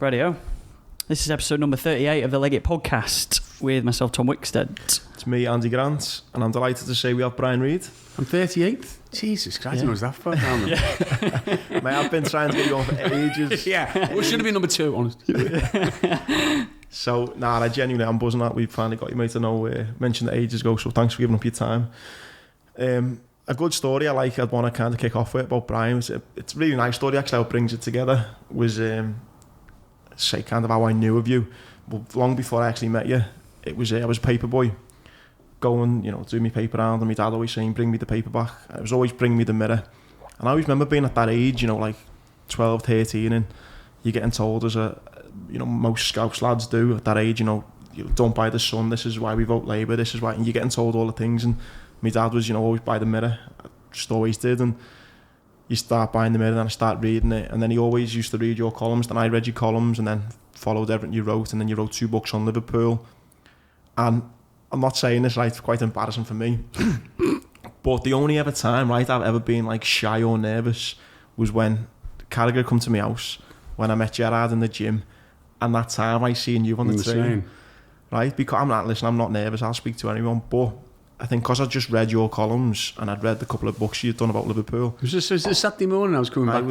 Radio. This is episode number 38 of the Legate podcast with myself, Tom Wickstead. It's me, Andy Grant, and I'm delighted to say we have Brian Reade. I'm 38. Jesus Christ, I didn't know it was that far down there. Mate, I've been trying to get you on for ages. Yeah, well, should have been number 2, honest. So, I genuinely am buzzing that we finally got you, mate. I know mentioned it ages ago, so thanks for giving up your time. A good story I'd want to kind of kick off with about Brian. It's a really nice story, actually, how it brings it together. Was, say, kind of how I knew of you. But long before I actually met you, it was I was a paper boy. Going, do my paper round, and my dad always saying, bring me the paper back. It was always bring me the mirror. And I always remember being at that age, like 12, 13, and you're getting told as most Scouse lads do at that age, don't buy the Sun, this is why we vote Labour, this is why, and you're getting told all the things. And my dad was, always buy the mirror, just always did. And you start buying the mirror, and I start reading it, and then he always used to read your columns, then I read your columns, and then followed everything you wrote, and then you wrote 2 books on Liverpool. And I'm not saying this, right, it's quite embarrassing for me, but the only ever time, right, I've ever been like shy or nervous was when Carragher come to my house, when I met Gerard in the gym, and that time I seen you on the train, right? Because I'm not nervous, I'll speak to anyone, but I think because I just read your columns and I'd read the couple of books you'd done about Liverpool. It was a Saturday morning I was coming back.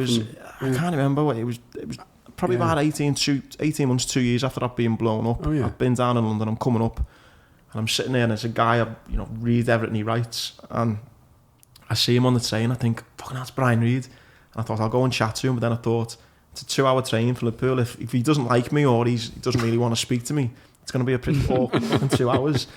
I can't remember what it was. It was probably about 18 months, 2 years after I'd been blown up. Oh, yeah. I've been down in London, I'm coming up, and I'm sitting there, and there's a guy, I read everything he writes, and I see him on the train, I think, fucking that's Brian Reade. And I thought, I'll go and chat to him, but then I thought, it's a 2-hour train from Liverpool. If he doesn't like me, or he doesn't really want to speak to me, it's going to be a pretty awkward fucking 2 hours.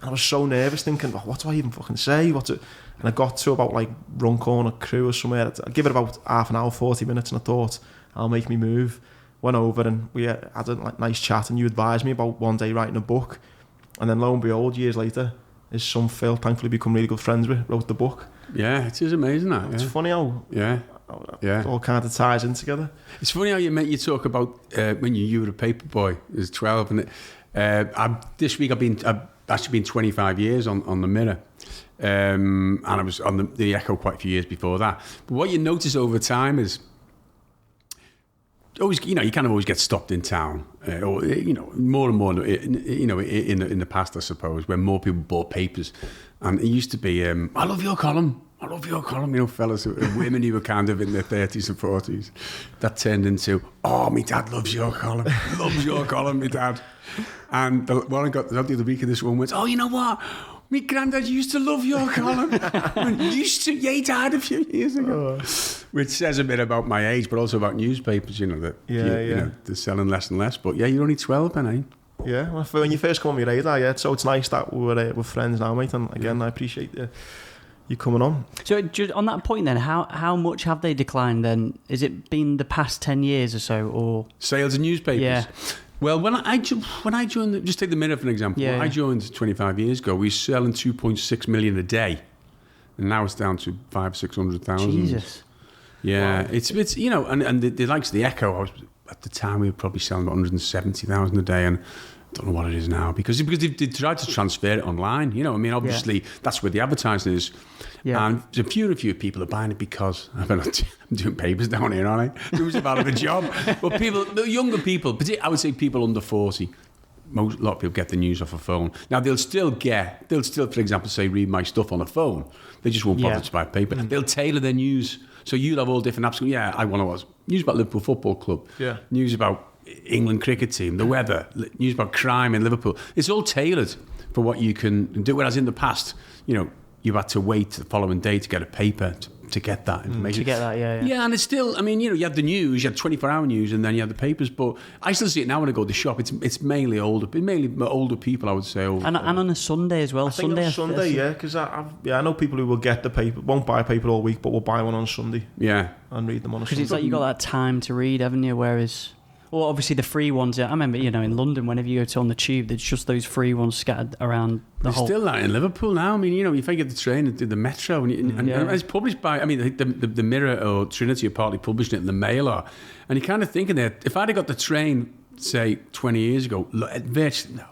And I was so nervous, thinking, what do I even fucking say? And I got to about like Runcorn or Crewe or somewhere. I'd give it about half an hour, 40 minutes, and I thought, I'll make me move. Went over and we had a nice chat, and you advised me about one day writing a book. And then lo and behold, years later, his son Phil, thankfully become really good friends with, wrote the book. Yeah, it is amazing that. It's funny how it all kind of ties in together. It's funny how you talk about when you were a paper boy, as 12, and this week I've actually been 25 years on the Mirror, and I was on the Echo quite a few years before that. But what you notice over time is, always, you kind of always get stopped in town, or more and more, in the past, I suppose, when more people bought papers, and it used to be, I love your column, fellas, women who were kind of in their 30s and 40s, that turned into, oh, my dad loves your column, my dad. And the one I got the other week of this one was, oh, you know what? My granddad used to love your column. He died a few years ago. Which says a bit about my age, but also about newspapers, that they're selling less and less. But yeah, you're only 12 then, eh? Yeah, well, when you first come on my radar, so it's nice that we're friends now, mate. And again, I appreciate you coming on. So just on that point then, how much have they declined then? Is it been the past 10 years or so, or sales of newspapers? Yeah. Well, when I joined, just take the Mirror for an example. When I joined 25 years ago, we were selling 2.6 million a day, and now it's down to 500,000-600,000. Jesus. Yeah, wow. It's and the likes of the Echo. At the time we were probably selling about 170,000 a day, and I don't know what it is now because they tried to transfer it online. Obviously that's where the advertising is. Yeah. And a few people are buying it because I'm doing papers down here, aren't I? It was about a job. But the younger people, I would say people under 40, a lot of people get the news off a phone. Now they'll still, for example, say read my stuff on a phone. They just won't bother to buy paper. They'll tailor their news. So you'll have all different apps. Yeah, I want to watch news about Liverpool Football Club. Yeah. News about England cricket team, the weather, news about crime in Liverpool. It's all tailored for what you can do. Whereas in the past, you had to wait the following day to get a paper to get that information. To get that, yeah. Yeah, and it's still, you had the news, you had 24-hour news, and then you had the papers. But I still see it now when I go to the shop. It's mainly older people, I would say. And on a Sunday as well. I think on Sunday, yeah, because I know people who will get the paper, won't buy a paper all week, but will buy one on Sunday. Yeah, and read them on a Sunday. Because it's like you got that time to read, haven't you? Whereas, well, obviously the free ones. I remember, in London, whenever you go to on the tube, there's just those free ones scattered around the whole. There's still that in Liverpool now. If I get the train and do the metro, and it's published by, the Mirror or Trinity are partly publishing it in the Mail are, and you're kind of thinking that if I'd have got the train, say 20 years ago, virtually no,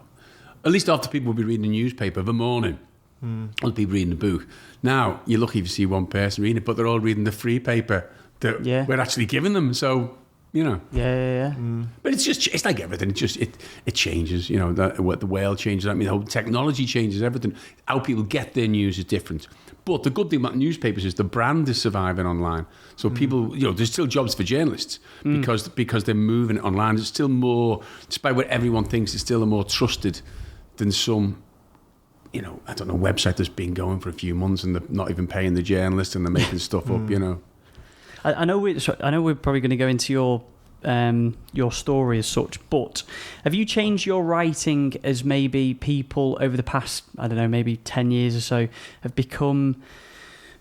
at least half the people would be reading the newspaper of a morning. Other people reading the book. Now you're lucky if you see one person reading it, but they're all reading the free paper that we're actually giving them. So you know. Yeah. But it's like everything. It changes, you know. The world changes. I mean, the whole technology changes everything. How people get their news is different. But the good thing about newspapers is the brand is surviving online. So people, you know, there's still jobs for journalists because they're moving it online. It's still more, despite what everyone thinks, it's still more trusted than some, you know, I don't know, website that's been going for a few months and they're not even paying the journalists and they're making stuff up, you know. I know we're probably going to go into your story as such, but have you changed your writing as maybe people over the past, I don't know, maybe 10 years or so have become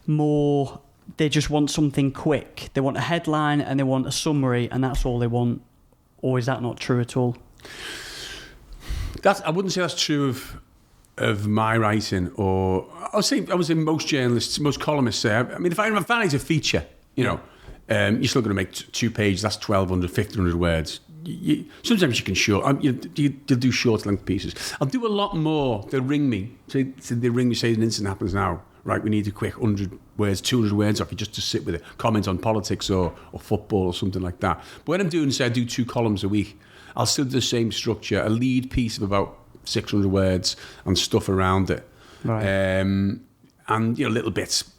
more, they just want something quick. They want a headline and they want a summary and that's all they want? Or is that not true at all? I wouldn't say that's true of my writing, or I would say most journalists, most columnists say, I mean, if I find it's a feature, you know, you're still going to make 2 pages, that's 1,200, 1,500 words. Sometimes you can you'll do short length pieces. I'll do a lot more. They'll ring me. Say an incident happens now. Right, we need a quick 100 words, 200 words off you just to sit with it. Comment on politics or football or something like that. But when I'm doing, say, I do 2 columns a week, I'll still do the same structure, a lead piece of about 600 words and stuff around it. Right. And, you know, little bits,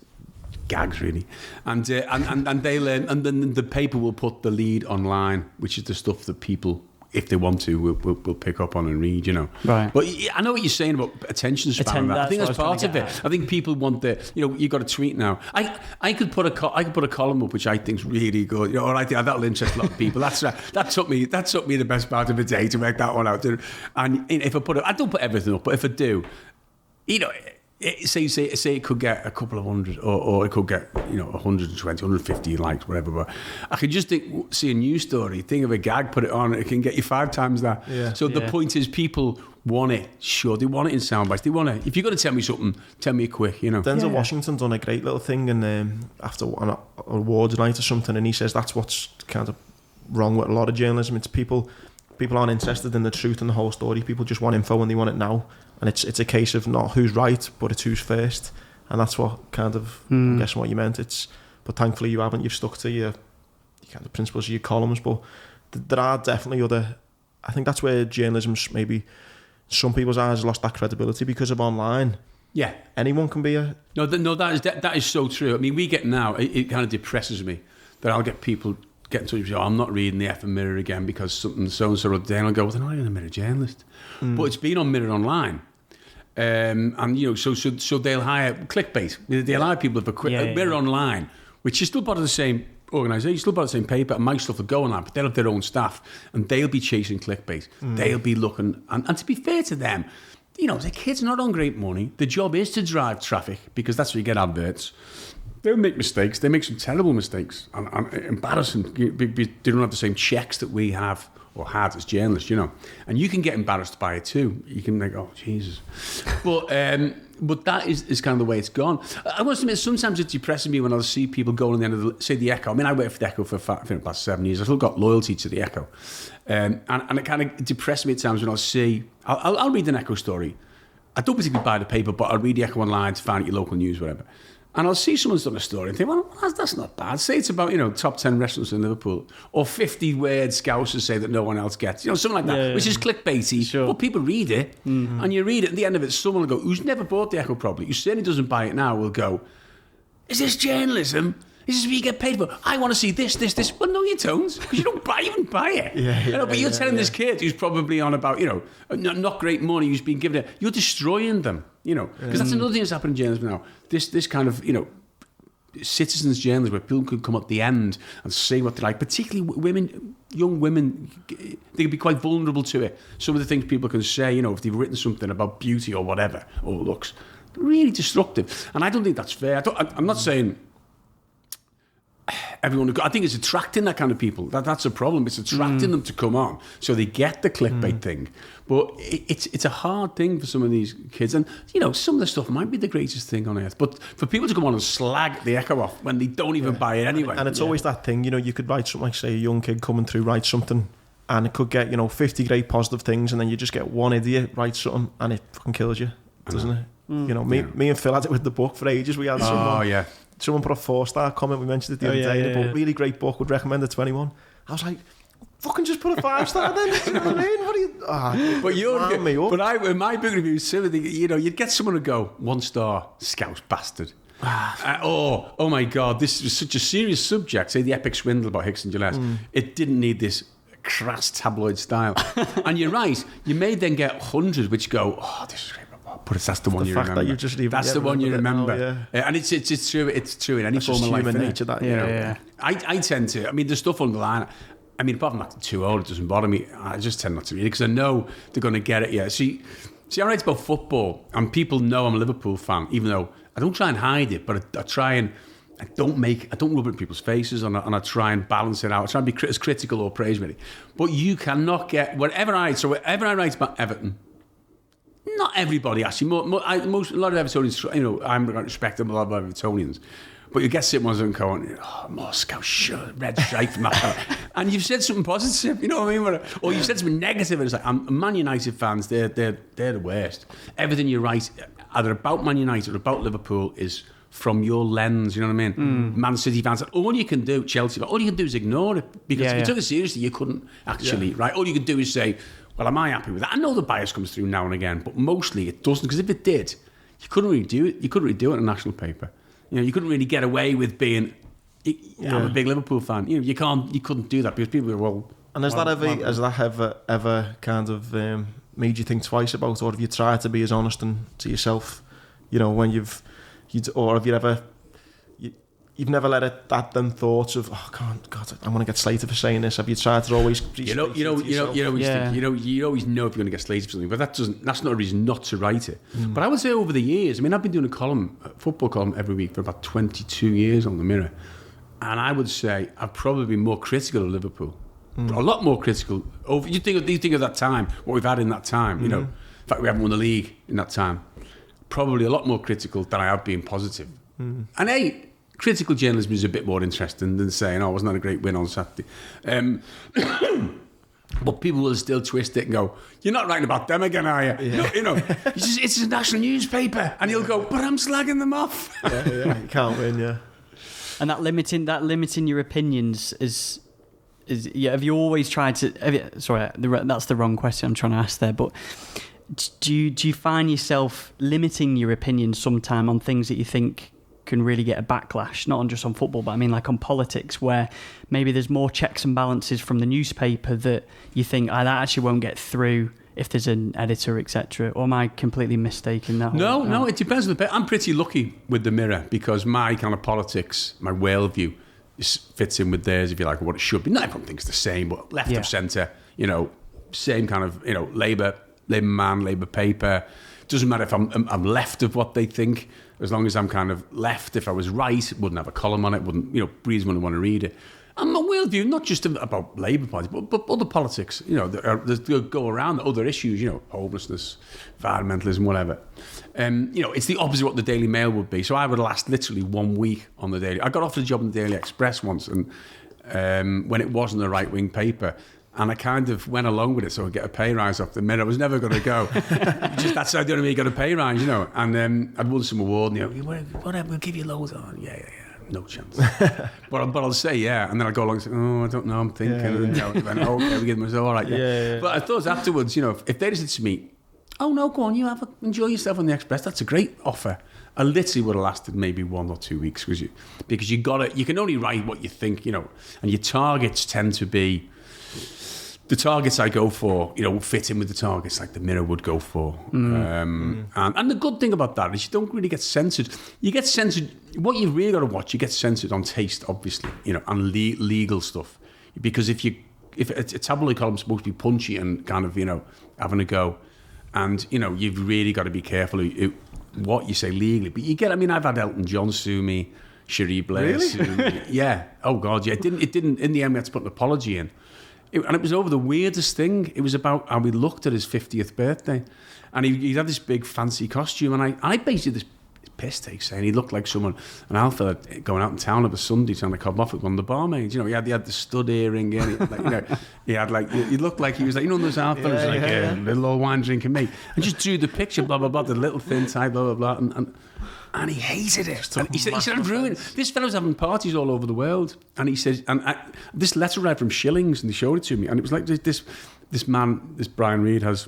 gags really. And they'll, and then the paper will put the lead online, which is the stuff that people, if they want to, will pick up on and read, you know. Right. But I know what you're saying about attention span. I think that's part of it. I think people want you got a tweet now. I could put a column up which I think's really good. You know, or I think that'll interest a lot of people. That took me the best part of the day to make that one out. And if I I don't put everything up, but if I do, you know, say it could get a couple of hundred, or it could get, you know, 120, 150 likes, whatever. But I could just see a news story, think of a gag, put it on, it can get you 5 times that. Yeah. So the point is, people want it. Sure, they want it in sound bites. They want it. If you're going to tell me something, tell me it quick, you know. Denzel Washington done a great little thing, and after an awards night or something, and he says that's what's kind of wrong with a lot of journalism. It's people aren't interested in the truth and the whole story. People just want info and they want it now. And it's a case of not who's right, but it's who's first. And that's what kind of, I'm guessing what you meant. But thankfully you haven't. You've stuck to your kind of principles of your columns. But there are definitely other, I think that's where journalism's maybe, some people's eyes lost that credibility because of online. Yeah. Anyone can be a... No, that is so true. I mean, we get now, it kind of depresses me that I'll get people get in touch with you, I'm not reading the effing Mirror again because something so-and-so wrote down. I'll go, well, they're not even a Mirror journalist. But it's been on Mirror Online. And, you know, so they'll hire clickbait. They'll hire people for Mirror Online, which is still part of the same organisation, still part of the same paper, and my stuff will go on that, but they'll have their own staff, and they'll be chasing clickbait. They'll be looking, and to be fair to them, you know, the kids are not on great money. The job is to drive traffic because that's where you get adverts. They'll make mistakes. They make some terrible mistakes and embarrassing. They don't have the same checks that we have or had as journalists, you know. And you can get embarrassed by it too. You can think, oh, Jesus. But that is kind of the way it's gone. I must admit, sometimes it's depressing me when I see people going on the end of, say, the Echo. I mean, I worked for the Echo for the past 7 years. I've still got loyalty to the Echo. And it kind of depresses me at times when I'll read an Echo story. I don't particularly buy the paper, but I'll read the Echo online to find out your local news, whatever. And I'll see someone's done a story and think, well, that's not bad. Say it's about, you know, top 10 restaurants in Liverpool. Or 50 words Scousers say that no one else gets. You know, something like that, which is clickbaity. Sure. But people read it, and you read it. At the end of it, someone will go, who's never bought the Echo probably, who certainly doesn't buy it now, will go, is this journalism? Is this what you get paid for? I want to see this. Well, no, you don't, because you don't even buy it. But you're telling this kid who's probably on about, you know, not great money, who's been given it, you're destroying them, you know, because that's another thing that's happening in journalism now. This kind of, you know, citizens journalism where people could come at the end and say what they like, particularly women, young women, they can be quite vulnerable to it. Some of the things people can say, you know, if they've written something about beauty or whatever, or looks, really destructive. And I don't think that's fair. I'm not saying everyone, I think it's attracting that kind of people. That's a problem. It's attracting them to come on, so they get the clickbait thing. But it's a hard thing for some of these kids, and you know, some of the stuff might be the greatest thing on earth. But for people to come on and slag the Echo off when they don't even buy it anyway, and it's always that thing. You know, you could write something like, say, a young kid coming through writes something, and it could get, you know, 50 great positive things, and then you just get one idiot writes something, and it fucking kills you, doesn't it? You know, me and Phil had it with the book for ages. We had someone put a 4-star comment, we mentioned it the other day, but really great book, would recommend it to anyone. I was like, fucking just put a 5-star then. You know what I mean? What are you? But you're me up. But in my book reviews, you'd get someone to go 1 star, scouse bastard. Oh my God, this is such a serious subject. Say the epic swindle about Hicks and Gillespie. It didn't need this crass tabloid style. And you're right. You may then get hundreds which go, oh, this is great. But that's the one you remember. That's the one you remember. And it's true. It's true in any form of life. Human nature. That, yeah. I tend to. I mean, the stuff underlying. I mean, apart from that, too old, it doesn't bother me. I just tend not to read it because I know they're going to get it. Yeah. See, I write about football, and people know I'm a Liverpool fan, even though I don't try and hide it, but I try and I don't rub it in people's faces, and I try and balance it out. I try and be as critical or praiseworthy. But you cannot get whatever I write about Everton. Not everybody actually. A lot of Evertonians, I'm respecting a lot of Evertonians. But you get someone and going, oh, Moscow, sure, red stripe from that. And you've said something positive, you know what I mean? Or you've said something negative, and it's like, I'm Man United fans, they're the worst. Everything you write, either about Man United or about Liverpool, is from your lens, you know what I mean? Man City fans, all you can do, Chelsea, all you can do is ignore it. Because if you took it seriously, you couldn't actually, right? All you could do is say, well, am I happy with that? I know the bias comes through now and again, but mostly it doesn't, because if it did, you couldn't really do it. You couldn't really do it in a national paper. You couldn't really get away with being, I'm a big Liverpool fan. You couldn't do that because people were, And has that ever kind of made you think twice about, or have you tried to be as honest to yourself, when you've never let it, that then thoughts of, oh God, I want to get slated for saying this. Have you tried to always? You always know if you're going to get slated for something, but that's not a reason not to write it. But I would say over the years, I mean, I've been doing a football column every week for about 22 years on the Mirror, and I would say I've probably been more critical of Liverpool, a lot more critical. You think of that time, what we've had in that time. In fact, we haven't won the league in that time. Probably a lot more critical than I have been positive. And critical journalism is a bit more interesting than saying, "Oh, wasn't that a great win on Saturday?" But people will still twist it and go, "You're not writing about them again, are you?" Yeah. It's a national newspaper, and you'll go, "But I'm slagging them off." You can't win, yeah. And that limiting your opinions is have you always tried to? Sorry, that's the wrong question I'm trying to ask there, but. Do you find yourself limiting your opinions sometime on things that you think can really get a backlash, not just on football, but I mean like on politics, where maybe there's more checks and balances from the newspaper that you think, that actually won't get through if there's an editor, etc. Or am I completely mistaken that? No, it depends on the paper. I'm pretty lucky with the Mirror because my kind of politics, my worldview, fits in with theirs, if you like, or what it should be. Not everyone thinks the same, but left of centre, same kind of, Labour man, Labour paper. Doesn't matter if I'm left of what they think, as long as I'm kind of left. If I was right, wouldn't have a column on it, Breeze wouldn't want to read it. And my worldview, not just about Labour Party, but other politics, that go around, other issues, homelessness, environmentalism, whatever. It's the opposite of what the Daily Mail would be. So I would last literally 1 week on the Daily. I got offered a job in the Daily Express once, and when it wasn't a right-wing paper, and I kind of went along with it so I'd get a pay rise off the Mirror. I was never going to go. That's the only way you got a pay rise, And I'd won some award, whatever, we'll give you loads on. Yeah, no chance. but I'll say, yeah. And then I'd go along and say, I don't know, I'm thinking. Yeah. And went, okay, we give them, all right. Yeah. But I thought afterwards, if they said to me, oh, no, go on, enjoy yourself on the Express, that's a great offer. I literally would have lasted maybe 1 or 2 weeks because you can only write what you think, and your targets tend to be, the targets I go for, fit in with the targets like the Mirror would go for. And the good thing about that is you don't really get censored. You get censored, what you've really got to watch, you get censored on taste, obviously, and legal stuff. Because if a tabloid column's supposed to be punchy and kind of, having a go, and, you've really got to be careful what you say legally. But I've had Elton John sue me, Cherie Blair really? sue me. Yeah. Oh, God, yeah. It didn't, in the end, we had to put an apology in. And it was over the weirdest thing. It was about how we looked at his 50th birthday. And he had this big fancy costume. And I basically this piss take, saying he looked like someone, an alpha going out in town of a Sunday trying to cob off with one of the barmaids. You know, he had the stud earring in. He looked like he was like, you know, those alphas, little old wine drinking mate. And just drew the picture, blah, blah, blah, the little thin type, blah, blah, blah. And he hated it. And he said, I'm ruined. This fellow's having parties all over the world. And he said, this letter arrived from Shillings, and they showed it to me. And it was like, this man, this Brian Reade, has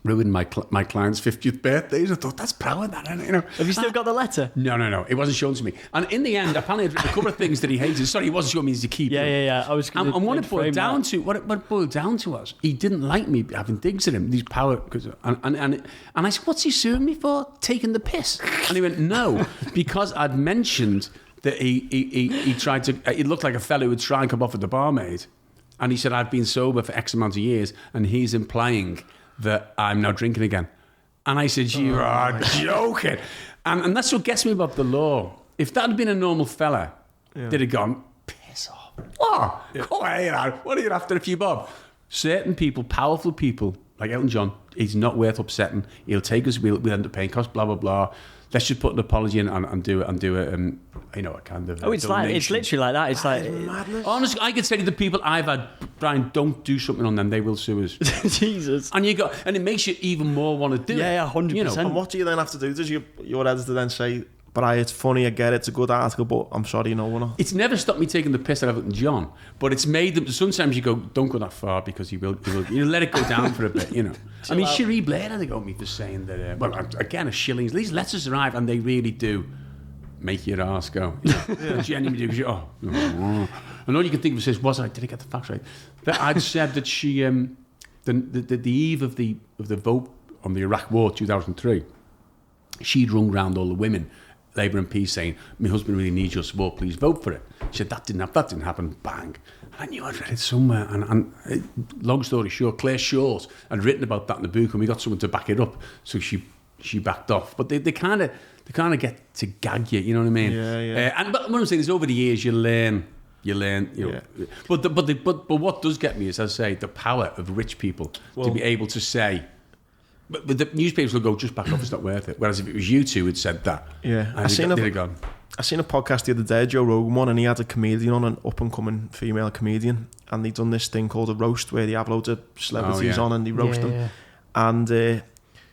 ruined my client's 50th birthday. I thought, that's proud, that, you know. Have you still got the letter? No. It wasn't shown to me. And in the end, apparently, a couple of things that he hated. Sorry, he wasn't showing me to keep. Yeah. And what it boiled down to, what it boiled down to was, he didn't like me having digs at him. These power, and I said, what's he suing me for? Taking the piss. And he went, no, because I'd mentioned that he tried to. He looked like a fellow who would try and come off with the barmaid. And he said, I've been sober for X amount of years, and he's implying that I'm now drinking again. And I said, you are joking. And that's what gets me about the law. If that had been a normal fella, they'd have gone, piss off. Oh, go ahead, what are you after a few bob? Certain people, powerful people, like Elton John, he's not worth upsetting. He'll take us, we'll end up paying costs, blah, blah, blah. Let's just put an apology in and do it, you know, a kind of. It's literally like that. It's like madness. Honestly, I could say to the people I've had, Brian, don't do something on them; they will sue us. Jesus. And it makes you even more want to do it. Yeah, 100%. You know, And what do you then have to do? Does your editor then say, Brian, it's funny, I get it, it's a good article, but I'm sorry, no one. It's never stopped me taking the piss out of Elton John, but it's made them. Sometimes you go, don't go that far because he will you let it go down for a bit, you know. I mean, Cherie Blair had to go at me for saying that. Well, again, a Shillings. These letters arrive and they really do make your arse go. You know? They genuinely do. And all you can think of is, did I get the facts right? That I'd said that she, the eve of the vote on the Iraq War 2003, she'd rung round all the women, Labour MPs, saying, my husband really needs your support, please vote for it. She said, that didn't happen, bang. And I knew I'd read it somewhere. And long story short, Claire Shaw's had written about that in the book, and we got someone to back it up, so she backed off. But they kind of get to gag you, you know what I mean? Yeah. But what I'm saying is, over the years, you learn. You know. But what does get me is, as I say, the power of rich people to be able to say, but the newspapers will go, just back off, it's not worth it. Whereas if it was you two who'd said that, I seen a podcast the other day, Joe Rogan one, and he had a comedian on, an up-and-coming female comedian, and they'd done this thing called a roast where they have loads of celebrities on and they roast them. Yeah. And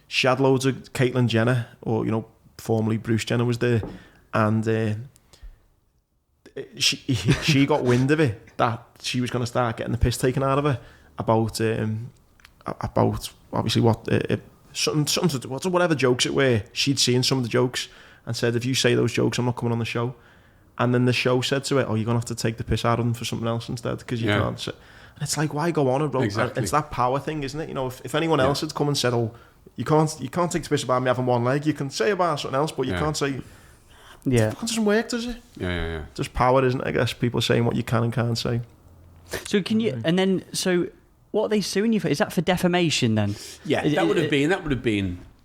she had loads of Caitlyn Jenner, or, you know, formerly Bruce Jenner was there, and she got wind of it, that she was going to start getting the piss taken out of her about obviously something to do, whatever jokes it were. She'd seen some of the jokes and said, if you say those jokes, I'm not coming on the show. And then the show said to her, you're going to have to take the piss out of them for something else instead, because you can't say. And it's like, why go on and exactly. It's that power thing, isn't it? You know, if anyone else had come and said, you can't take the piss about me having one leg, you can say about something else, but you can't say. It doesn't work, does it? Yeah. Just power, isn't it? I guess people saying what you can and can't say. So can you? And then what are they suing you for? Is that for defamation then? Yeah, that would have been.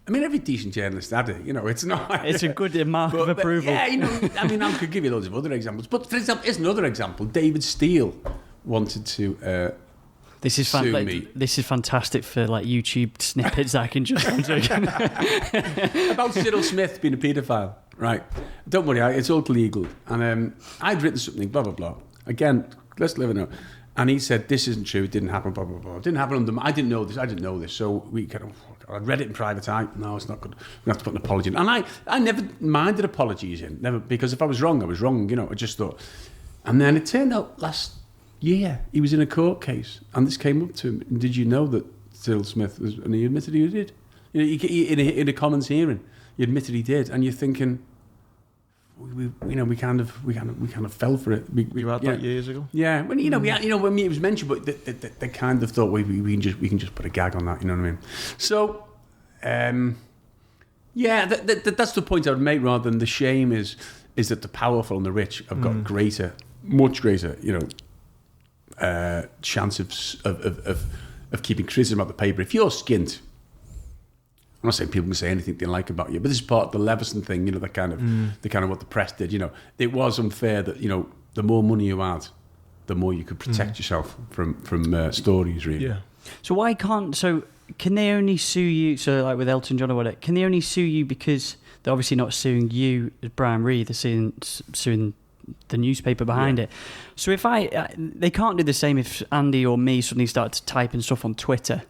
I mean, every decent journalist had it. You know, it's not. It's a good mark of approval. Yeah, you know. I mean, I could give you loads of other examples. But for example, here's another example. David Steele wanted to. This is This is fantastic for like YouTube snippets that I can just about Cyril Smith being a paedophile. Right? Don't worry, it's all legal. And I'd written something. Blah blah blah. Again, let's live it up. And he said, this isn't true, it didn't happen, blah, blah, blah. It didn't happen I didn't know this. So I read it in private eye. No, it's not good. We have to put an apology in. And I never minded apologies in, never, because if I was wrong, you know, I just thought. And then it turned out last year, he was in a court case, and this came up to him. And did you know that Cyril Smith was, and he admitted he did. You know, in a Commons hearing, he admitted he did, and you're thinking, we kind of fell for it. We had that years ago. Yeah, when when it was mentioned, but they kind of thought we can just put a gag on that. You know what I mean? So, that's the point I would make. Rather than the shame is that the powerful and the rich have got much greater, chance of keeping criticism about the paper. If you're skint. I'm not saying people can say anything they like about you, but this is part of the Leveson thing, the kind of what the press did. It was unfair that the more money you had, the more you could protect yourself from stories, really. Yeah. So can they only sue you? So like with Elton John or whatever, can they only sue you because they're obviously not suing you as Brian Reade, they're suing the newspaper behind it. So if they can't do the same if Andy or me suddenly start to type in stuff on Twitter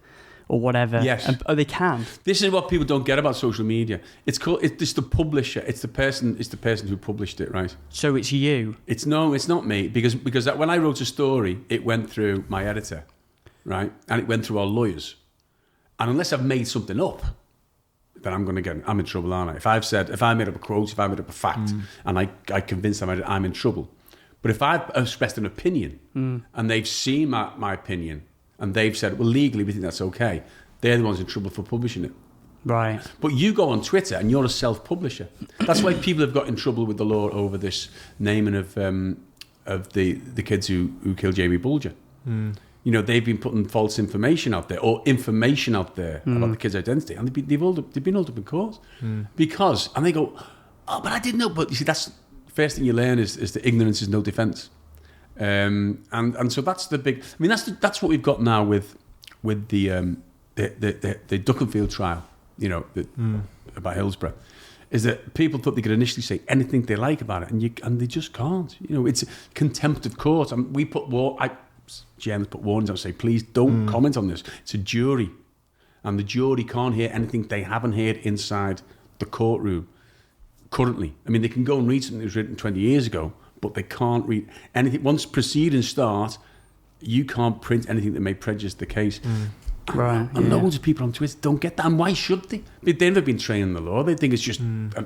or whatever. Yes. They can. This is what people don't get about social media. It's the publisher. It's the person who published it, right? So it's you. It's not me because when I wrote a story, it went through my editor, right? And it went through our lawyers. And unless I've made something up, then I'm in trouble, aren't I? If I made up a quote, if I made up a fact, and I convinced them I'm in trouble. But if I've expressed an opinion and they've seen my opinion and they've said, well, legally we think that's okay, they're the ones in trouble for publishing it. Right. But you go on Twitter and you're a self-publisher. That's why people have got in trouble with the law over this naming of the kids who killed Jamie Bulger. You know, they've been putting false information out there or information out there about the kid's identity, and they've been held up in court because, and they go, oh, but I didn't know. But you see, that's the first thing you learn is that ignorance is no defence, and so that's the big. I mean, that's what we've got now with the Duckenfield trial. You know, about Hillsborough, is that people thought they could initially say anything they like about it, and they just can't. You know, it's contempt of court, and we put journalists put warnings out and say, please don't comment on this. It's a jury, and the jury can't hear anything they haven't heard inside the courtroom currently. I mean, they can go and read something that was written 20 years ago, but they can't read anything. Once proceedings start, you can't print anything that may prejudice the case. Right. And loads of people on Twitter don't get that, and why should they? They've never been trained in the law. They think it's just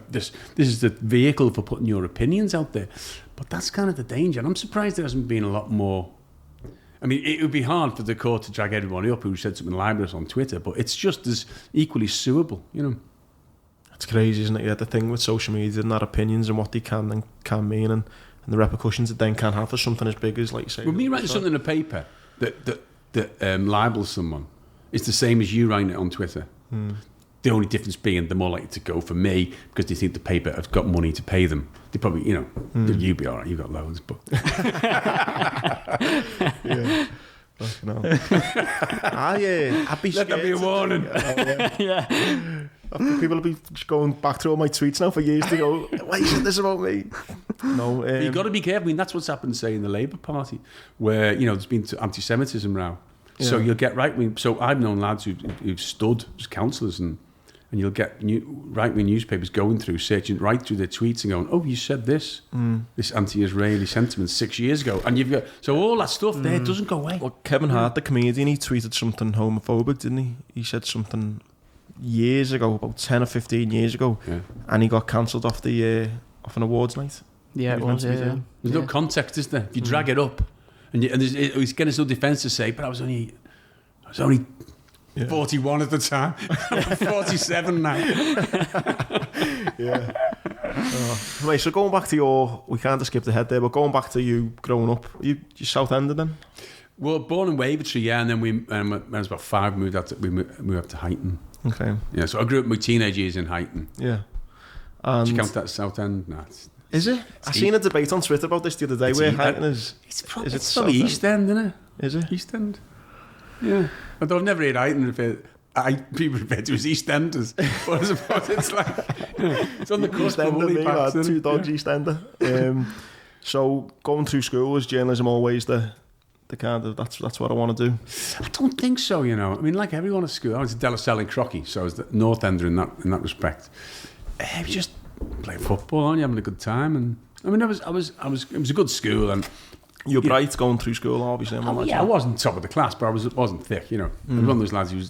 this is the vehicle for putting your opinions out there. But that's kind of the danger, and I'm surprised there hasn't been a lot more. I mean, it would be hard for the court to drag everybody up who said something libelous on Twitter, but it's just as equally suable, you know. It's crazy, isn't it? Yeah, the thing with social media and their opinions and what they can and can mean and the repercussions it then can have for something as big as, like you say. With me writing something in a paper that libels someone, it's the same as you writing it on Twitter. The only difference being they're more likely to go for me because they think the paper has got money to pay them. They probably, you know, you'd be all right, you've got loads, but... Yeah. No. I'd be Let that be a warning. People will be going back through all my tweets now for years to go, why you said this about me? No. You've got to be careful. I mean, that's what's happened, say, in the Labour Party, where, you know, there's been anti-Semitism now. Yeah. So you'll get right-wing... So I've known lads who've stood as councillors and you'll get right-wing newspapers going through, searching right through their tweets and going, oh, you said this anti-Israeli sentiment 6 years ago. And you've got... So all that stuff there doesn't go away. Well, Kevin Hart, the comedian, he tweeted something homophobic, didn't he? He said something years ago, about 10 or 15 years ago, and he got cancelled off an awards night. Yeah, it was, There's no context, is there? If you drag it up, and he's getting no defence to say, but I was only 41 at the time. I'm 47 now. Yeah. Right, so going back to we kind of skipped ahead there, but going back to you growing up, you Southender then? Well, born in Wavertree, yeah, and then when I was about 5, we moved up to Huyton. Okay. Yeah, so I grew up my teenage years in Huyton. Yeah. And do you count that Southend? No. Is it? I seen a debate on Twitter about this the other day where Huyton is. It's probably East End, isn't it? Is it? East End. Yeah. Although I've never heard Huyton people refer to as EastEnders. But I suppose it's like, it's on the cusp of Woolly 2 dogs EastEnder. So going through school, is journalism always the kind of, that's what I want to do? I don't think so, you know. I mean, like everyone at school, I was a Delasell in Crocky, so I was the North Ender in that respect. I was just playing football, aren't you, having a good time, and I mean, it was a good school, and you're bright going through school, obviously. I wasn't top of the class, but I wasn't thick, you know. I was one of those lads who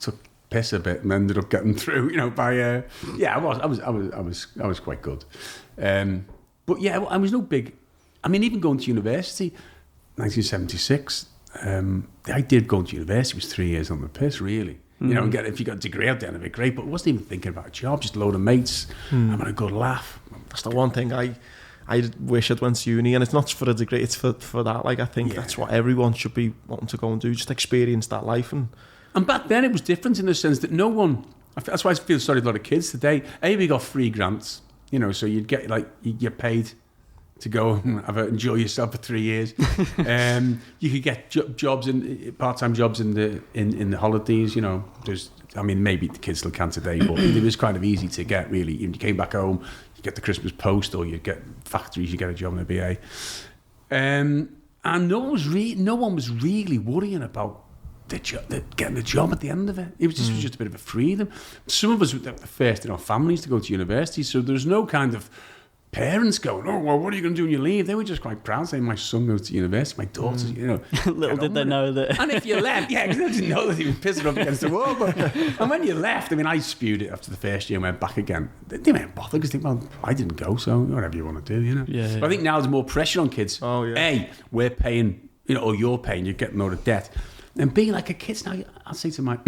took piss a bit and ended up getting through, you know. By I was quite good, but yeah, I was no big. I mean, even going to university, 1976. The idea of going to university was 3 years on the piss, really. You know, and if you got a degree out there, it'd be great. But I wasn't even thinking about a job, just a load of mates, having a good laugh. That's the one thing I wish I'd went to uni, and it's not for a degree, it's for that. Like, I think that's what everyone should be wanting to go and do, just experience that life. And back then it was different in the sense that no one, that's why I feel sorry for a lot of kids today. We got free grants, you know, so you'd get, like, you get paid to go and enjoy yourself for 3 years. You could get jobs part-time jobs in the holidays. You know, maybe the kids still can today, but it was kind of easy to get. Really, when you came back home, you get the Christmas post, or you get factories. You get a job in a BA, and no one was really worrying about getting a job at the end of it. It was just a bit of a freedom. Some of us were the first in our families to go to university, so there was no kind of parents going, "Oh, well, what are you going to do when you leave?" They were just quite proud, saying, "My son goes to university, my daughter's, you know." Little did they know that. And if you left, because they didn't know that he was pissing up against the wall. And when you left, I mean, I spewed it after the first year and went back again. They weren't bothered because they think, well, I didn't go, so whatever you want to do, you know. Yeah. But I think now there's more pressure on kids. Oh, yeah. A, we're paying, you know, or you're paying, you're getting out of debt. And being like a kid's now, I'll say to my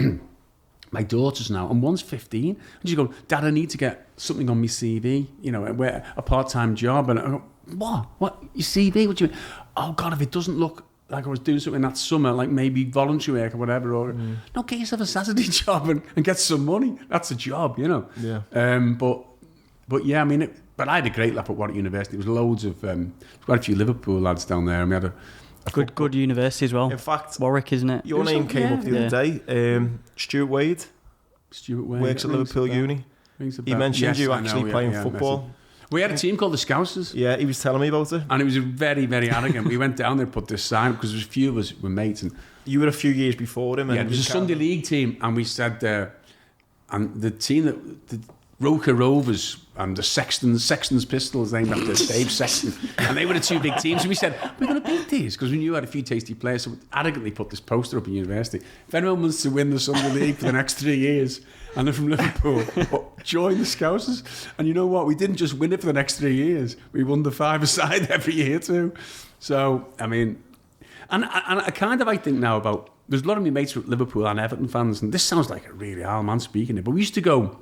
my daughters now, and one's 15, and she's going, "Dad, I need to get something on my CV, you know, a part-time job." And I go, What? Your CV? What do you mean? "Oh, God, if it doesn't look like I was doing something that summer, like maybe voluntary work or whatever, or no, get yourself a Saturday job and get some money. That's a job, you know." Yeah. But yeah, I mean, but I had a great laugh at Warwick University. There was loads of, quite a few Liverpool lads down there, and we had a Good university as well. In fact, Warwick, isn't it? your name came up the other day. Stuart Wade works at Liverpool Uni. He mentioned you actually playing football. We had a team called the Scousers. Yeah, he was telling me about it. And it was very, very arrogant. We went down there and put this sign, because there's a few of us were mates. And you were a few years before him. yeah, it was a Sunday League team, and we said, and the team that the Roker Rovers and the Sexton's Pistols, named after Dave Sexton, and they were the two big teams. And we said, we're going to beat these, because we knew we had a few tasty players. So we arrogantly put this poster up in university. If anyone wants to win the Sunday League for the next 3 years, and they're from Liverpool, join the Scousers. And you know what? We didn't just win it for the next 3 years. We won the five-a-side every year too. So, I mean, and I kind of, I think now about, there's a lot of my mates were Liverpool and Everton fans, and this sounds like a really old man speaking it, but we used to go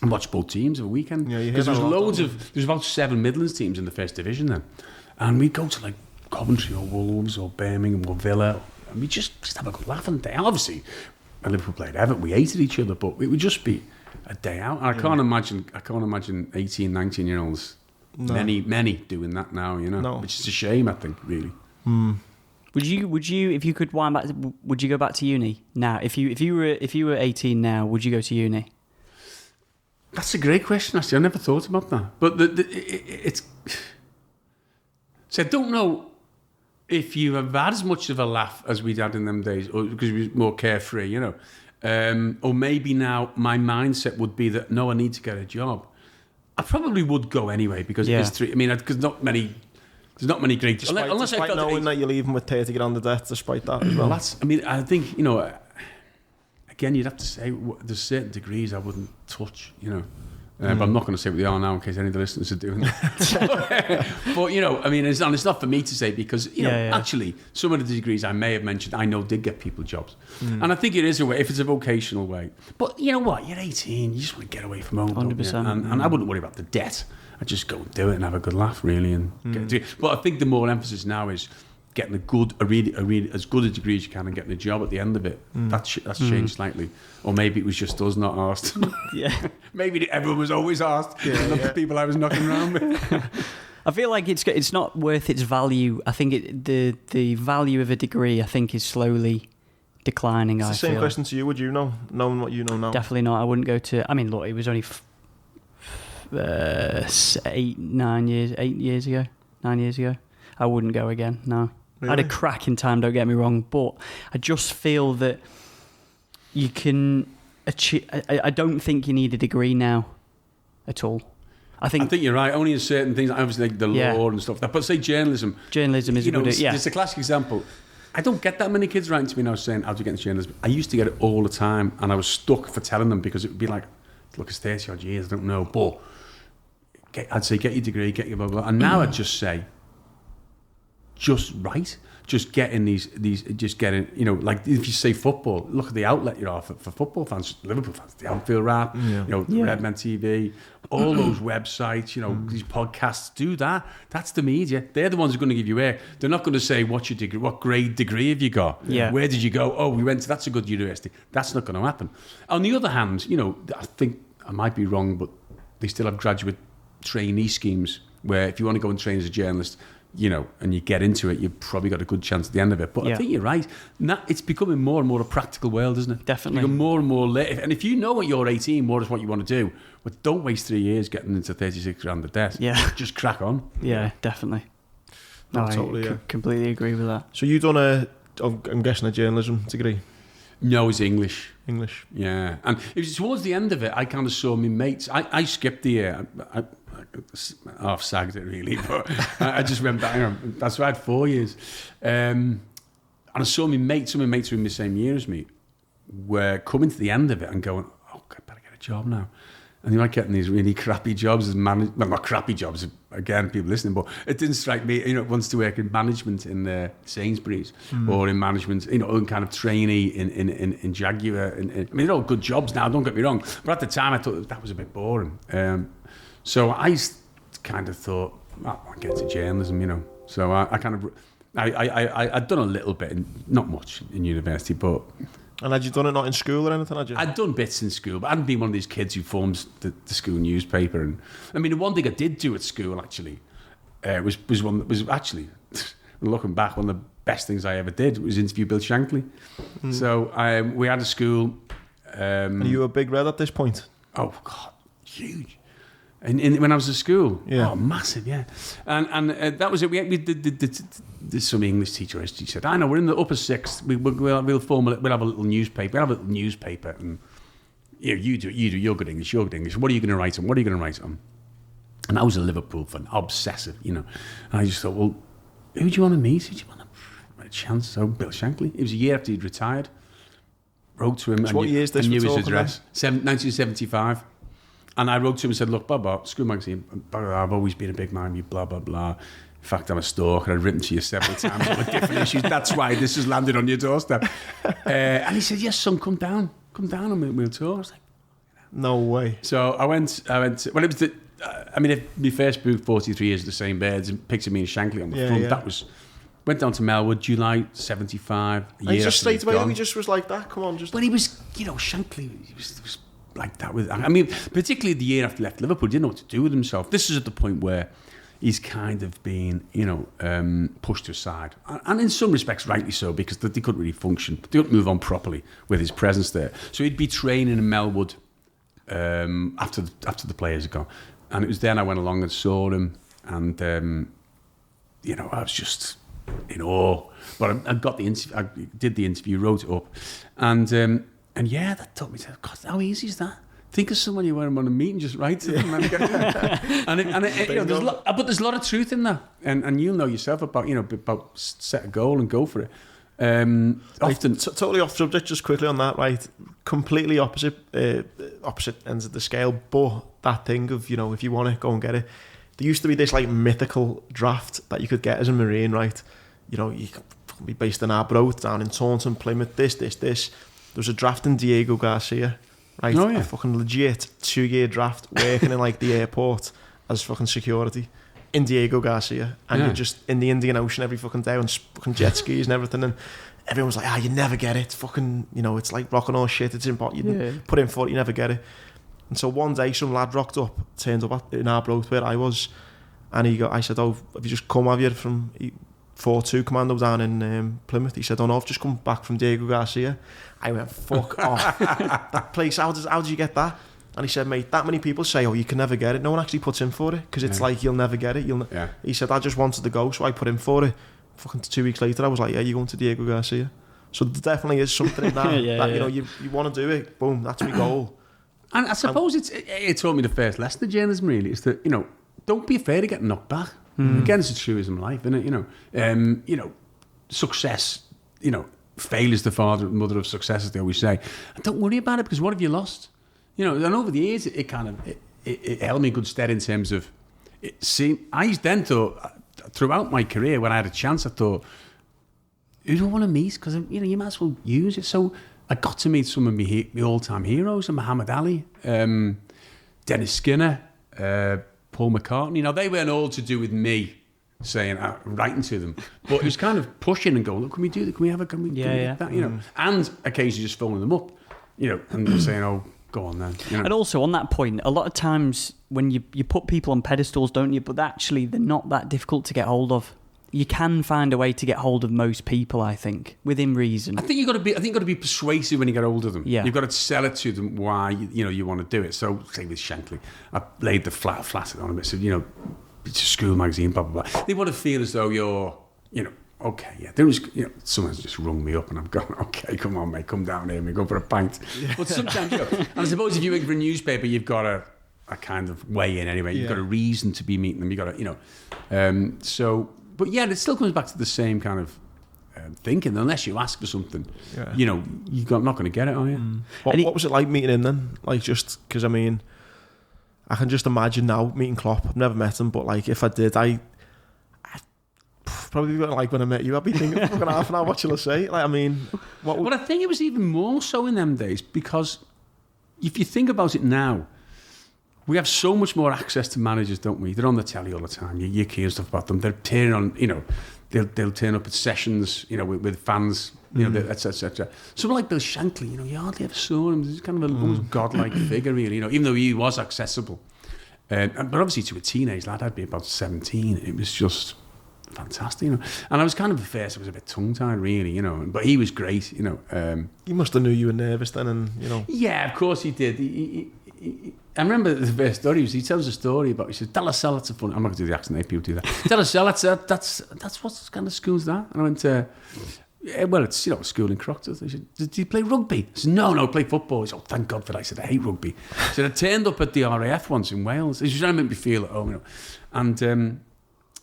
and watch both teams of a weekend. Yeah, because there's about 7 Midlands teams in the first division then. And we'd go to like Coventry or Wolves or Birmingham or Villa, and we'd just have a good laugh on the day. Obviously, when Liverpool played Everton, we hated each other, but it would just be a day out. And I can't imagine 18, 19-year-olds, many doing that now, you know. No. Which is a shame, I think, really. Would you, if you could wind back, would you go back to uni now? If you were 18 now, would you go to uni? That's a great question, actually. I never thought about that. But it's... So I don't know if you have had as much of a laugh as we'd had in them days, or because we were more carefree, you know. Or maybe now my mindset would be that, no, I need to get a job. I probably would go anyway, because there's three... I mean, because there's not many great... Unless I felt knowing that you're leaving with 30 grand of debt, despite that as well. I mean, I think, you know... Again, you'd have to say there's certain degrees I wouldn't touch, you know. But I'm not going to say what they are now in case any of the listeners are doing that. But, you know, I mean, it's not for me to say, because, you know, actually, some of the degrees I may have mentioned, I know did get people jobs. And I think it is a way, if it's a vocational way. But you know what? You're 18, you just want to get away from home. 100%. And I wouldn't worry about the debt. I'd just go and do it and have a good laugh, really. And get it. But I think the more emphasis now is getting a really as good a degree as you can and getting a job at the end of it. That's changed slightly. Or maybe it was just us not asked. Yeah. Maybe everyone was always asked. Not the people I was knocking around with. I feel like it's not worth its value. I think the value of a degree, I think, is slowly declining. It's the same question to you. Would you know, knowing what you know now? Definitely not. I wouldn't go to... I mean, look, it was only 9 years ago. I wouldn't go again, no. Really? I had a cracking time, don't get me wrong, but I just feel that you can achieve... I don't think you need a degree now at all. I think you're right, only in certain things, obviously like the law and stuff. But say journalism. Journalism is a good... It's a classic example. I don't get that many kids writing to me now saying, how do you get into journalism? I used to get it all the time, and I was stuck for telling them, because it would be like, look, it's 30 odd years, I don't know, but I'd say, get your degree, get your blah, blah. And now I'd just say, just write. Just getting you know, like if you say football, look at the outlet you're for football fans, Liverpool fans, the Anfield Rap, you know, Redmen TV, all those websites, you know, these podcasts, do that. That's the media. They're the ones who are going to give you work. They're not going to say, what's your degree? What grade degree have you got? Yeah. Where did you go? Oh, we went to, that's a good university. That's not going to happen. On the other hand, you know, I think I might be wrong, but they still have graduate trainee schemes where if you want to go and train as a journalist, and you get into it, you've probably got a good chance at the end of it. But I think you're right. It's becoming more and more a practical world, isn't it? Definitely. It's more and more lit. And if you know at you're 18 what is what you want to do, but don't waste 3 years getting into 36 grand a debt. Yeah. Just crack on. Yeah, definitely. No, totally, I completely agree with that. So you done I'm guessing a journalism degree? No, it's English. English. Yeah. And it was towards the end of it, I kind of saw my mates. I skipped the year. I half sagged it really, but I just went back. That's why I had 4 years. And I saw my mates, some of my mates who were in the same year as me, were coming to the end of it and going, oh, I better get a job now. And they were getting these really crappy jobs as well, not crappy jobs, again, people listening, but it didn't strike me, wants to work in management in Sainsbury's or in management, in kind of trainee in Jaguar. I mean, they're all good jobs now, don't get me wrong. But at the time, I thought that was a bit boring. So I kind of thought, I'll get into journalism, So I'd done a little bit, not much in university, but... And had you done it not in school or anything, had you? I'd done bits in school, but I hadn't been one of these kids who forms the school newspaper. And I mean, the one thing I did do at school, actually, was actually, looking back, one of the best things I ever did was interview Bill Shankly. So we had a school... and you were Big Red at this point? Oh, God, huge. When I was at school, massive, yeah, and that was it. We did some English teacher. She said, "I know we're in the upper sixth. We'll have a little newspaper. We'll have a little newspaper, and you do. You're good English. You're good English. What are you going to write on? What are you going to write on?" And I was a Liverpool fan, obsessive, And I just thought, well, who do you want to meet? Who do you want to a chance? So Bill Shankly. It was a year after he'd retired. Wrote to him. So what year is this? I knew his address. 1975. And I wrote to him and said, look, Bob, School Magazine, I've always been a big man, you blah, blah, blah. In fact, I'm a stalker. I've written to you several times on different issues. That's why this has landed on your doorstep. And he said, yes, son, come down and we'll talk. I was like, no way. So I went, well, it was my first book, 43 Years of the Same Birds, and pictured me and Shankly on the front. Yeah. That was, went down to Melwood, July 75. And he just straight away, he just was like that, come on. But he was, Shankly, he was like that with, particularly the year after he left Liverpool, he didn't know what to do with himself. This is at the point where he's kind of been, pushed aside. And in some respects, rightly so, because they couldn't really function. They couldn't move on properly with his presence there. So he'd be training in Melwood after the players had gone. And it was then I went along and saw him. And, I was just in awe. But I got the interview, I did the interview, wrote it up. And yeah, that taught me to, God, how easy is that? Think of someone you want to meet and just write to them. But there's a lot of truth in that. And you'll know yourself about set a goal and go for it. Often totally off subject, just quickly on that, right? Completely opposite ends of the scale, but that thing of, if you want it, go and get it. There used to be this like mythical draft that you could get as a Marine, right? You could be based in Arbroath, down in Taunton, Plymouth, this. There was a draft in Diego Garcia, right? Oh, yeah. A fucking legit 2-year draft working in like the airport as fucking security in Diego Garcia. And you're just in the Indian Ocean every fucking day on fucking jet skis and everything. And everyone was like, you never get it. Fucking, it's like rocking all shit. It's important. You put in for it, you never get it. And so one day some lad turned up in Arbroath where I was. And I said, have you just come, have you, from 4-2 commando down in Plymouth? He said, no, I've just come back from Diego Garcia. I went, fuck off. That place, how did you get that? And he said, mate, that many people say, you can never get it. No one actually puts in for it, because it's like, you'll never get it. He said, I just wanted to go, so I put in for it. Fucking 2 weeks later, I was like, you're going to Diego Garcia. So there definitely is something in that, you want to do it, boom, that's my goal. And I suppose it taught me the first lesson of journalism, really, is that, don't be afraid of getting knocked back. Again, it's a truism life, isn't it? Success, failure is the father and mother of success, as they always say. And don't worry about it, because what have you lost? And over the years, it held me in good stead in terms of, I then thought, throughout my career, when I had a chance, I thought, who do I want to meet? Because, you might as well use it. So I got to meet some of my all-time heroes, Muhammad Ali, Dennis Skinner, Paul McCartney. Now, they weren't all to do with me saying, writing to them, but it was kind of pushing and going, look, can we do that? Can we have a, can we do that? And occasionally just phoning them up, and saying, go on then. You know? And also on that point, a lot of times when you put people on pedestals, don't you? But actually, they're not that difficult to get hold of. You can find a way to get hold of most people, I think, within reason. I think you've got to be persuasive when you get hold of them. Yeah. You've got to sell it to them why you want to do it. So, say with Shankly, I laid the flat on him. I said, it's a school magazine, blah, blah, blah. They want to feel as though you're, okay, yeah. There was, someone's just rung me up and I'm going, okay, come on, mate, come down here, we go for a pint. Yeah. But sometimes, and I suppose if you work for a newspaper, you've got a kind of way in anyway. You've got a reason to be meeting them. You've got to, but yeah, it still comes back to the same kind of thinking. Unless you ask for something, you're not going to get it, are you? Mm. What was it like meeting him then? Like, just because, I can just imagine now meeting Klopp. I've never met him, but like if I did, I probably wouldn't like when I met you. I'd be thinking, fucking half an hour, what shall I say? Like, But I think it was even more so in them days, because if you think about it now, we have so much more access to managers, don't we? They're on the telly all the time. You hear stuff about them. They're turning on, they'll turn up at sessions, with fans, etc. Someone like Bill Shankly, you hardly ever saw him. He's kind of almost godlike figure, really, even though he was accessible. But obviously to a teenage lad, I'd be about 17. It was just fantastic, And I was kind of, at first, I was a bit tongue-tied, really, But he was great, He must have knew you were nervous then, and, Yeah, of course he did. I remember the first story. He tells a story about. He says, "Tell us, that's a fun." I'm not going to do the accent. People do that. Tell us, that's what kind of school's that? And I went, well, it's a school in Crockton. He said, "Did you play rugby?" I said, "No, play football." He said, "Oh, thank God for that." I said, "I hate rugby." He said, "I turned up at the RAF once in Wales." He was trying to make me feel at home, And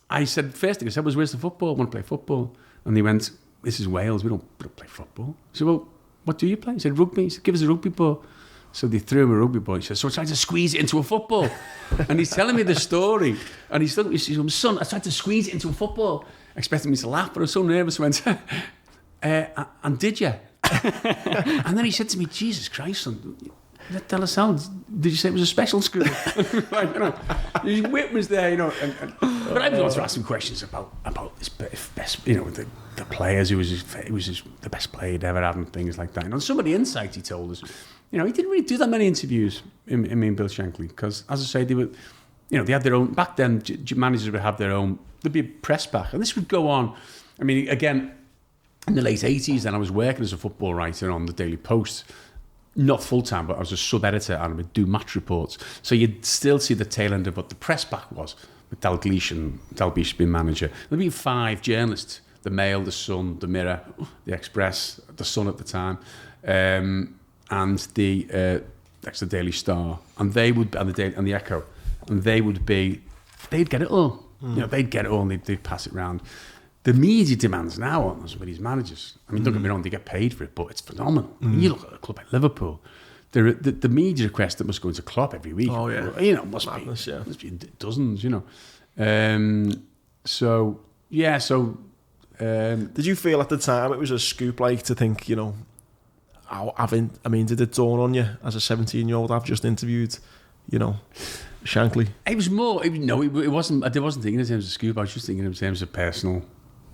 I said, first thing I said was, "Where's the football? I want to play football." And he went, "This is Wales. We don't play football." I said, "Well, what do you play?" He said, "Rugby." He said, "Give us a rugby ball." So they threw him a rugby ball. He said, "So I tried to squeeze it into a football." And he's telling me the story. And he's looking, he says, "Son, I tried to squeeze it into a football," expecting me to laugh, but I was so nervous. I went, "And did you?" And then he said to me, "Jesus Christ, son, tell us how. Did you say it was a special school?" His wit was there, but I wanted to ask him questions about this best, the players who was the best player he'd ever had and things like that. And some of the insights he told us, he didn't really do that many interviews. Me and Bill Shankly, because as I say, they were, they had their own. Back then, managers would have their own. There'd be a press pack, and this would go on. Again, in the late 80s, then I was working as a football writer on the Daily Post. Not full-time, but I was a sub-editor and I would do match reports. So you'd still see the tail end of what the press pack was, with Dalglish and Dalglish being manager. There'd be 5 journalists, the Mail, the Sun, the Mirror, the Express, the Sun at the time, and the Daily Star, and they would, and the Echo, and they'd get it all. They'd get it all and they'd pass it round. The media demands now on some of these managers. Don't get me wrong, they get paid for it, but it's phenomenal. You look at a club like Liverpool, the media request that must go into Klopp every week. Oh, yeah. Must Madness, be dozens, Did you feel at the time it was a scoop, like, to think, did it dawn on you as a 17-year-old, I've just interviewed, Shankly? It was more, it wasn't, I wasn't thinking in terms of scoop, I was just thinking in terms of personal.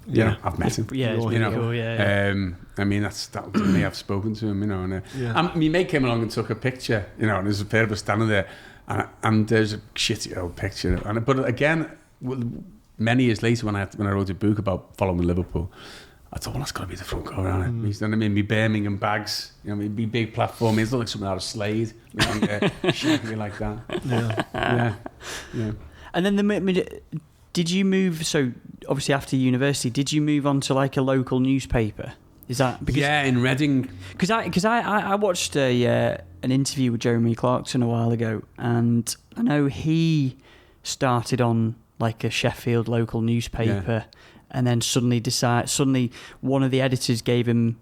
I've met him. Yeah, it's really cool, yeah. That to me, I've spoken to him, and my mate came along and took a picture, and there's a pair of us standing there, and there's a shitty old picture. But again, many years later, when I wrote a book about following Liverpool, I thought, well, that's got to be the front cover, isn't it? My Birmingham bags, my big platform, it looked like something out of Slade, shaking like that. Yeah. And then did you move? So obviously after university, did you move on to like a local newspaper? Is that because? Yeah, in Reading. Because I watched an interview with Jeremy Clarkson a while ago, and I know he started on like a Sheffield local newspaper, and then suddenly one of the editors gave him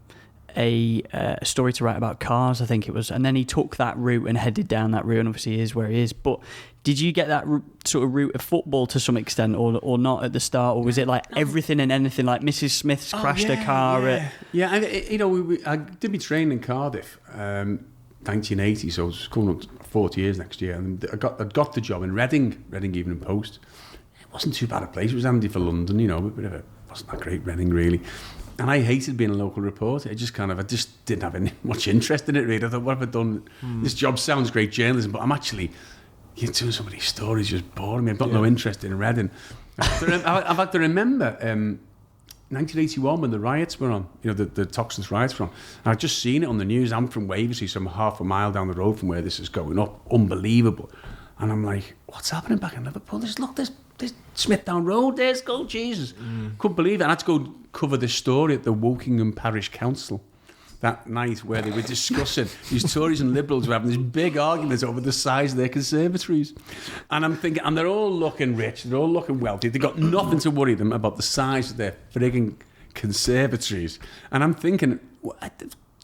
a story to write about cars, I think it was, and then he took that route and headed down that route, and obviously he is where he is. But did you get that sort of route of football to some extent, or not at the start, or was it like everything and anything, like Mrs. Smith's crashed her car? I did my training in Cardiff, 1980, so I was coming up 40 years next year, and I got the job in Reading Evening Post. It wasn't too bad a place. It was handy for London, but it wasn't that great, Reading, really. And I hated being a local reporter. I just didn't have any much interest in it, really. I thought, what have I done? This job sounds great journalism, but I'm actually doing some of these stories just boring me. I've got no interest in Reading. I've had to remember 1981 when the riots were on, the Toxins riots were on. And I'd just seen it on the news. I'm from Wavertree, so I'm half a mile down the road from where this is going up. Unbelievable. And I'm like, what's happening back in Liverpool? There's Smithdown Road, there's go, Jesus. Couldn't believe it. And I had to go cover this story at the Wokingham Parish Council that night where they were discussing, these Tories and Liberals were having this big argument over the size of their conservatories. And I'm thinking, and they're all looking rich, they're all looking wealthy, they've got nothing to worry them about the size of their frigging conservatories. And I'm thinking,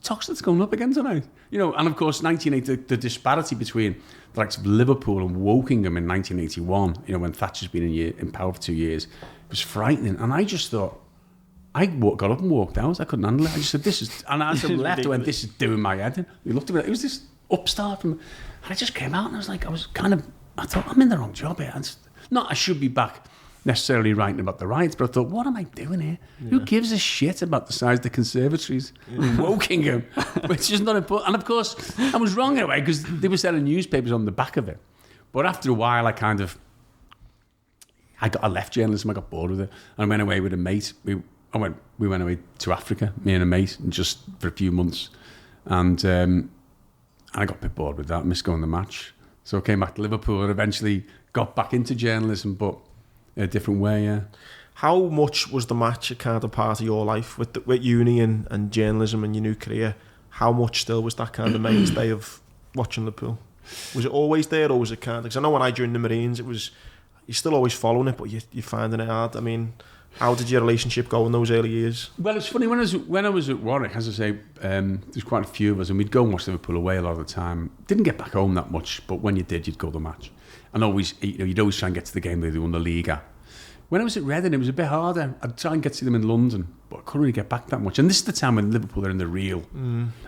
Toxted's going up again tonight. And of course, 1980, the disparity between the likes of Liverpool and Wokingham in 1981, when Thatcher's been in power for 2 years, it was frightening. And I just thought, I got up and walked out. I couldn't handle it. I just said, this is... And as I left, I went, this is doing my head in. We looked at it. It was this upstart from... And I just came out and I was like, I thought, I'm in the wrong job here. I should be back necessarily writing about the riots, but I thought, what am I doing here? Yeah. Who gives a shit about the size of the conservatories in Wokingham? Which is not important. And of course, I was wrong in a way because they were selling newspapers on the back of it. But after a while, I left journalism. I got bored with it. And I went away with a mate. We went away to Africa, me and a mate, and just for a few months. And I got a bit bored with that. I missed going to the match. So I came back to Liverpool and eventually got back into journalism, but in a different way, yeah. How much was the match a kind of part of your life with uni and journalism and your new career? How much still was that kind of mainstay of watching Liverpool? Was it always there, or was it kind of... Because I know when I joined the Marines, you're still always following it, but you're finding it hard. I mean... How did your relationship go in those early years? Well, it's funny, when I was at Warwick, as I say, there's quite a few of us, and we'd go and watch Liverpool away a lot of the time. Didn't get back home that much, but when you did, you'd go to the match. And always, you'd always try and get to the game they won the Liga. When I was at Reading, it was a bit harder. I'd try and get to them in London, but I couldn't really get back that much. And this is the time when Liverpool are in the real.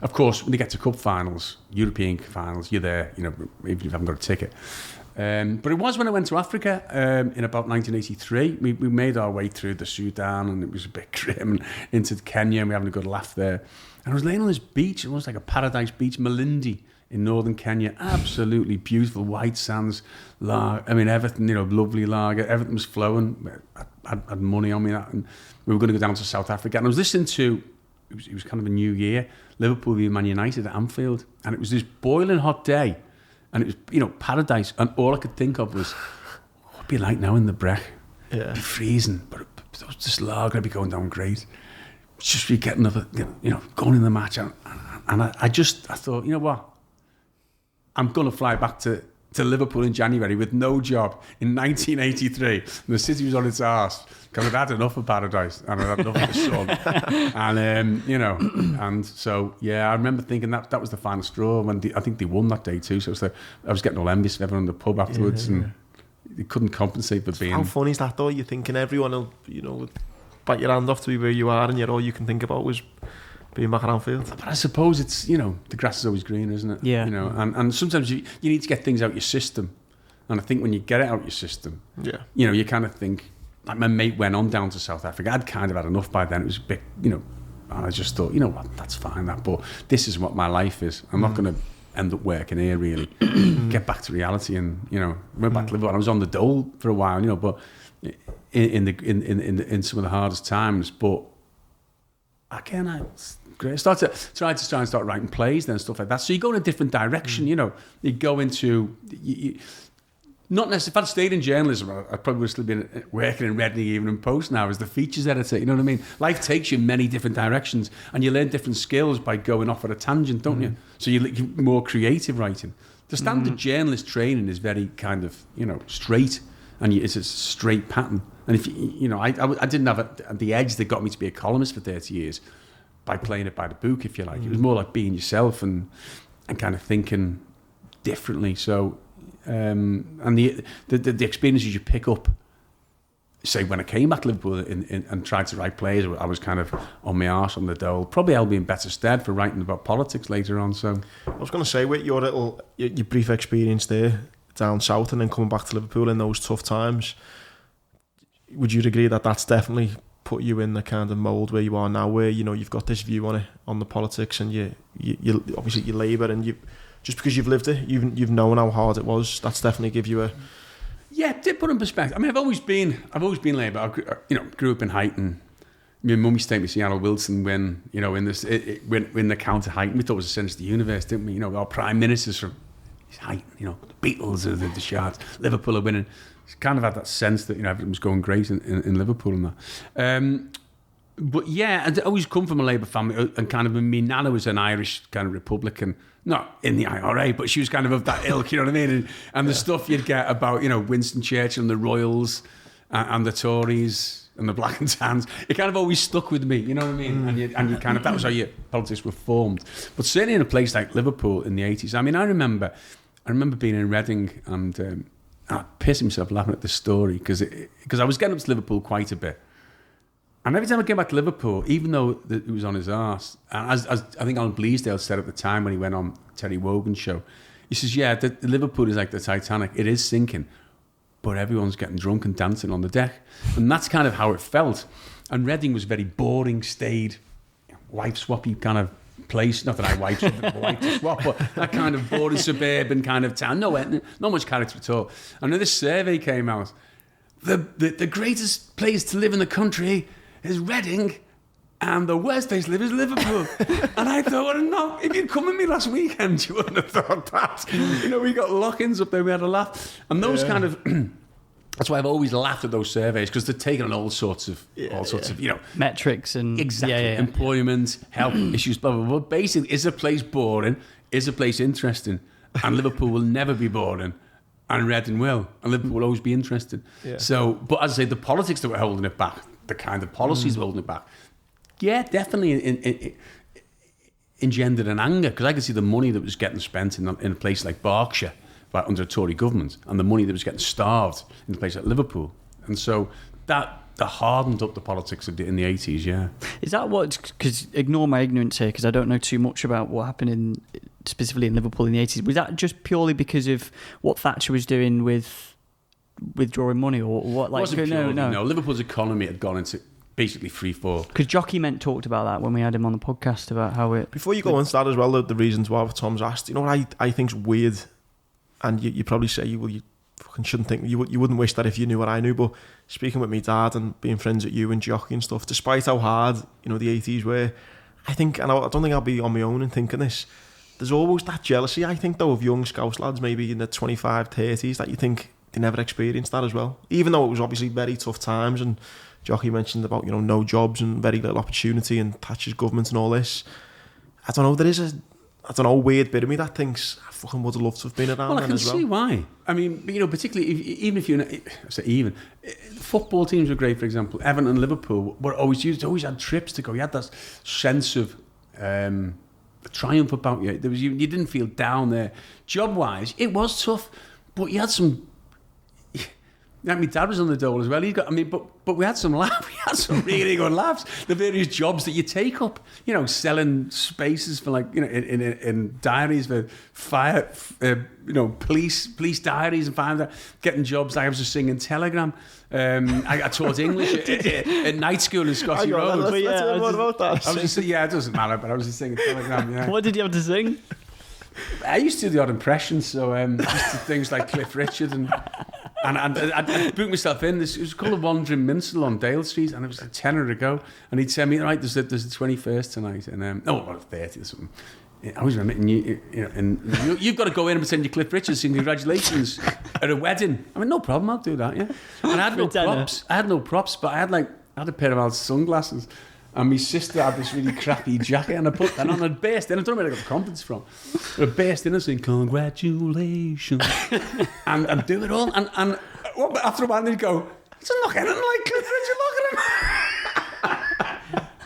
Of course, when they get to cup finals, European finals, you're there, even if you haven't got a ticket. But it was when I went to Africa in about 1983. We made our way through the Sudan, and it was a bit grim, into Kenya, and we were having a good laugh there. And I was laying on this beach, it was like a paradise beach, Malindi in northern Kenya. Absolutely beautiful, white sands, everything, lovely lager, everything was flowing. I had money on me, and we were going to go down to South Africa. And I was listening to, it was kind of a new year, Liverpool v Man United at Anfield, and it was this boiling hot day. And it was, paradise. And all I could think of was, what would it be like now in the Breck? Yeah. It'd be freezing, but this lager would be going down great. Just be getting up, going in the match. And I thought, you know what? I'm going to fly back to Liverpool in January with no job in 1983. And the city was on its arse because I'd had enough of paradise and I'd had enough of the sun. And, and so, yeah, I remember thinking that was the final straw. When I think they won that day too. So I was getting all envious of everyone in the pub afterwards, and they couldn't compensate for being... How funny is that though? You're thinking everyone will, bite your hand off to be where you are, and yet all you can think about was being back at Anfield. But I suppose it's, the grass is always greener, isn't it? Yeah. And sometimes you need to get things out your system. And I think when you get it out your system, you kind of think, like my mate went on down to South Africa. I'd kind of had enough by then. It was a bit, and I just thought, you know what, that's fine, but this is what my life is. I'm not going to end up working here, really. Get back to reality, and, went back to Liverpool. I was on the dole for a while, but in some of the hardest times, but again, I started to try and start writing plays then and stuff like that. So you go in a different direction, you go into... Not necessarily, if I'd stayed in journalism, I probably would have still been working in Reading Evening Post now as the features editor, you know what I mean? Life takes you in many different directions, and you learn different skills by going off at a tangent, don't you? So you're more creative writing. The standard journalist training is very kind of, straight, and it's a straight pattern. And if I didn't have the edge that got me to be a columnist for 30 years by playing it by the book, if you like. It was more like being yourself and kind of thinking differently. So... and the experiences you pick up, say when I came back to Liverpool and tried to write plays, I was kind of on my arse on the dole. Probably I'll be in better stead for writing about politics later on. So I was going to say, with your brief experience there down south and then coming back to Liverpool in those tough times, would you agree that that's definitely put you in the kind of mould where you are now, where you've got this view on it, on the politics, and you obviously you Labour, and you just because you've lived it, you've known how hard it was. That's definitely give you a it did put in perspective. I mean, I've always been Labour. I grew up in Huyton. My mum used to take me to see Harold Wilson when in the counter Huyton. We thought it was the centre of the universe, didn't we? Our prime ministers from Huyton, the Beatles are the Shards, Liverpool are winning. Kind of had that sense that everything was going great in Liverpool and that. But yeah, I'd always come from a Labour family, and kind of my nana was an Irish kind of Republican, not in the IRA, but she was kind of that ilk, you know what I mean? And the stuff you'd get about Winston Churchill and the Royals and the Tories and the Black and Tans, it kind of always stuck with me, you know what I mean? And you kind of, that was how your politics were formed. But certainly in a place like Liverpool in the 80s, I mean, I remember being in Reading and I pissed myself laughing at the story because I was getting up to Liverpool quite a bit. And every time I came back to Liverpool, even though it was on his arse, and as I think Alan Bleasdale said at the time when he went on Terry Wogan's show, he says, the Liverpool is like the Titanic. It is sinking, but everyone's getting drunk and dancing on the deck. And that's kind of how it felt. And Reading was very boring, staid, wife-swappy kind of place. Not that I wife to swap, but that kind of boring suburban kind of town. Not much character at all. And then this survey came out. The greatest place to live in the country is Reading, and the worst place to live is Liverpool. And I thought, well, no, if you'd come with me last weekend, you wouldn't have thought that. We got lock-ins up there, we had a laugh. And those kind of... That's why I've always laughed at those surveys, because they're taking on all sorts of metrics and exactly employment, health issues, blah blah blah. But basically, is a place boring? Is a place interesting? And Liverpool will never be boring, and Reading will, and Liverpool will always be interesting. Yeah. So, but as I say, the politics that were holding it back, the kind of policies that were holding it back, definitely engendered an anger, because I could see the money that was getting spent in a place like Berkshire under a Tory government, and the money that was getting starved in a place like Liverpool, and so that hardened up the politics in the 80s. Yeah, is that what? Because ignore my ignorance here, because I don't know too much about what happened specifically in Liverpool in the 80s. Was that just purely because of what Thatcher was doing with withdrawing money, or what? Like, no. Liverpool's economy had gone into basically free fall. Because Jockey Ment talked about that when we had him on the podcast about how it. Before you go into that as well, the reasons why Tom's asked, what I think's weird. And you probably say, you fucking shouldn't think, you wouldn't wish that if you knew what I knew, but speaking with me dad and being friends with you and Jockey and stuff, despite how hard, the 80s were, I think, and I don't think I'll be on my own in thinking this, there's always that jealousy, I think, though, of young Scouse lads, maybe in the 25, 30s, that you think they never experienced that as well. Even though it was obviously very tough times, and Jockey mentioned about, no jobs and very little opportunity and Thatcher's government and all this. I don't know, there is a weird bit of me that thinks I fucking would have loved to have been around then as well. I can see why. I mean, particularly even if the football teams were great, for example. Everton and Liverpool were always had trips to go. You had that sense of triumph about you. You didn't feel down there. Job-wise, it was tough, but you had some... my dad was on the dole as well. But we had some laughs. We had some really good laughs. The various jobs that you take up, selling spaces for in diaries for fire, police diaries and fire, getting jobs. I was just singing Telegram. I taught English at night school in Scotty Road. Let's hear more about that. It doesn't matter. But I was just singing Telegram. Yeah. What did you have to sing? I used to do the odd impressions, so used to things like Cliff Richard and I'd book myself in. It was called a Wandering Minstrel on Dale Street, and it was a tenner ago. And he'd send me, right, there's the 21st tonight, and 30 or something. I was remembering, you've got to go in and pretend you're Cliff Richard, saying congratulations at a wedding. I mean, no problem, I'll do that. Yeah, and I had no props. But I had a pair of old sunglasses. And my sister had this really crappy jacket, and I put that on and burst in. I don't know where I got the confidence from. But I burst in and saying, congratulations. and do it all. And after a while, they'd go, it's not anything like Cliff Richard, look at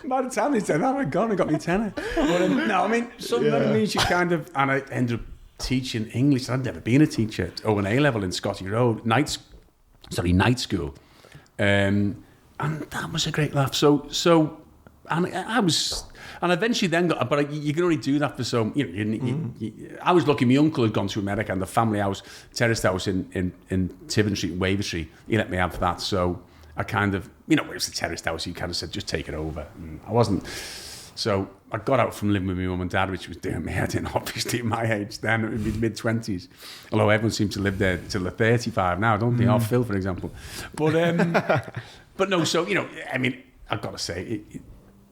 him. By the time they said, oh my God, I got me tenner. But that means you kind of, and I ended up teaching English. I'd never been a teacher at O&A level in Scotty Road, night school. And that was a great laugh. And eventually then got, but you can only do that for so, I was lucky my uncle had gone to America, and the family house, terraced house in Tiverton Street, Wavertree, he let me have that. So I kind of, it was a terraced house, you kind of said, just take it over. And I wasn't. So I got out from living with my mum and dad, which was doing me head in, obviously, at my age then, in my mid-20s. Although everyone seems to live there till they're 35 now, don't they? Phil, for example. But but no, so, I've got to say,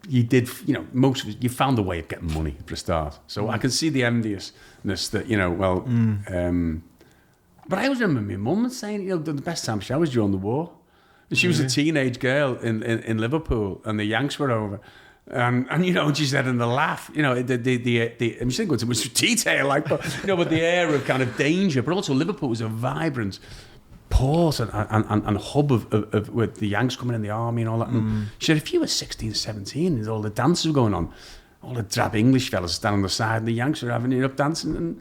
you did, most of it, you found a way of getting money for a start. So I can see the enviousness that, but I always remember my mum saying, the best time she was during the war. And she was a teenage girl in Liverpool, and the Yanks were over. And she said in the laugh, she didn't go into much detail, but the air of kind of danger. But also Liverpool was a vibrant port and hub of with the Yanks coming in, the army and all that. And she said, if you were 16, 17, there's all the dances going on, all the drab English fellas standing on the side, and the Yanks are having it up dancing.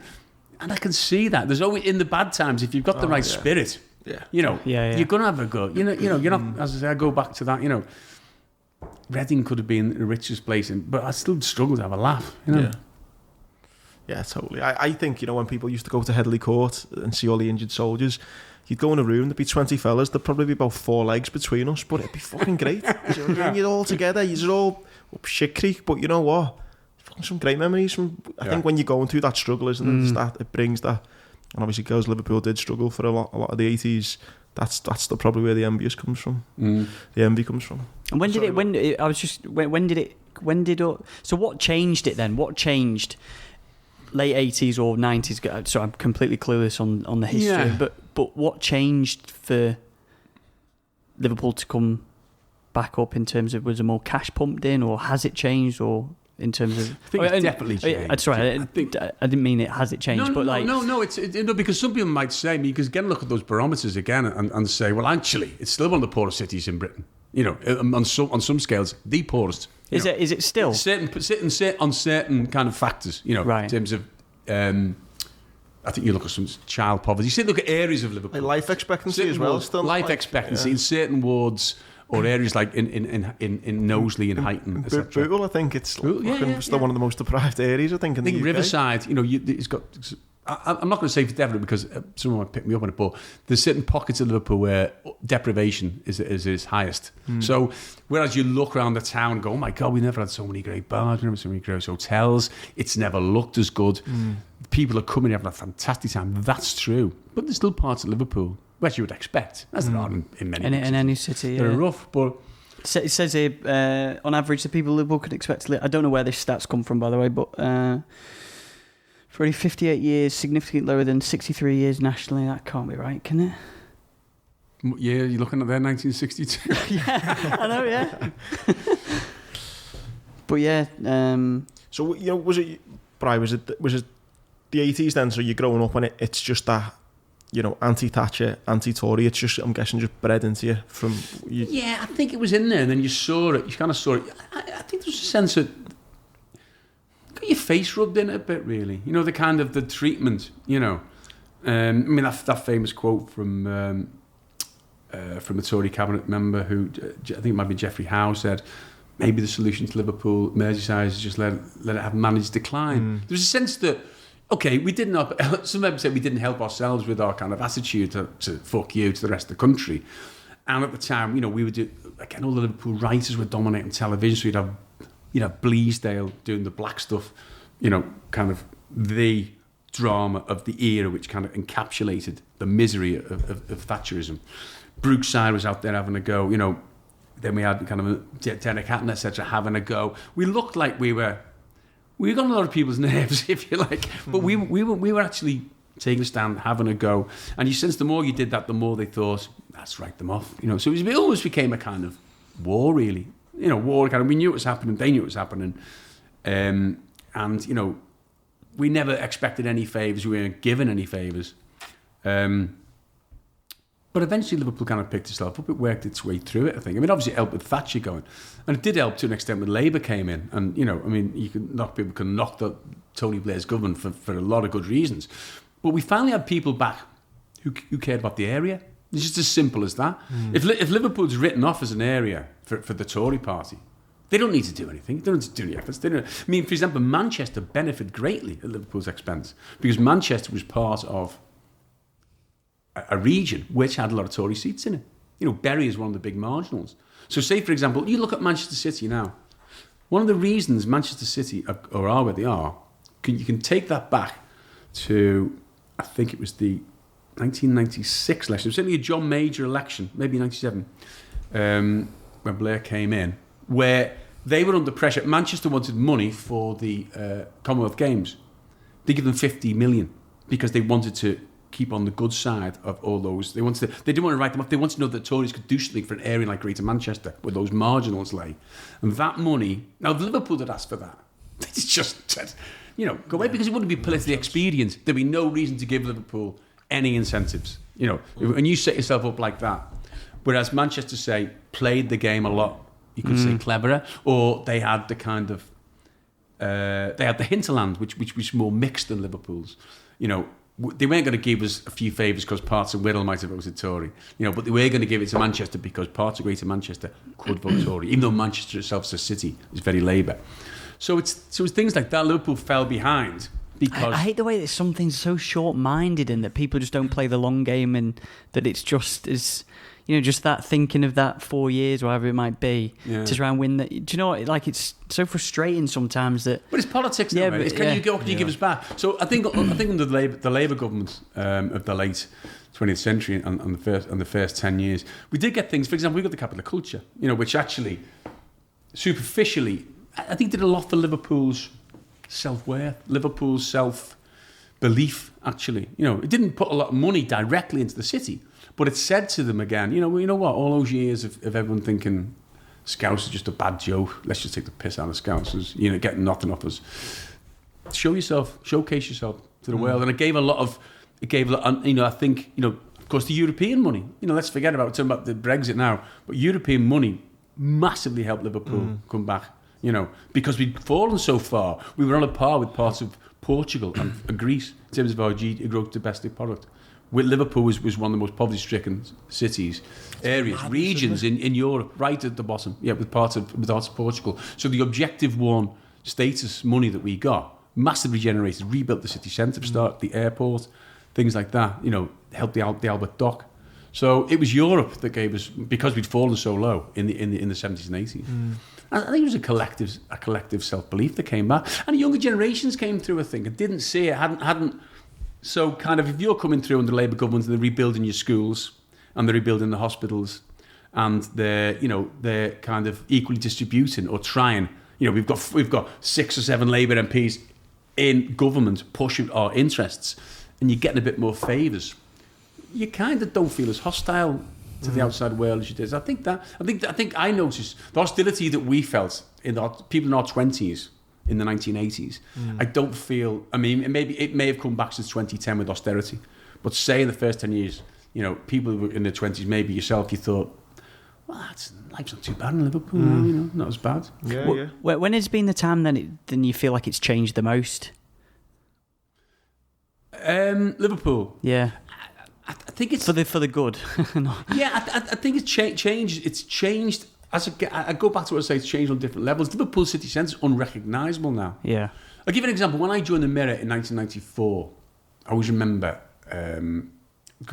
And I can see that. There's always, in the bad times, if you've got the right spirit, you're going to have a go. You're not, as I say, I go back to that, Reading could have been the richest place, but I still struggle to have a laugh, Yeah, totally. I think, when people used to go to Headley Court and see all the injured soldiers, you'd go in a room, there'd be 20 fellas, there'd probably be about 4 legs between us, but it'd be fucking great. You're all together, you're all up shit creek, but you know what? Some great memories from, I think when you're going through that struggle, isn't it? It brings that, and obviously girls, Liverpool did struggle for a lot of the 80s. That's probably where the envious comes from. The envy comes from. And so what changed it then? What changed late 80s or 90s? So I'm completely clueless on the history, but what changed for Liverpool to come back up in terms of, was there more cash pumped in, or has it changed, or in terms of? I think it's definitely changed. Sorry, I didn't mean it. Has it changed? No. It's because some people might say, because again, look at those barometers again and say, well, actually, it's still one of the poorest cities in Britain. On some scales, the poorest. Is it still? On certain kind of factors, right. In terms of, I think you look at some child poverty. You look at areas of Liverpool. Life expectancy as well. Still life expectancy in certain wards. Or areas like in Knowsley and Huyton, etc. Bootle, I think it's still one of the most deprived areas, I think, in the UK. Riverside, it's got... I'm not going to say for definite because someone might pick me up on it, but there's certain pockets of Liverpool where deprivation is its highest. So whereas you look around the town and go, oh my God, we never had so many great bars, we never had so many great hotels, it's never looked as good. People are coming having a fantastic time. That's true. But there's still parts of Liverpool, as you would expect, as there are in many cities. In any city, They're rough, but... It says here, on average, the people Liverpool could expect to live... I don't know where this stats come from, by the way, but for only 58 years, significantly lower than 63 years nationally. That can't be right, can it? Yeah, you're looking at their 1962. Yeah, I know, yeah. But yeah... So, was it... Brian, was it the 80s then? So you're growing up and it's just that... anti-Thatcher, anti-Tory, it's just, I'm guessing, just bred into you from... Yeah, I think it was in there, and then you saw it, you kind of saw it. I think there's a sense of... Got your face rubbed in it a bit, really. The kind of, the treatment, that famous quote from a Tory cabinet member who, I think it might be Geoffrey Howe, said, maybe the solution to Liverpool, Merseyside, is just let it have managed decline. There's a sense that, okay, we didn't help, some people say we didn't help ourselves with our kind of attitude to fuck you to the rest of the country. And at the time, we would do, again, all the Liverpool writers were dominating television, so you'd have Bleasdale doing the black stuff, kind of the drama of the era which kind of encapsulated the misery of Thatcherism. Brookside was out there having a go, then we had kind of Derek Hatton, etc., having a go. We looked like we got a lot of people's nerves, if you like, but we were actually taking a stand, having a go. And you sense the more you did that, the more they thought, let's write them off. So it almost became a kind of war, really. War kind of. We knew it was happening. They knew it was happening, and we never expected any favours. We weren't given any favours. But eventually Liverpool kind of picked itself up. It worked its way through it, I think. Obviously it helped with Thatcher going. And it did help to an extent when Labour came in. And, people can knock the Tony Blair's government for a lot of good reasons. But we finally had people back who cared about the area. It's just as simple as that. If Liverpool's written off as an area for the Tory party, they don't need to do anything. They don't need to do any efforts. For example, Manchester benefited greatly at Liverpool's expense because Manchester was part of a region which had a lot of Tory seats in it. Bury is one of the big marginals. So say, for example, you look at Manchester City now. One of the are Manchester City are where they are, you can take that back to, I think it was the 1996 election. It was certainly a John Major election, maybe 97, when Blair came in, where they were under pressure. Manchester wanted money for the Commonwealth Games. They give them 50 million because they wanted to keep on the good side of all those. They didn't want to write them off. They wanted to know that Tories could do something for an area like Greater Manchester where those marginals lay. And that money, now Liverpool had asked for that. They just said, go away, because it wouldn't be politically expedient. There'd be no reason to give Liverpool any incentives. And you set yourself up like that. Whereas Manchester, say, played the game a lot, you could say cleverer, or they had the kind of, they had the hinterland, which was more mixed than Liverpool's. They weren't going to give us a few favours because parts of Wirral might have voted Tory, but they were going to give it to Manchester because parts of Greater Manchester could vote Tory, even though Manchester itself as a city is very Labour. So it's things like that. Liverpool fell behind because I hate the way that something's so short-minded and that people just don't play the long game, and that it's just as just that thinking of that 4 years, or however it might be, to try and win that. Do you know what? Like, it's so frustrating sometimes that. But it's politics, though, right? Can you give us back? So I think under the Labour government of the late 20th century and the first 10 years, we did get things. For example, we got the capital culture, which actually superficially, I think, did a lot for Liverpool's self-worth, Liverpool's self-belief. Actually, it didn't put a lot of money directly into the city. But it said to them again, you know what, all those years of everyone thinking Scouts are just a bad joke, let's just take the piss out of Scouts, getting nothing off us. Showcase yourself to the world. And it gave a lot, I think, of course, the European money, let's forget about, we're talking about the Brexit now, but European money massively helped Liverpool come back, because we'd fallen so far. We were on a par with parts of Portugal and Greece in terms of our gross domestic product. Liverpool was one of the most poverty-stricken cities, areas, regions in Europe, right at the bottom, with parts of Portugal. So the objective one status money that we got massively generated, rebuilt the city centre, started the airport, things like that, helped the Albert Dock. So it was Europe that gave us, because we'd fallen so low in the 70s and 80s. I think it was a collective self-belief that came back. And younger generations came through, I think, and didn't see it, hadn't. So kind of, if you're coming through under Labour government and they're rebuilding your schools and they're rebuilding the hospitals and they're kind of equally distributing or trying, we've got 6 or 7 Labour MPs in government pushing our interests, and you're getting a bit more favours, you kind of don't feel as hostile to the outside world as you did. I think I noticed the hostility that we felt in people in our 20s in the 1980s. I don't feel, it may have come back since 2010 with austerity, but say in the first 10 years, people who were in their 20s, maybe yourself, you thought, well, life's not too bad in Liverpool now, not as bad. When has been the time then you feel like it's changed the most? Liverpool. Yeah. I think it's for the good. No. Yeah, I think it's changed. It's changed. As I go back to what I say, it's changed on different levels. Liverpool city centre is unrecognisable now. Yeah. I'll give you an example. When I joined the Mirror in 1994, I always remember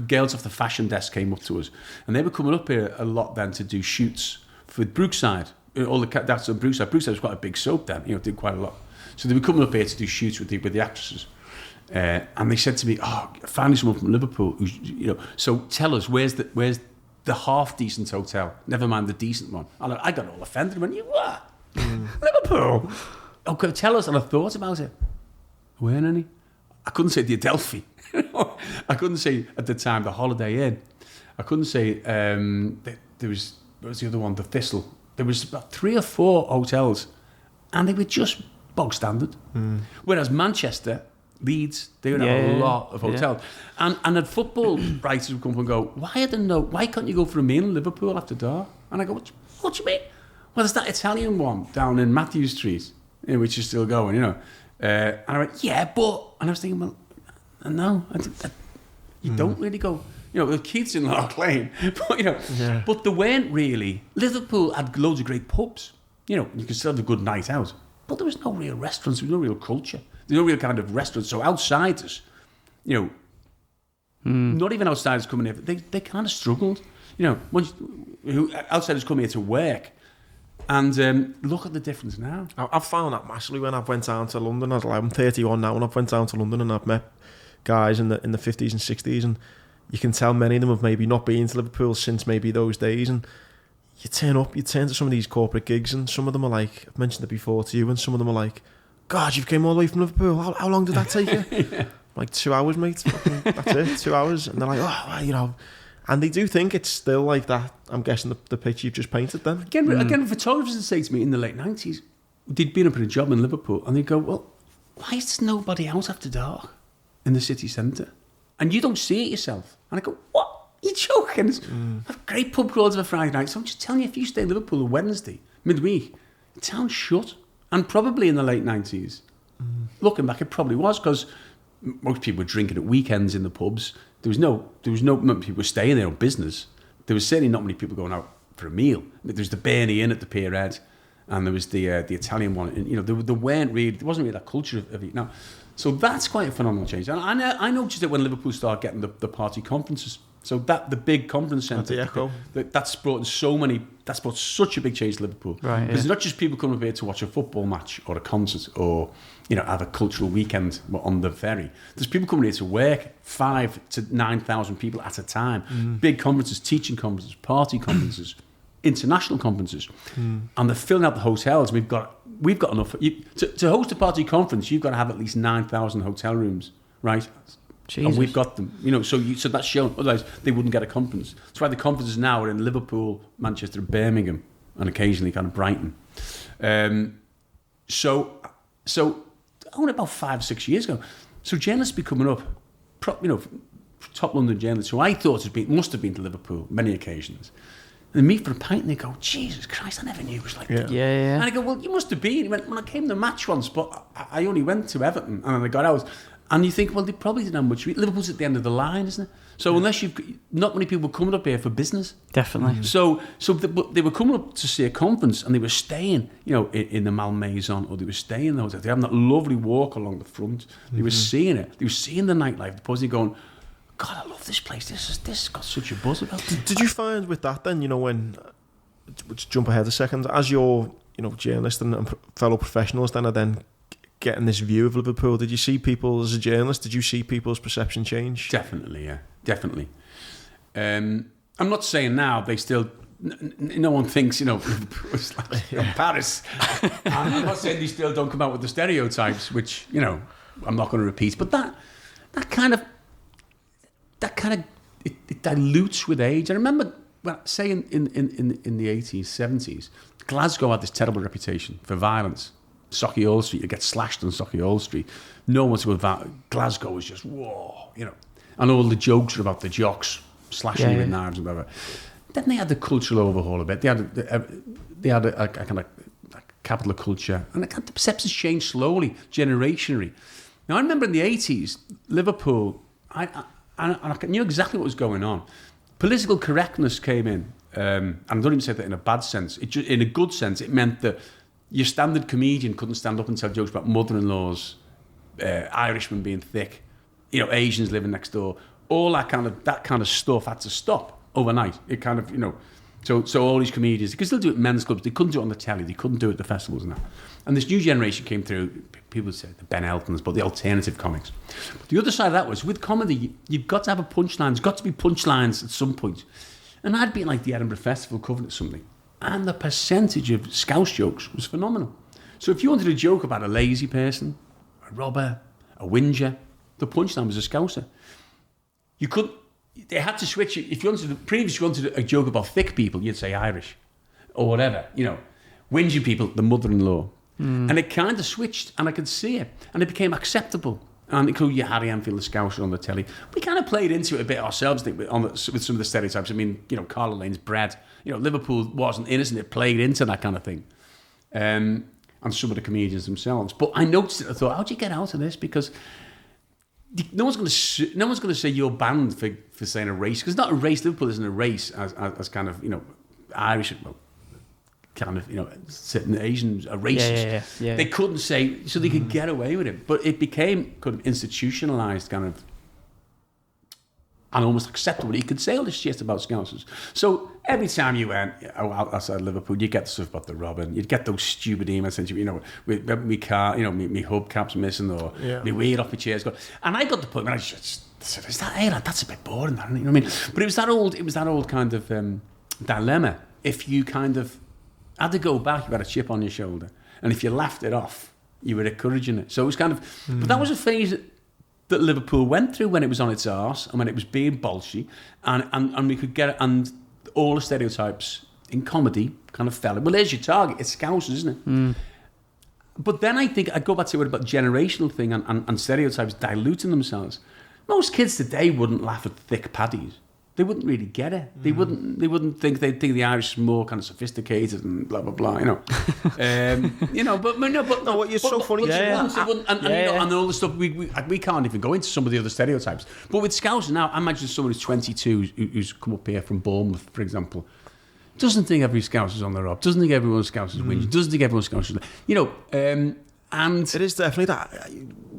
girls off the fashion desk came up to us, and they were coming up here a lot then to do shoots for Brookside. All that's on Brookside. Brookside was quite a big soap then. Did quite a lot. So they were coming up here to do shoots with the actresses. And they said to me, finally someone from Liverpool who's, so tell us, where's the half decent hotel, never mind the decent one. And I got all offended. I went, you what? Liverpool? Okay, tell us. And I thought about it. There weren't any. I couldn't say the Adelphi. I couldn't say at the time the Holiday Inn. I couldn't say there was, what was the other one, the Thistle. There was about 3 or 4 hotels, and they were just bog standard. Whereas Manchester, Leeds, they would have a lot of hotels. Yeah. And at football writers would come up and go, why can't you go for a meal in Liverpool after dark? And I go, what do you mean? Well, there's that Italian one down in Matthew Street, which is still going, And I went, yeah, but... And I was thinking, well, no, you don't really go... the kids in Lark Lane, but, but there weren't really... Liverpool had loads of great pubs, you could still have a good night out, but there was no real restaurants, there was no real culture. There's no real kind of restaurants. So outsiders, not even outsiders coming in, they kind of struggled. who outsiders come here to work. And look at the difference now. I've found that massively when I've went down to London. I'm 31 now, and I've went down to London and I've met guys in the 50s and 60s, and you can tell many of them have maybe not been to Liverpool since maybe those days. And you turn to some of these corporate gigs, and some of them are like, I've mentioned it before to you, and some of them are like, God, you've came all the way from Liverpool. How long did that take you? Yeah. Like 2 hours, mate. That's it, 2 hours. And they're like, oh, and they do think it's still like that. I'm guessing the picture you've just painted then. Again, photographers would say to me in the late 90s, they'd been up in a job in Liverpool, and they'd go, well, why is nobody out after dark in the city centre? And you don't see it yourself. And I go, what? You're joking? I have great pub crawls of a Friday night. So I'm just telling you, if you stay in Liverpool on Wednesday, midweek, the town's shut. And probably in the late 90s, looking back, it probably was, because most people were drinking at weekends in the pubs. There was no people were staying there on business. There was certainly not many people going out for a meal. There was the Bernie Inn at the Pier Head, and there was the Italian one. And, there wasn't really that culture of it now. So that's quite a phenomenal change. And I noticed it when Liverpool started getting the party conferences. So the big conference centre, the Echo, that's brought such a big change to Liverpool. Right, because it's not just people coming up here to watch a football match or a concert or have a cultural weekend on the ferry. There's people coming here to work, 5,000 to 9,000 people at a time. Big conferences, teaching conferences, party conferences, international conferences, and they're filling out the hotels. We've got enough to host a party conference. You've got to have at least 9,000 hotel rooms, right? Jesus. And we've got them, so that's shown. Otherwise, they wouldn't get a conference. That's why the conferences now are in Liverpool, Manchester, Birmingham, and occasionally kind of Brighton. So only about 5-6 years ago, so journalists be coming up, top London journalists who I thought must have been to Liverpool many occasions. And they meet for a pint and they go, Jesus Christ, I never knew it was like that. Yeah. And I go, well, you must have been. He went, well, I came to a match once, but I only went to Everton, and then I got out. And you think, well, they probably didn't have much. Liverpool's at the end of the line, isn't it? So unless not many people coming up here for business. Definitely. So they were coming up to see a conference, and they were staying, in the Malmaison, or they were staying in the hotel. They were having that lovely walk along the front. They were seeing it. They were seeing the nightlife. They're going, God, I love this place. This has got such a buzz about it. Did you find with that then, when, let's jump ahead a second, as your, journalist and fellow professionals then are then getting this view of Liverpool, did you see people as a journalist, did you see people's perception change? Definitely, yeah, definitely. I'm not saying now they still, no one thinks, it's like Paris. I'm not saying they still don't come out with the stereotypes, which, I'm not going to repeat, but that kind of it dilutes with age. I remember, say in the 80s, 70s, Glasgow had this terrible reputation for violence. Sauchiehall Street, you get slashed on Sauchiehall Street. No one's with that. Glasgow was just whoa, and all the jokes were about the jocks slashing you with knives and whatever. Then they had the cultural overhaul a bit. They had a kind of capital culture, and the perceptions changed slowly, generationally. Now I remember in the 80s, Liverpool, I knew exactly what was going on. Political correctness came in, and I don't even say that in a bad sense. In a good sense, it meant that your standard comedian couldn't stand up and tell jokes about mother-in-laws, Irishmen being thick, Asians living next door. All that kind of stuff had to stop overnight. It kind of, so all these comedians, they could still do it in men's clubs. They couldn't do it on the telly. They couldn't do it at the festivals and that. And this new generation came through. People say the Ben Eltons, but the alternative comics. But the other side of that was with comedy, you've got to have a punchline. There's got to be punchlines at some point. And I'd been like the Edinburgh Festival covering something. And the percentage of Scouse jokes was phenomenal. So if you wanted a joke about a lazy person, a robber, a whinger, the punchline was a Scouser. They had to switch it. If you wanted a joke about thick people, you'd say Irish or whatever, Whinging people, the mother-in-law. And it kind of switched, and I could see it. And it became acceptable. And including Harry Enfield, the Scouser on the telly. We kind of played into it a bit ourselves, I think, with some of the stereotypes. I mean, Carla Lane's bred. Liverpool wasn't innocent. It played into that kind of thing. And some of the comedians themselves. But I noticed it. I thought, how do you get out of this? Because no one's going to say you're banned for saying a race. Because it's not a race. Liverpool isn't a race as kind of, Irish, kind of, certain Asians are racist. Yeah. They couldn't say, so they could get away with it. But it became kind of institutionalized kind of and almost acceptable. You could say all this shit about Scousers. So every time you went outside Liverpool, you get the stuff about the robbing. You'd get those stupid emails saying, you know, me car, you know, me hubcap's missing, or me weird off my chair's gone. And I got the point when I just said, "Is that hey, that's a bit boring, that, isn't it?" You know what I mean? But it was that old kind of dilemma. If you kind of had to go back, you had a chip on your shoulder, and if you laughed it off, you were encouraging it. So it was kind of, but that was a phase that Liverpool went through when it was on its arse and when it was being bolshy, and we could get it, and all the stereotypes in comedy kind of fell. Well, there's your target. It's Scousers, isn't it? But then I think I go back to it about generational thing and stereotypes diluting themselves. Most kids today wouldn't laugh at thick paddies. They wouldn't really get it. They wouldn't think. They'd think the Irish is more kind of sophisticated and blah blah blah. You know, but what you're so funny. And all the stuff we can't even go into some of the other stereotypes. But with Scousers now, I imagine someone who's 22 who's come up here from Bournemouth, for example, doesn't think every Scouser's on the rob. Doesn't think everyone's Scouser's wins. Doesn't think everyone's Scouser's. You know. And it is definitely that.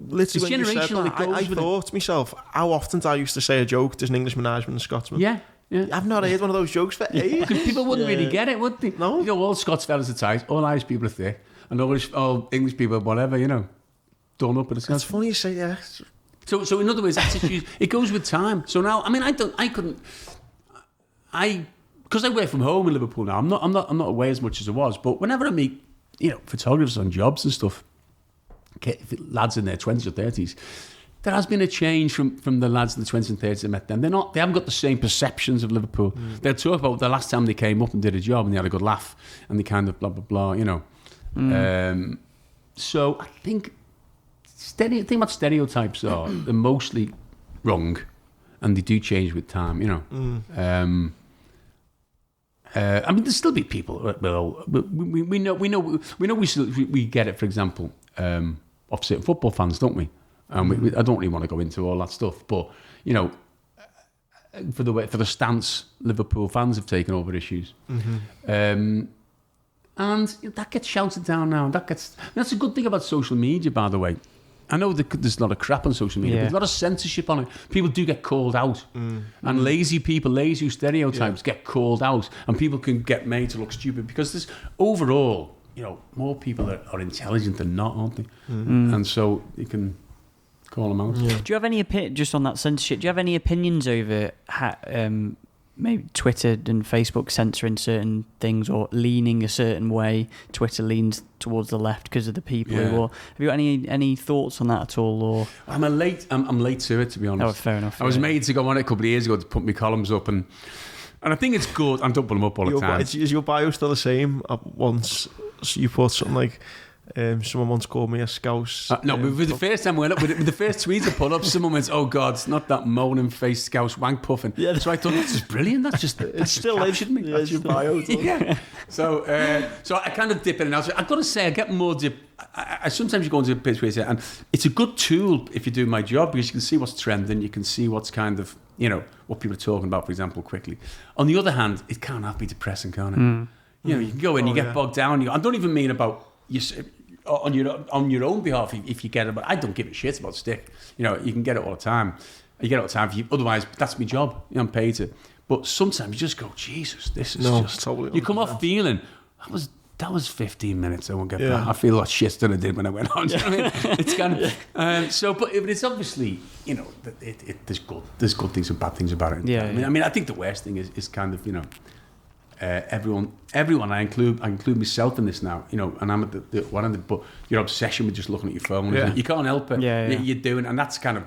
Literally, when you said that, I thought to myself, how often I used to say a joke, there's an Englishman, Irishman and Scotsman. Yeah. I've not heard one of those jokes for ages. Because people wouldn't really get it, would they? No. You know, all Scots fellas are tight, all Irish people are thick, and all English people are whatever, you know, done up with a Scots. It's funny you say, yeah. So in other words, attitude, it goes with time. So now, I mean, because I work from home in Liverpool now, I'm not away as much as I was, but whenever I meet, you know, photographers on jobs and stuff, lads in their 20s or 30s, there has been a change from the lads in the 20s and 30s I met them. They haven't got the same perceptions of Liverpool. They'll talk about the last time they came up and did a job and they had a good laugh and they kind of blah blah blah, you know. So I think the thing about stereotypes are they're mostly wrong and they do change with time, you know. I mean, there'll still be people. Well, we know we get it. For example, of certain football fans, don't we? I don't really want to go into all that stuff, but you know, for the stance Liverpool fans have taken over issues, and that gets shouted down now. That's a good thing about social media, by the way. I know there's a lot of crap on social media, but there's a lot of censorship on it. People do get called out. And lazy stereotypes get called out, and people can get made to look stupid because there's overall, you know, more people are intelligent than not, aren't they? And so you can call them out. Do you have any just on that censorship? Do you have any opinions over maybe Twitter and Facebook censoring certain things or leaning a certain way? Twitter leans towards the left because of the people who are. Have you got any thoughts on that at all? Or I'm late to it, to be honest. Oh, fair enough. I was made to go on it a couple of years ago to put my columns up, and I think it's good. I don't put them up all the time. Is your bio still the same? Once you put something like, someone once called me a scouse. No, but with the first time I went up, with the first tweet I put up, someone went, "Oh God, it's not that moaning face scouse wank puffing." Yeah. So I thought, that's just brilliant. That's just still captured me. That's your bio. Yeah. So I kind of dip in and out. So I've got to say, I get more dip. I sometimes you go into a place where you say, and it's a good tool if you do my job because you can see what's trending, you can see what's kind of, you know, what people are talking about, for example, quickly. On the other hand, it can't have be depressing, can it? You know, you can go in, you get bogged down. I don't even mean about you. On your own behalf, if you get it, but I don't give a shit about stick. You know, you can get it all the time. You get it all the time. Otherwise, that's my job. I'm paid to. But sometimes you just go, Jesus, this is just. Totally you come off feeling that was 15 minutes. I won't get back. I feel a lot shit than I did when I went on. You know what I mean? It's kind of but it's obviously, you know, there's good things and bad things about it. Yeah. I mean, I think the worst thing is kind of, you know. Everyone, I include myself in this now, you know, and I'm at the one end, but your obsession with just looking at your phone, you can't help it. You're doing, and that's kind of,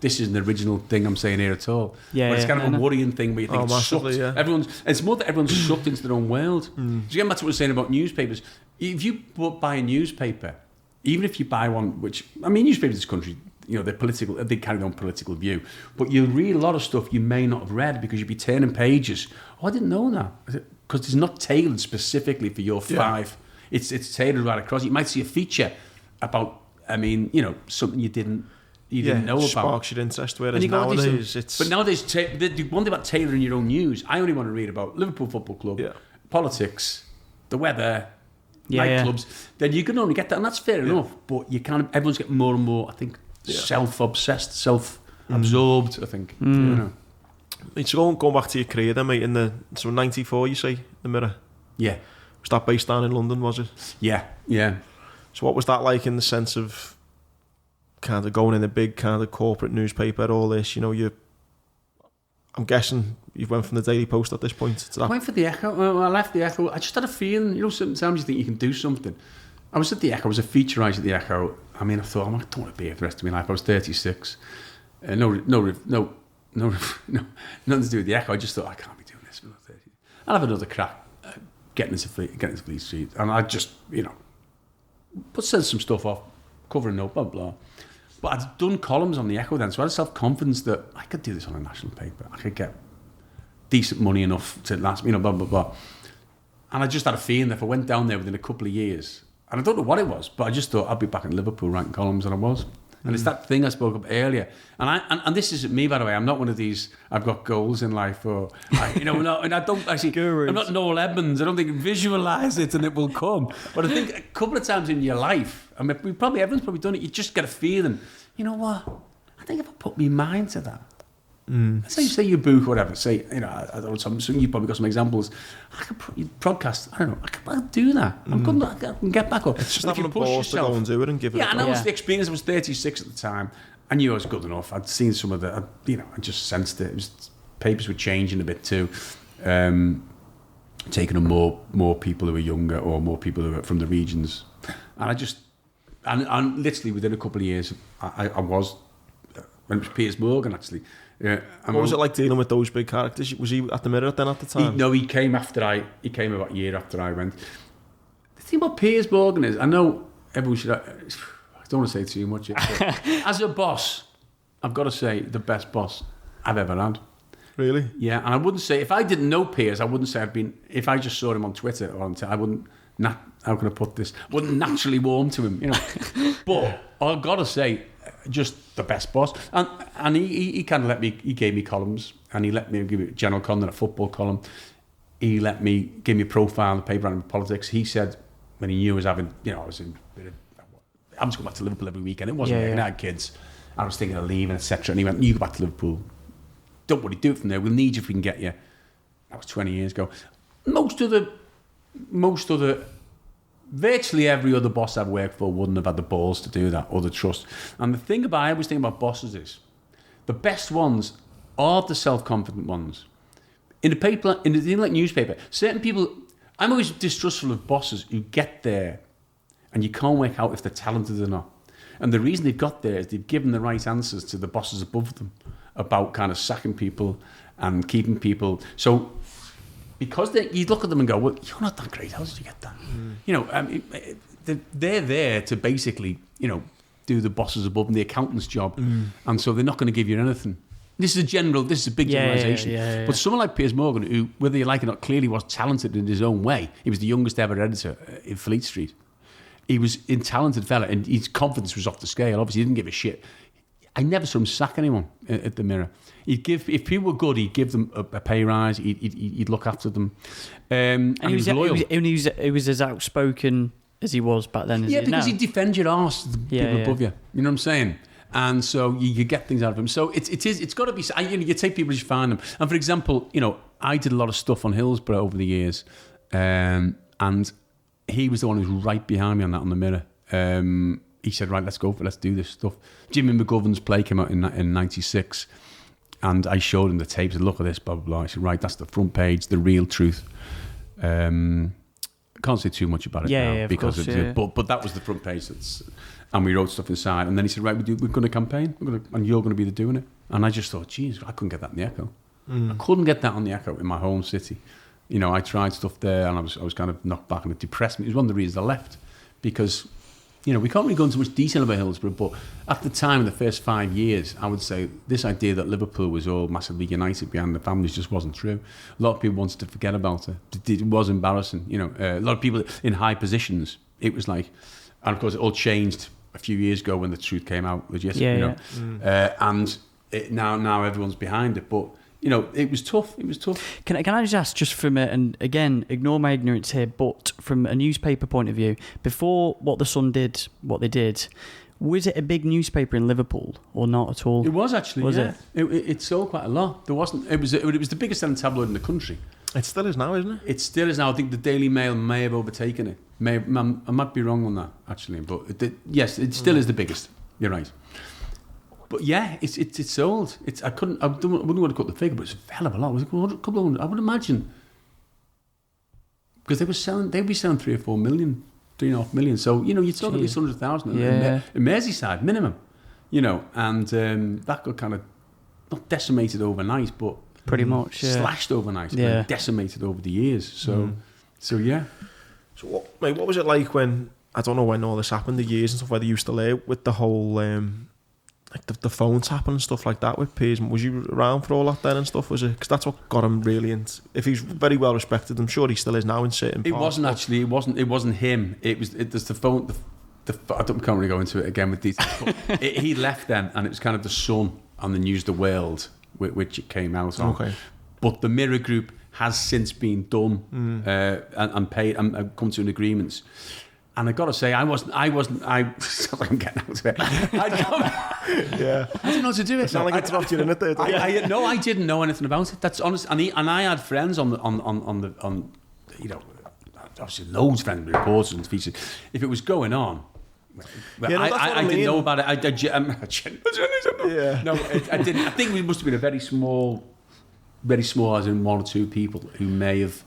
this isn't the original thing I'm saying here at all. But it's kind of a worrying thing where you think it's sucked. It's more that everyone's sucked into their own world. So getting back to what I was saying about newspapers, if you buy a newspaper, even if you buy one, which, I mean, newspapers in this country, you know, they're political, they carry their own political view, but you read a lot of stuff you may not have read because you'd be turning pages. Oh, I didn't know that. Because it's not tailored specifically for your five. It's tailored right across. You might see a feature about, I mean, you know, something you didn't know about. Sparks your interest, whereas nowadays it's... But nowadays, the one thing about tailoring your own news, I only want to read about Liverpool Football Club, politics, the weather, nightclubs. Then you can only get that, and that's fair enough, but you everyone's getting more and more, I think, self-obsessed, self-absorbed, I think. You know. It's going back to your career then, mate, so 94, you say, the Mirror? Yeah. Was that based down in London, was it? Yeah. So what was that like in the sense of kind of going in a big kind of corporate newspaper, all this, I'm guessing you went from the Daily Post at this point to that? I went for the Echo. I left the Echo. I just had a feeling, sometimes you think you can do something. I was at the Echo. I was a feature writer at the Echo. I mean, I thought, I don't want to be here for the rest of my life. I was 36. Nothing to do with the Echo. I just thought, I can't be doing this when I'm 30. I'll have another crack getting into Fleet Street. And I just, send some stuff off, covering up, blah, blah. But I'd done columns on the Echo then, so I had self-confidence that I could do this on a national paper. I could get decent money enough to last me, blah, blah, blah. And I just had a feeling that if I went down there within a couple of years, and I don't know what it was, but I just thought I'd be back in Liverpool writing columns, and I was. And it's that thing I spoke of earlier. And this isn't me, by the way. I'm not one of these, I've got goals in life, or, and I don't actually, I'm not Noel Edmonds. I don't think visualise it and it will come. But I think a couple of times in your life, I mean, everyone's probably done it, you just get a feeling, you know what, I think if I put my mind to that, say your book or whatever, I don't know, you've probably got some examples. I could put your podcast, I don't know, I could do that. I'm good, I can get back up. It's just having a balls to go and do it and give it a go. And that was the experience. I was 36 at the time. I knew I was good enough. I'd seen some of the, I just sensed it. Papers were changing a bit too. Taking on more people who were younger or more people who were from the regions. And I just, and literally within a couple of years, I was, when it was Piers Morgan actually. Yeah, what was it like dealing with those big characters? Was he at the Mirror then at the time? He came about a year after I went. The thing about Piers Morgan is, I know everyone should, I don't want to say too much yet, but as a boss, I've got to say the best boss I've ever had. Really? Yeah, and I wouldn't say, if I didn't know Piers, I wouldn't say if I just saw him on Twitter or I wouldn't, how can I put this? Wouldn't naturally warm to him, But I've got to say, just the best boss. And he kind of he gave me columns, and he let me give me general content, a football column. He let me give me a profile in the paper on politics. He said, when he knew I was having, I was in, I'm just going back to Liverpool every weekend. It wasn't me, I had kids. I was thinking of leaving, etc. And he went, you go back to Liverpool. Don't worry, do it from there. We'll need you if we can get you. That was 20 years ago. Most other, virtually every other boss I've worked for wouldn't have had the balls to do that or the trust. And the thing I always think about bosses is, the best ones are the self-confident ones. In the paper, in the thing like newspaper, certain people, I'm always distrustful of bosses who get there and you can't work out if they're talented or not. And the reason they've got there is they've given the right answers to the bosses above them about kind of sacking people and keeping people. So because you look at them and go, well, you're not that great. How did you get that? They're there to basically, do the bosses above them, the accountant's job. And so they're not going to give you anything. This is a big generalisation. Yeah. But someone like Piers Morgan, who, whether you like it or not, clearly was talented in his own way. He was the youngest ever editor in Fleet Street. He was a talented fella, and his confidence was off the scale. Obviously, he didn't give a shit. I never saw him sack anyone at the Mirror. If people were good, he'd give them a pay rise. He'd look after them. And he was loyal. He was as outspoken as he was back then. Because he'd defend your arse to the people above you. You know what I'm saying? And so you get things out of him. So it's got to be. You take people as you find them. And for example, I did a lot of stuff on Hillsborough over the years, and he was the one who was right behind me on the Mirror. He said, right, let's do this stuff. Jimmy McGovern's play came out in 96, and I showed him the tapes. I said, look at this, blah, blah, blah. I said, right, that's the front page, the real truth. Can't say too much about it now, because but that was the front page. And we wrote stuff inside. And then he said, right, we're going to campaign, and you're going to be doing it. And I just thought, geez, I couldn't get that in the Echo. I couldn't get that on the Echo in my home city. I tried stuff there, and I was kind of knocked back, and it depressed me. It was one of the reasons I left, because we can't really go into much detail about Hillsborough, but at the time, in the first 5 years, I would say this idea that Liverpool was all massively united behind the families just wasn't true. A lot of people wanted to forget about it. It was embarrassing. A lot of people in high positions, it was like, and of course, it all changed a few years ago when the truth came out legit. And now everyone's behind it, but. It was tough. Can I just ask, just from and again, ignore my ignorance here, but from a newspaper point of view, before what the Sun did, what they did, Was it a big newspaper in Liverpool or not at all? It was actually. Was it? It sold quite a lot. There wasn't. It was the biggest selling tabloid in the country. It still is now, isn't it? It still is now. I think the Daily Mail may have overtaken it. I might be wrong on that actually, but yes, it still is the biggest. You're right. But yeah, it's sold. I wouldn't want to cut the figure, but it's a hell of a lot. It was a couple of hundred. I would imagine, because they'd be selling 3 or 4 million, 3.5 million. So you're talking at least 100,000 in Merseyside minimum. And that got kind of not decimated overnight, but pretty much slashed overnight, and decimated over the years. So yeah. So what was it like when, I don't know when all this happened, the years and stuff, whether you still there with the whole like the phone tapping and stuff like that with Piers? Was you around for all that then and stuff? Was it? Because that's what got him really into. If he's very well respected, I'm sure he still is now in certain parts. It wasn't actually. It wasn't him. There's the phone. I can't really go into it again with details. But he left then, and it was kind of the Sun and the News of the World which it came out on. Okay. But the Mirror Group has since been done and paid and come to an agreement. And I got to say, I wasn't. Sorry, I'm getting out of it. Yeah. I didn't know how to do it. It's not like it's dropped you in it there. No, I didn't know anything about it. That's honest. And I had friends on obviously loads of friends with reporters and features. If it was going on, I didn't know about it. I didn't. I think we must have been a very small, as in 1 or 2 people who may have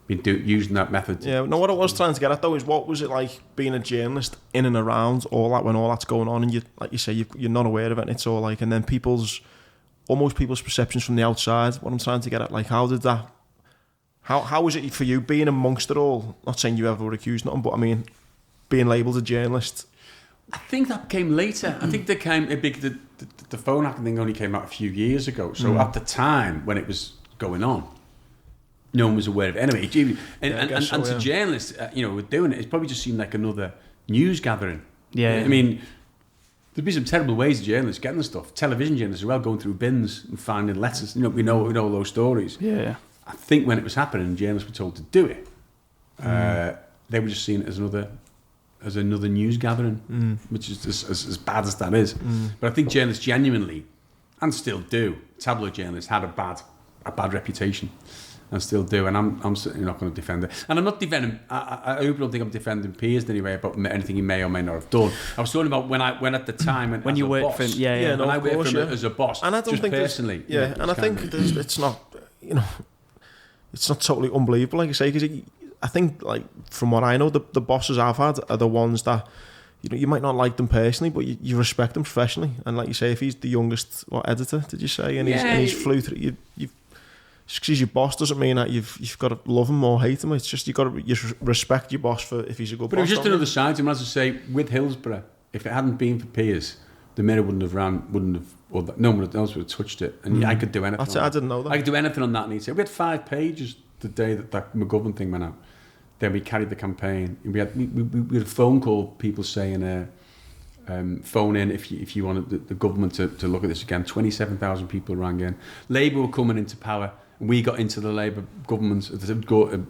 been using that method. Yeah. No, what I was trying to get at though is, what was it like being a journalist in and around all that when all that's going on, and you, like you say, you're not aware of it, and it's all like, and then people's perceptions from the outside. What I'm trying to get at, like, how did that? How was it for you being amongst it all? Not saying you ever were accused nothing, but I mean, being labelled a journalist. I think that came later. I think there came a big. The phone hacking thing only came out a few years ago. So at the time when it was going on, no one was aware of it anyway. And to journalists, were doing it, it probably just seemed like another news gathering. Yeah. I mean, there'd be some terrible ways of journalists getting the stuff. Television journalists as well, going through bins and finding letters. We know all those stories. Yeah. I think when it was happening, journalists were told to do it. They were just seeing it as another news gathering, which is as bad as that is. But I think journalists genuinely, and still do, tabloid journalists had a bad reputation, and still do. And I'm certainly not going to defend it. And I'm not defending. I hope you don't think I'm defending Piers in any way about anything he may or may not have done. I was talking about when at the time when you worked for him. Yeah. When I worked for him as a boss, and I don't just think personally. And I think it's not. It's not totally unbelievable, like you say, because I think, like, from what I know, the bosses I've had are the ones that, you might not like them personally, but you respect them professionally. And like you say, if he's the youngest editor, did you say, and he's flew through, just because he's your boss doesn't mean that you've got to love him or hate him. It's just you respect your boss for if he's a good boss. But it was just another side to him, as I say, with Hillsborough. If it hadn't been for Piers, the Mirror no one else would have touched it, and I could do anything. I didn't know that. I could do anything on that, and he'd say, we had 5 pages the day that McGovern thing went out. Then we carried the campaign. We had a phone call, people saying, phone in if you wanted the government to look at this again. 27,000 people rang in. Labour were coming into power. We got into the Labour government,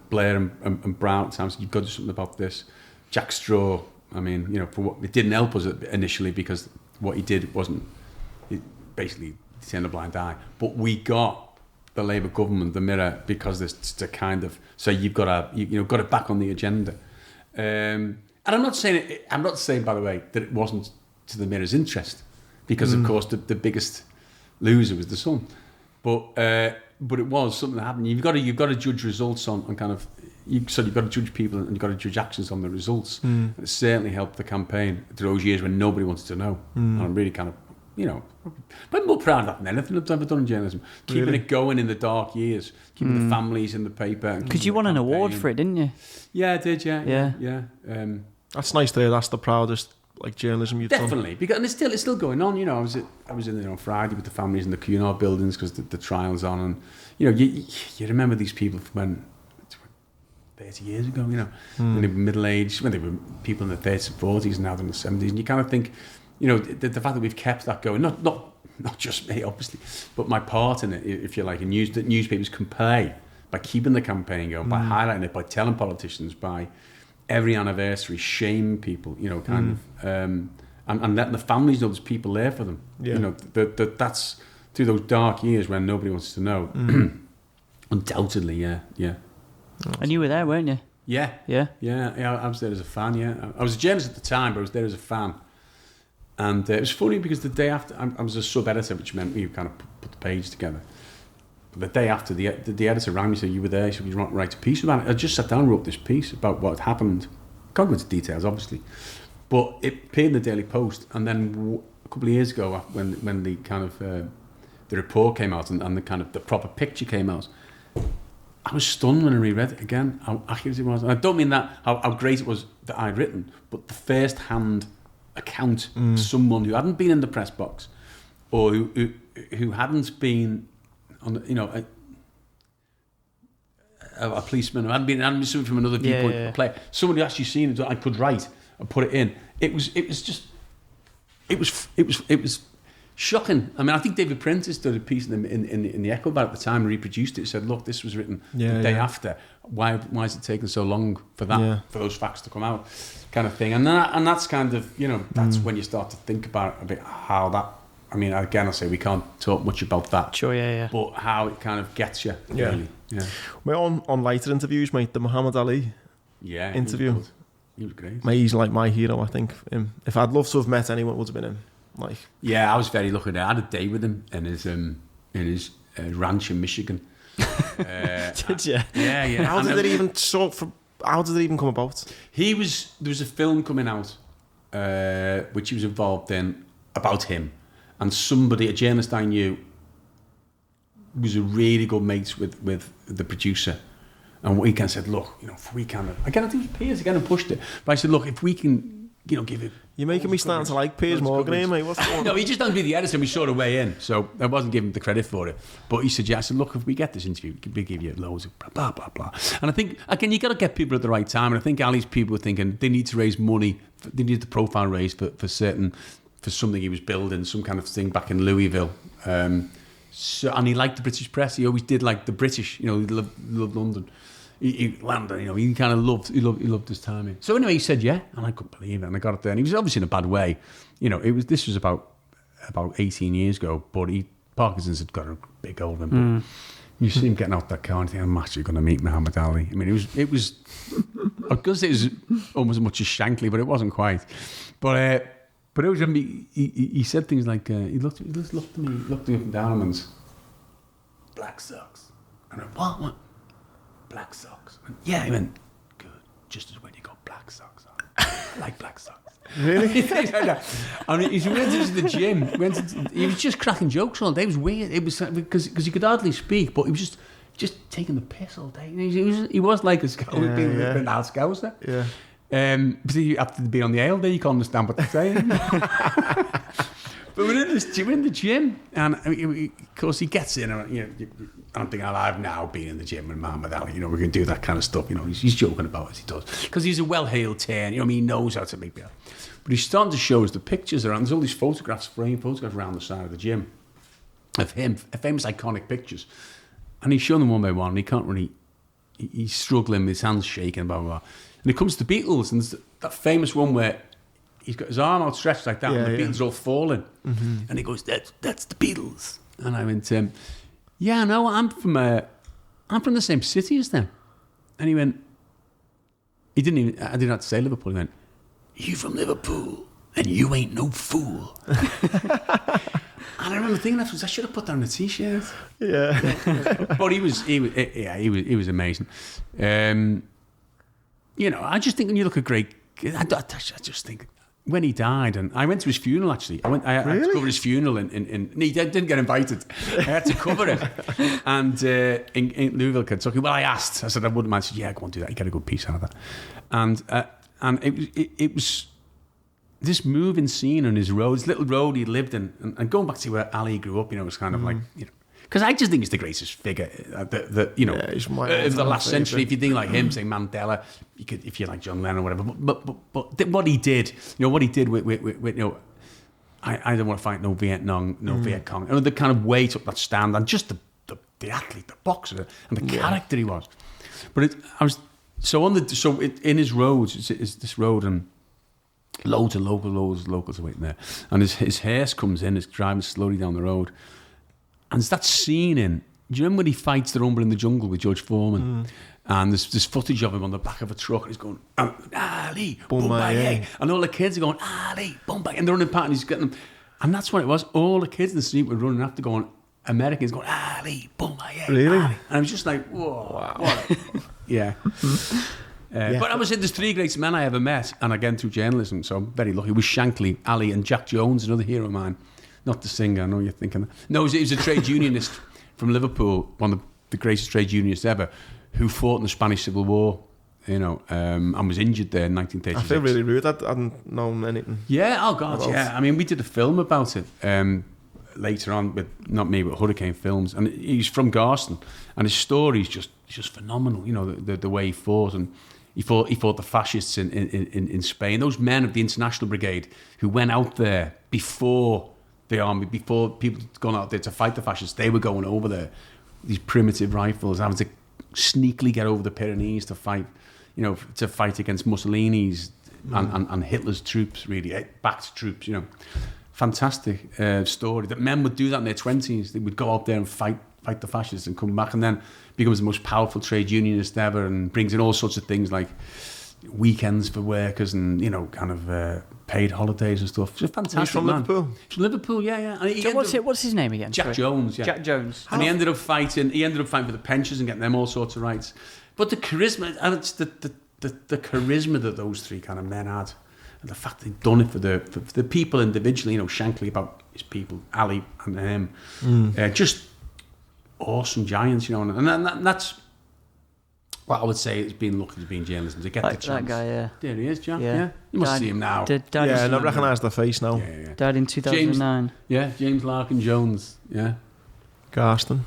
Blair and Brown at times. You've got to do something about this. Jack Straw, I mean, for what it didn't help us initially, because what he did wasn't. It basically turned a blind eye. But we got the Labour government, the Mirror, because it's to kind of say you've got it back on the agenda. And I'm not saying by the way that it wasn't to the Mirror's interest, because of course the biggest loser was the Sun. But it was something that happened. You've got to judge results on kind of. You've got to judge people and you've got to judge actions on the results. It certainly helped the campaign through those years when nobody wanted to know. And I'm really kind of, but I'm more proud of that than anything I've ever done in journalism. Keeping it going in the dark years, keeping the families in the paper. Because you won an award for it, didn't you? Yeah, I did. Yeah. That's nice to hear. That's the proudest journalism you've definitely done. Because and it's still going on. I was in there on Friday with the families in the Cunard buildings because the trial's on, and you remember these people from when 30 years ago, when they were middle-aged, when they were people in their 30s and 40s, and now they're in the 70s, and you kind of think, the fact that we've kept that going, not just me, obviously, but my part in it, if you like, that newspapers can play by keeping the campaign going, by highlighting it, by telling politicians, by every anniversary shaming people, and and letting the families know there's people there for them. Yeah. You know, that's through those dark years when nobody wants to know. Undoubtedly, yeah. And you were there, weren't you? Yeah. I was there as a fan. Yeah, I was a journalist at the time, but I was there as a fan. And it was funny because the day after, I was a sub-editor, which meant we kind of put the page together. But the day after, the editor rang me and said, you were there, so you want to write a piece about it. I just sat down and wrote this piece about what had happened. Can't go into details, obviously. But it appeared in the Daily Post. And then a couple of years ago, when the kind of, the report came out and the kind of the proper picture came out, I was stunned when I reread it again, how accurate it was. And I don't mean that, how great it was that I'd written, but the first-hand account of someone who hadn't been in the press box or who hadn't been on, you know, a policeman who hadn't been something from another viewpoint, a player, someone who actually seen it, I could write and put it in. It was shocking. I mean, I think David Prentice did a piece in the Echo about it at the time, reproduced it, said, look, this was written the day after. Why is it taking so long for that, for those facts to come out, kind of thing. And that's kind of, you know, that's when you start to think about a bit how that, I mean, again, I say we can't talk much about that. Sure, yeah. But how it kind of gets you, really. Yeah. We're on lighter interviews, mate, the Muhammad Ali interview. He was great. Mate, he's like my hero, I think. If I'd loved to have met anyone, it would have been him. Like, yeah, I was very lucky. I had a day with him in his ranch in Michigan. Did you? Yeah. How did it even come about? There was a film coming out which he was involved in about him, and a journalist I knew, was a really good mate with the producer. And we kind of said, look, you know, if we can, again, I think it was Piers again and pushed it. But I said, look, if we can, you know, give it. You're making me starting to like Piers Morgan, eh, mate? What's going on? No, he just doesn't be the editor, and we sort of way in. So I wasn't giving him the credit for it. But he said, I said, look, if we get this interview, we give you loads of blah, blah, blah. And I think, again, you got to get people at the right time. And I think Ali's people were thinking they need to raise money. They need the profile raised for something he was building, some kind of thing back in Louisville. And he liked the British press. He always did like the British, you know, he loved London. He landed, you know, he kind of loved his time in. So anyway, he said, yeah, and I couldn't believe it. And I got it there. And he was obviously in a bad way. You know, this was about 18 years ago, but Parkinson's had got a big hold of him. But you see him getting out that car and think, I'm actually going to meet Muhammad Ali. I mean, it was because it was almost as much as Shankly, but it wasn't quite. But it was, he said things like, he looked at me, looked up and down and went, black socks. And I went, what? Black socks. And yeah, he went, good, just as when you got black socks on. I like black socks. Really? I mean, he went into the gym. He was just cracking jokes all day. It was weird. It was because he could hardly speak, but he was just taking the piss all day. He was like a Scout, being a Scouser. Yeah. But you have to be on the aisle there, you can't understand what they're saying. But we're in the gym, and of course he gets in, and you know, I'm thinking, I've now been in the gym with Muhammad Ali, you know, we can do that kind of stuff, you know, he's joking about it, he does, because he's a well-heeled turn, you know, I mean, he knows how to make it. But he's starting to show us the pictures around, there's all these framed photographs around the side of the gym, of him, famous iconic pictures, and he's showing them one by one, and he can't really, he's struggling, his hands shaking, blah, blah, blah. And it comes to the Beatles, and there's that famous one where he's got his arm outstretched like that, and the Beatles are all falling. And he goes, that's the Beatles. And I went, yeah, no, I'm from the same city as them. And he went, I didn't have to say Liverpool. He went, you from Liverpool, and you ain't no fool. And I remember thinking afterwards, I should have put that on a t-shirt. Yeah. But he was amazing. You know, I just think when you look at great, I just think when he died, and I went to his funeral actually. I had to cover his funeral in he didn't get invited. I had to cover it, and in Louisville, Kentucky. Well, I said I wouldn't mind. I said, yeah, go on, do that. You get a good piece out of that. And it was this moving scene on his road, this little road he lived in, and going back to where Ali grew up, you know, it was kind of like, you know. Because I just think he's the greatest figure, you know, of the last century. If you think like him, say Mandela, if you like John Lennon or whatever. But what he did, you know, with you know, I don't want to fight no Vietnam, no Viet Cong. You know, the kind of way he took that stand, and just the athlete, the boxer, and the character he was. But in his roads, is this road, and Loads of locals are waiting there. And his hearse comes in, is driving slowly down the road. And there's that scene do you remember when he fights the Rumble in the Jungle with Judge Foreman? And there's footage of him on the back of a truck, and he's going, Ali, Bombay. And all the kids are going, Ali, Bombay. And they're running past, and he's getting them. And that's what it was. All the kids in the street were running after going, Americans going, Ali, Bombay. Really? Ali. And I was just like, whoa. Wow. Yeah. But I was in, there's 3 greatest men I ever met, and again through journalism, so I'm very lucky. It was Shankly, Ali, and Jack Jones, another hero of mine. Not the singer, I know you're thinking that. No, he was a trade unionist from Liverpool, one of the greatest trade unionists ever, who fought in the Spanish Civil War, and was injured there in 1936. I feel really rude. I hadn't known anything. Yeah, oh God, yeah. I mean, we did a film about it later on, with not me, but Hurricane Films, and he's from Garston, and his story is just phenomenal. The way he fought, and he fought the fascists in Spain. Those men of the International Brigade who went out there before the army, before people had gone out there to fight the fascists, they were going over there, these primitive rifles, having to sneakily get over the Pyrenees to fight against Mussolini's and Hitler's troops, really, backed troops, Fantastic story. That men would do that in their 20s. They would go out there and fight the fascists and come back, and then becomes the most powerful trade unionist ever, and brings in all sorts of things like weekends for workers and paid holidays and stuff. It's a fantastic. He's from man. Liverpool. He's from Liverpool, yeah. And what's his name again? Jack Jones. Yeah. Jack Jones. And he ended up fighting for the pensions and getting them all sorts of rights. But the charisma, and it's the charisma that those 3 kind of men had, and the fact they'd done it for the people individually. Shankly about his people, Ali and him, just awesome giants. And that's what I would say. It's been lucky to be in journalism to get the chance. That guy, yeah. There he is, Jack. Yeah. You must see him now. I recognise the face now. Yeah. Died in 2009. James Larkin Jones. Yeah. Garston.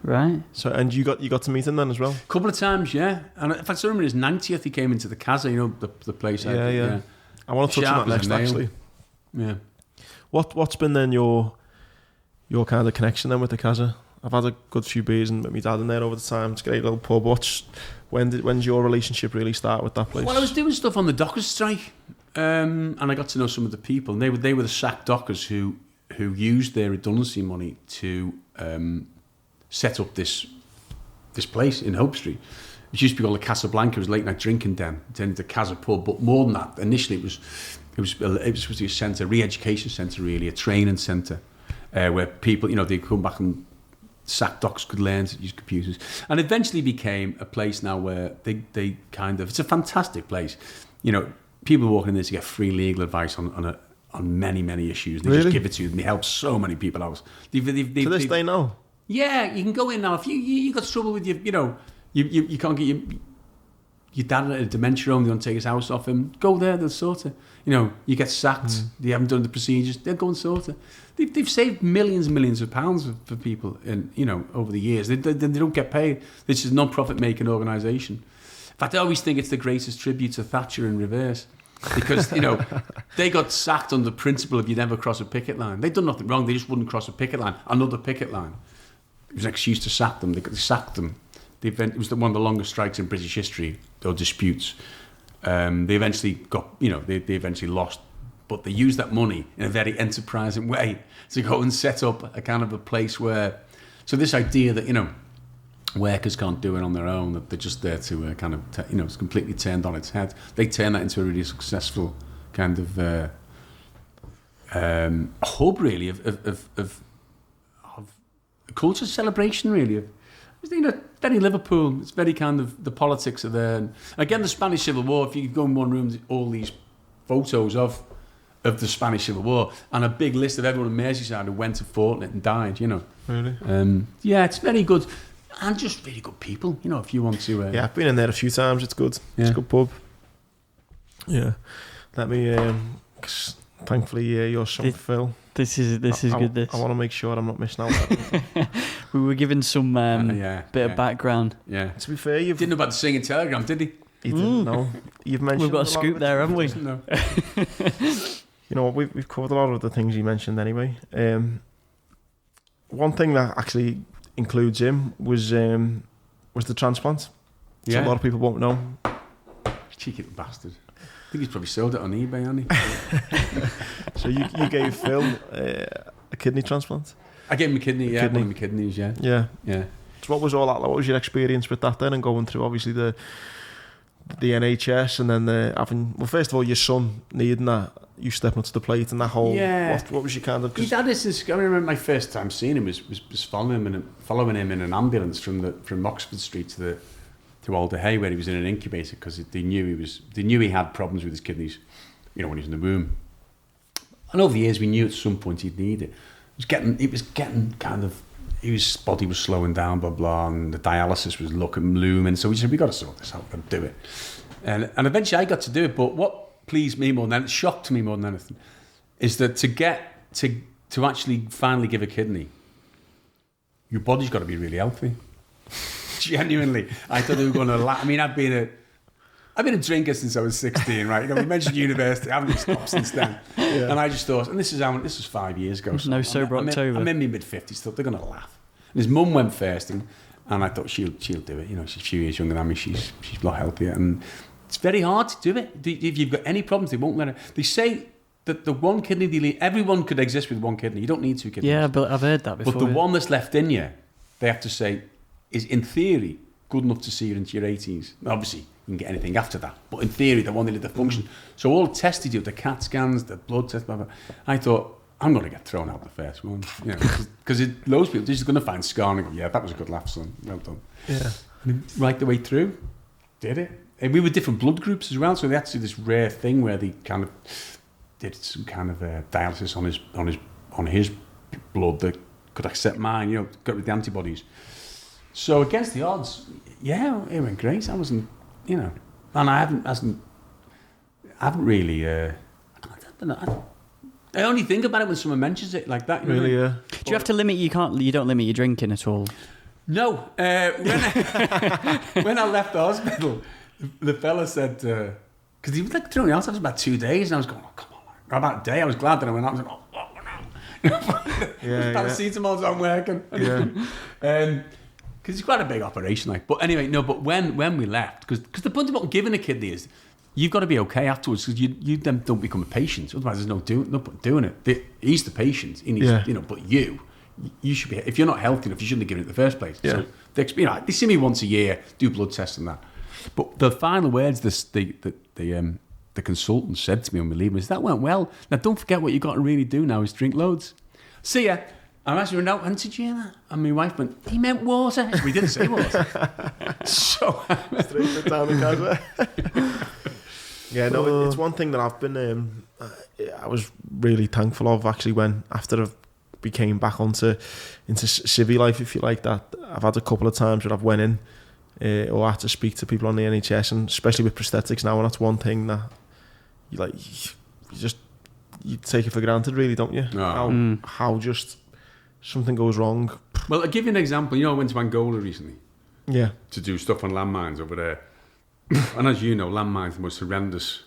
Right. So, and you got to meet him then as well? A couple of times, yeah. And in fact, I remember his 90th, he came into the Casa, the place. Yeah. I want to touch on that next, actually. Yeah. What's been then your kind of connection then with the Casa? I've had a good few beers and met my dad in there over the time. It's a great little pub. When did your relationship really start with that place? Well, I was doing stuff on the dockers' strike, and I got to know some of the people. And they were the sacked dockers who used their redundancy money to set up this place in Hope Street, which used to be called the Casablanca. It was a late night drinking den, turned into Casa Pub. But more than that, initially it was a centre, re-education centre, really, a training centre, where people, they come back and sacked docs could learn to use computers, and eventually became a place now where they kind of, it's a fantastic place. People walking in there to get free legal advice on many issues. They just give it to you, and they help so many people out. To this day now. Yeah, you can go in now if you got trouble with you can't get your dad at a dementia home, they don't take his house off him. Go there, they'll sort it. You get sacked, they haven't done the procedures, they'll go and sort it. They've saved millions and millions of pounds for people over the years. They don't get paid. This is a non-profit making organisation. In fact, I always think it's the greatest tribute to Thatcher in reverse. Because, they got sacked on the principle of you never cross a picket line. They'd done nothing wrong, they just wouldn't cross a picket line. Another picket line. It was an excuse to sack them. They sacked them. It was one of the longest strikes in British history, or disputes. They eventually got, they eventually lost, but they used that money in a very enterprising way to go and set up a kind of a place where, so this idea that, workers can't do it on their own, that they're just there to kind of, it's completely turned on its head. They turn that into a really successful kind of hub, really, of culture celebration, really. Very Liverpool. It's very kind of, the politics are there. And again, the Spanish Civil War, if you go in one room, all these photos of the Spanish Civil War, and a big list of everyone in Merseyside who went to fought it and died, Really? Yeah, it's very good. And just really good people, if you want to... yeah, I've been in there a few times. It's good. Yeah. It's a good pub. Yeah. Let me... 'cause thankfully, you're something, Phil. This is good. I want to make sure I'm not missing out. We were given some bit of background. Yeah. To be fair, you didn't know about the singing telegram, did he? He didn't know. You've mentioned. We've got a scoop there, haven't we? No. You know what? We've covered a lot of the things you mentioned anyway. One thing that actually includes him was the transplant. Yeah. So a lot of people won't know. Cheeky little bastard. think he's probably sold it on eBay, hasn't he? So you gave Phil a kidney transplant? I gave him a kidney, yeah. Kidney. One of my kidneys, yeah. Yeah. So what was all that like? What was your experience with that then, and going through obviously the NHS and then having, well, first of all, your son needing that, you stepping up to the plate and that whole, what was your kind of... He'd had this, I remember my first time seeing him was following him in an ambulance from Oxford Street to Alder Hay, where he was in an incubator, because they knew he had problems with his kidneys, you know, when he was in the womb. And over the years, we knew at some point he'd need it. His body was slowing down, blah, blah, and the dialysis was looming. So we said, we've got to sort this out, we've got to do it. And eventually I got to do it, but what pleased me more than anything, shocked me more than anything, is that to actually finally give a kidney, your body's got to be really healthy. Genuinely. I thought they were going to laugh. I mean, I've been a drinker since I was 16, right? You know, we mentioned university, I haven't stopped since then. Yeah. And I just thought, and this was 5 years ago. So no sober October. I'm in my mid-50s, thought they're going to laugh. And his mum went first, and I thought she'll do it. You know, she's a few years younger than me, she's a lot healthier. And it's very hard to do it. If you've got any problems, they won't let it. They say that the one kidney, everyone could exist with one kidney. You don't need two kidneys. Yeah, but I've heard that before. But the one that's left in you, they have to say, is in theory good enough to see you into your 80s. Obviously, you can get anything after that, but in theory, they wanted it to function. So all the tests they do, the CAT scans, the blood tests, blah, blah. I thought, I'm going to get thrown out the first one, you know, because loads of people, they're just going to find scar and go, yeah, that was a good laugh, son, well done. Yeah. And right the way through, did it. And we were different blood groups as well, so they had to do this rare thing where they kind of did some kind of dialysis on his blood that could accept mine, you know, got rid of the antibodies. So against the odds, yeah, it went great. I wasn't, you know, and I haven't really. I don't know. I only think about it when someone mentions it like that. You really, know? yeah. Do you have to limit? You don't limit your drinking at all. No. When I left the hospital, the fella said, because he was like throwing me out. It was about 2 days, and I was going, oh, come on. About a day, I was glad that I went out. I was like, oh no. Yeah, Paracetamols aren't working. Yeah. Because it's quite a big operation, like. But anyway, no. But when we left, because the point about giving a kidney is you've got to be okay afterwards, because you then don't become a patient. Otherwise, there's no point doing it. He's the patient. He needs, you know. But you should be. If you're not healthy enough, you shouldn't have given it in the first place. Yeah. So they see me once a year, do blood tests and that. But the final words the consultant said to me when we leave is, that went well. Now don't forget what you got to really do now is drink loads. See ya. I'm actually now, and did you hear that? And my wife went, he meant water. We didn't say water. So straight down the casual. Yeah, no, it's one thing that I've been. I was really thankful of actually when after we came back into civvy life, if you like that. I've had a couple of times where I've went in or had to speak to people on the NHS, and especially with prosthetics now, and that's one thing that you take it for granted, really, don't you? No. How just something goes wrong. Well, I'll give you an example. You know, I went to Angola recently. Yeah. To do stuff on landmines over there. And as you know, landmines are the most horrendous,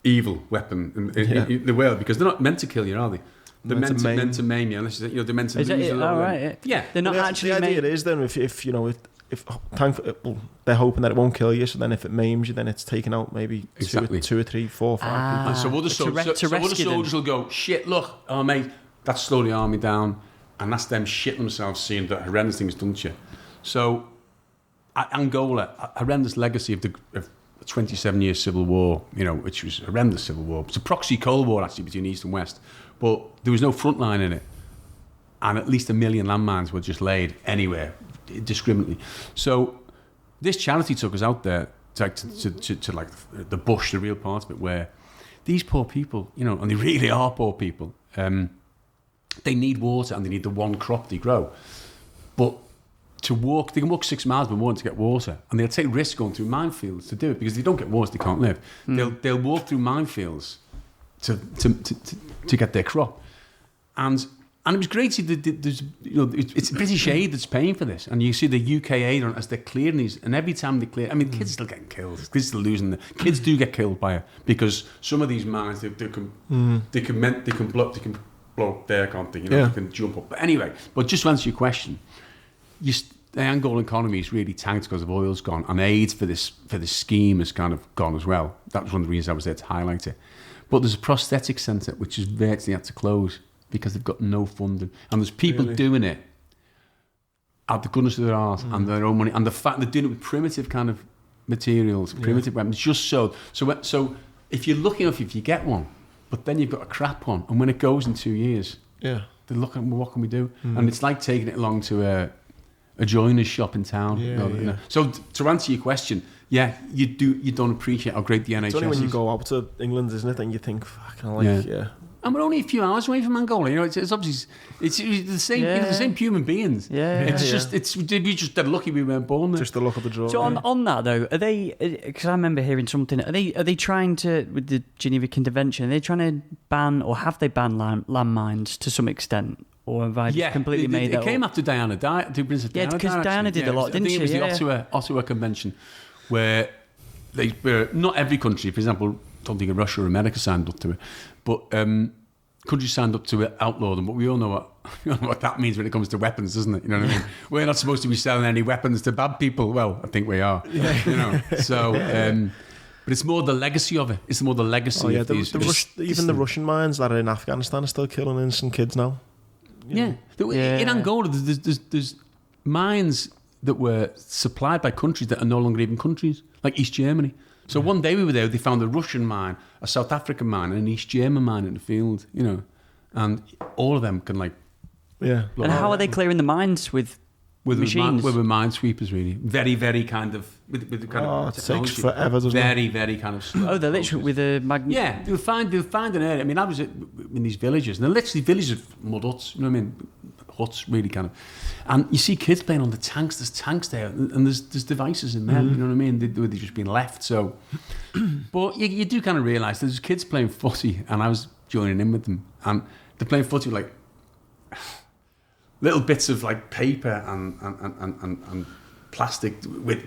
evil weapon in the world, because they're not meant to kill you, are they? They're meant to maim you, unless they're meant to lose you. Oh, right. Yeah. They're not actually. The idea is then if you know if they're hoping that it won't kill you, so then if it maims you, then it's taken out maybe two or three, 4 or 5 people. And so other soldiers will go, shit, look, oh mate, that's slowly army down, and that's them shitting themselves seeing that horrendous things done to you. So Angola, a horrendous legacy of the 27-year civil war, you know, which was a horrendous civil war. It's a proxy Cold War actually between East and West, but there was no front line in it, and at least 1 million landmines were just laid anywhere indiscriminately. So this charity took us out there to like the bush, the real part of it, where these poor people, you know, and they really are poor people, they need water and they need the one crop they grow. But they can walk 6 miles by morning to get water, and they'll take risks going through minefields to do it, because if they don't get water, they can't live. They'll walk through minefields to get their crop. And it was great. There's, you know, it's British Aid that's paying for this, and you see the UK aid as they're clearing these, and every time they clear, I mean, kids are still getting killed. Kids are still losing. Kids do get killed by it, because some of these mines they can blow up there, can't they? You know, they can jump up. But anyway, just to answer your question, the Angolan economy is really tanked because of oil's gone, and aid for this scheme has kind of gone as well. That was one of the reasons I was there to highlight it. But there's a prosthetic centre which is virtually had to close because they've got no funding, and there's people doing it out the goodness of their heart and their own money, and the fact they're doing it with primitive kind of materials, primitive weapons, just so if you're lucky enough, if you get one, but then you've got a crap one, and when it goes in 2 years, they're looking, well, what can we do? And it's like taking it along to a joiner's shop in town. So to answer your question, you don't appreciate how great the NHS is. It's only when you go out to England, isn't it, and you think, fucking And we're only a few hours away from Angola. You know, it's obviously it's the same. It's the same human beings. We just dead lucky we weren't born there. Just the luck of the draw. So on that though, are they? Because I remember hearing something. Are they trying to, with the Geneva Convention? Are they trying to ban, or have they banned landmines to some extent? Or have I just completely made that up? It came after Diana died. Because Diana did a lot, didn't she? I think it was the Ottawa Convention, where not every country, for example, I don't think Russia or America signed up to it, but countries signed up to it, outlawed them. But we all know what that means when it comes to weapons, doesn't it? You know what I mean? We're not supposed to be selling any weapons to bad people. Well, I think we are. You know, so. But it's more the legacy of it. It's more the legacy of these. Even the Russian mines that are in Afghanistan are still killing innocent kids now. In Angola, there's mines that were supplied by countries that are no longer even countries, like East Germany. So one day we were there, they found a Russian mine, a South African mine, and an East German mine in the field, you know, and all of them can And how are they clearing the mines with machines? With minesweepers, really. Very, very kind of with the kind of it takes forever, doesn't it? Very, very kind of slow. Oh, they're literally with a magnet. Yeah, they'll find an area. I mean, I was in these villages, and they're literally villages of mud huts. You know what I mean? Huts, really kind of. And you see kids playing on the tanks. There's tanks there, and there's devices in there. You know what I mean? They've just been left. So, but you do kind of realise there's kids playing footy, and I was joining in with them, and they're playing footy with, like, little bits of like paper and plastic with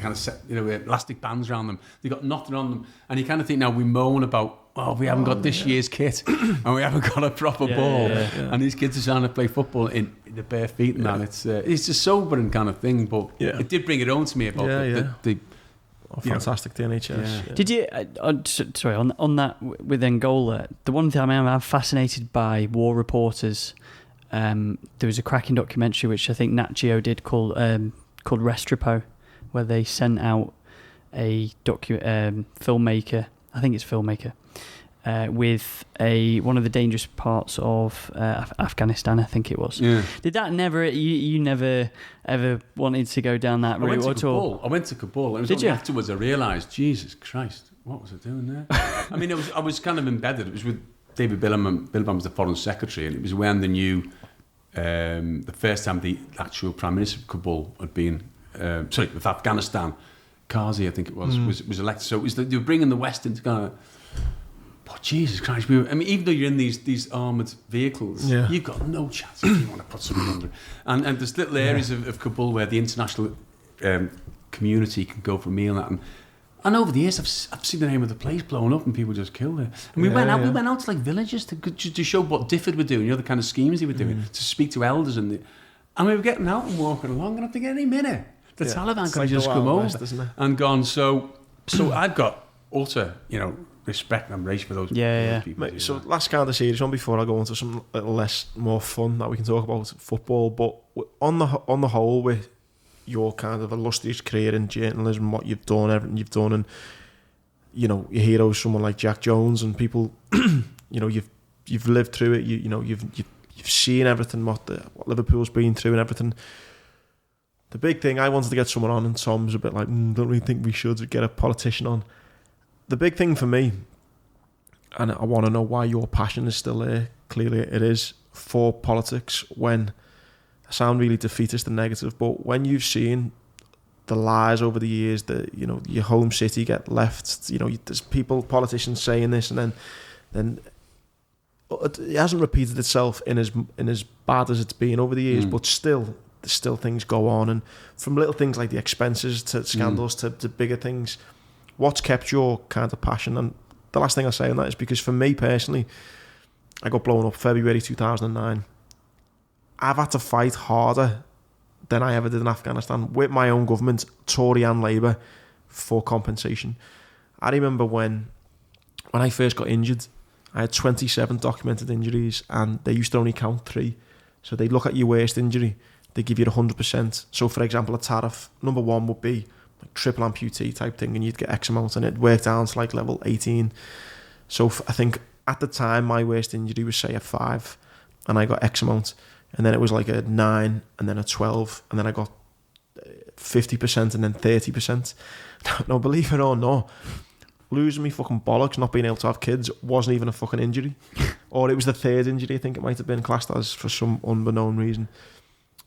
kind of with elastic bands around them. They got nothing on them, and you kind of think, now we moan about, we haven't got this year's kit and we haven't got a proper ball, and these kids are trying to play football in the bare feet and that. It's a sobering kind of thing, but it did bring it home to me about the fantastic, the NHS. Did you? Sorry, on that with Angola, the one thing I'm fascinated by war reporters. There was a cracking documentary which I think Nat Geo did called Restrepo, where they sent out a filmmaker, I think it's filmmaker, with one of the dangerous parts of Afghanistan, I think it was. Yeah. Did that never? You never ever wanted to go down that route at all? I went to Kabul. It was only afterwards I realised, Jesus Christ, what was I doing there? I mean, I was kind of embedded. It was with David Bilderman was the foreign secretary, and it was when they knew the first time the actual Prime Minister of Kabul had been, with Afghanistan, Karzai, I think it was elected. So it was they were bringing the West into kind of, Jesus Christ, even though you're in these armoured vehicles, you've got no chance if you want to put something under it. And there's little areas of Kabul where the international community can go for a meal and over the years, I've seen the name of the place blown up and people just killed it. And we went out to like villages to show what Difford were doing, the kind of schemes they were doing, to speak to elders. And we were getting out and walking along, and I'm thinking, any minute, the Taliban can just come over and gone. So I've got utter, respect and embrace for those people. Mate, so last kind of serious one before I go into some little less more fun that we can talk about football. But on the whole, with your kind of illustrious career in journalism, what you've done, everything you've done, and your heroes, someone like Jack Jones, and people, you've lived through it. You've seen everything what Liverpool's been through and everything. The big thing, I wanted to get someone on, and Tom's a bit like, don't really think we should get a politician on. The big thing for me, and I want to know why your passion is still there. Clearly, it is for politics. When I sound really defeatist and negative, but when you've seen the lies over the years that your home city get left, there's politicians saying this, and then it hasn't repeated itself in as bad as it's been over the years, but there's still things go on, and from little things like the expenses to scandals to bigger things. What's kept your kind of passion? And the last thing I say on that is because for me personally, I got blown up February 2009. I've had to fight harder than I ever did in Afghanistan with my own government, Tory and Labour, for compensation. I remember when I first got injured, I had 27 documented injuries, and they used to only count 3. So they'd look at your worst injury, they give you 100%. So for example, a tariff, number 1 would be like triple amputee type thing, and you'd get X amount, and it worked down to like level 18. So I think at the time my worst injury was say a 5, and I got X amount, and then it was like a 9, and then a 12, and then I got 50% and then 30%. No, believe it or not, losing me fucking bollocks, not being able to have kids, wasn't even a fucking injury. Or it was the 3rd injury, I think it might have been classed as, for some unbeknown reason.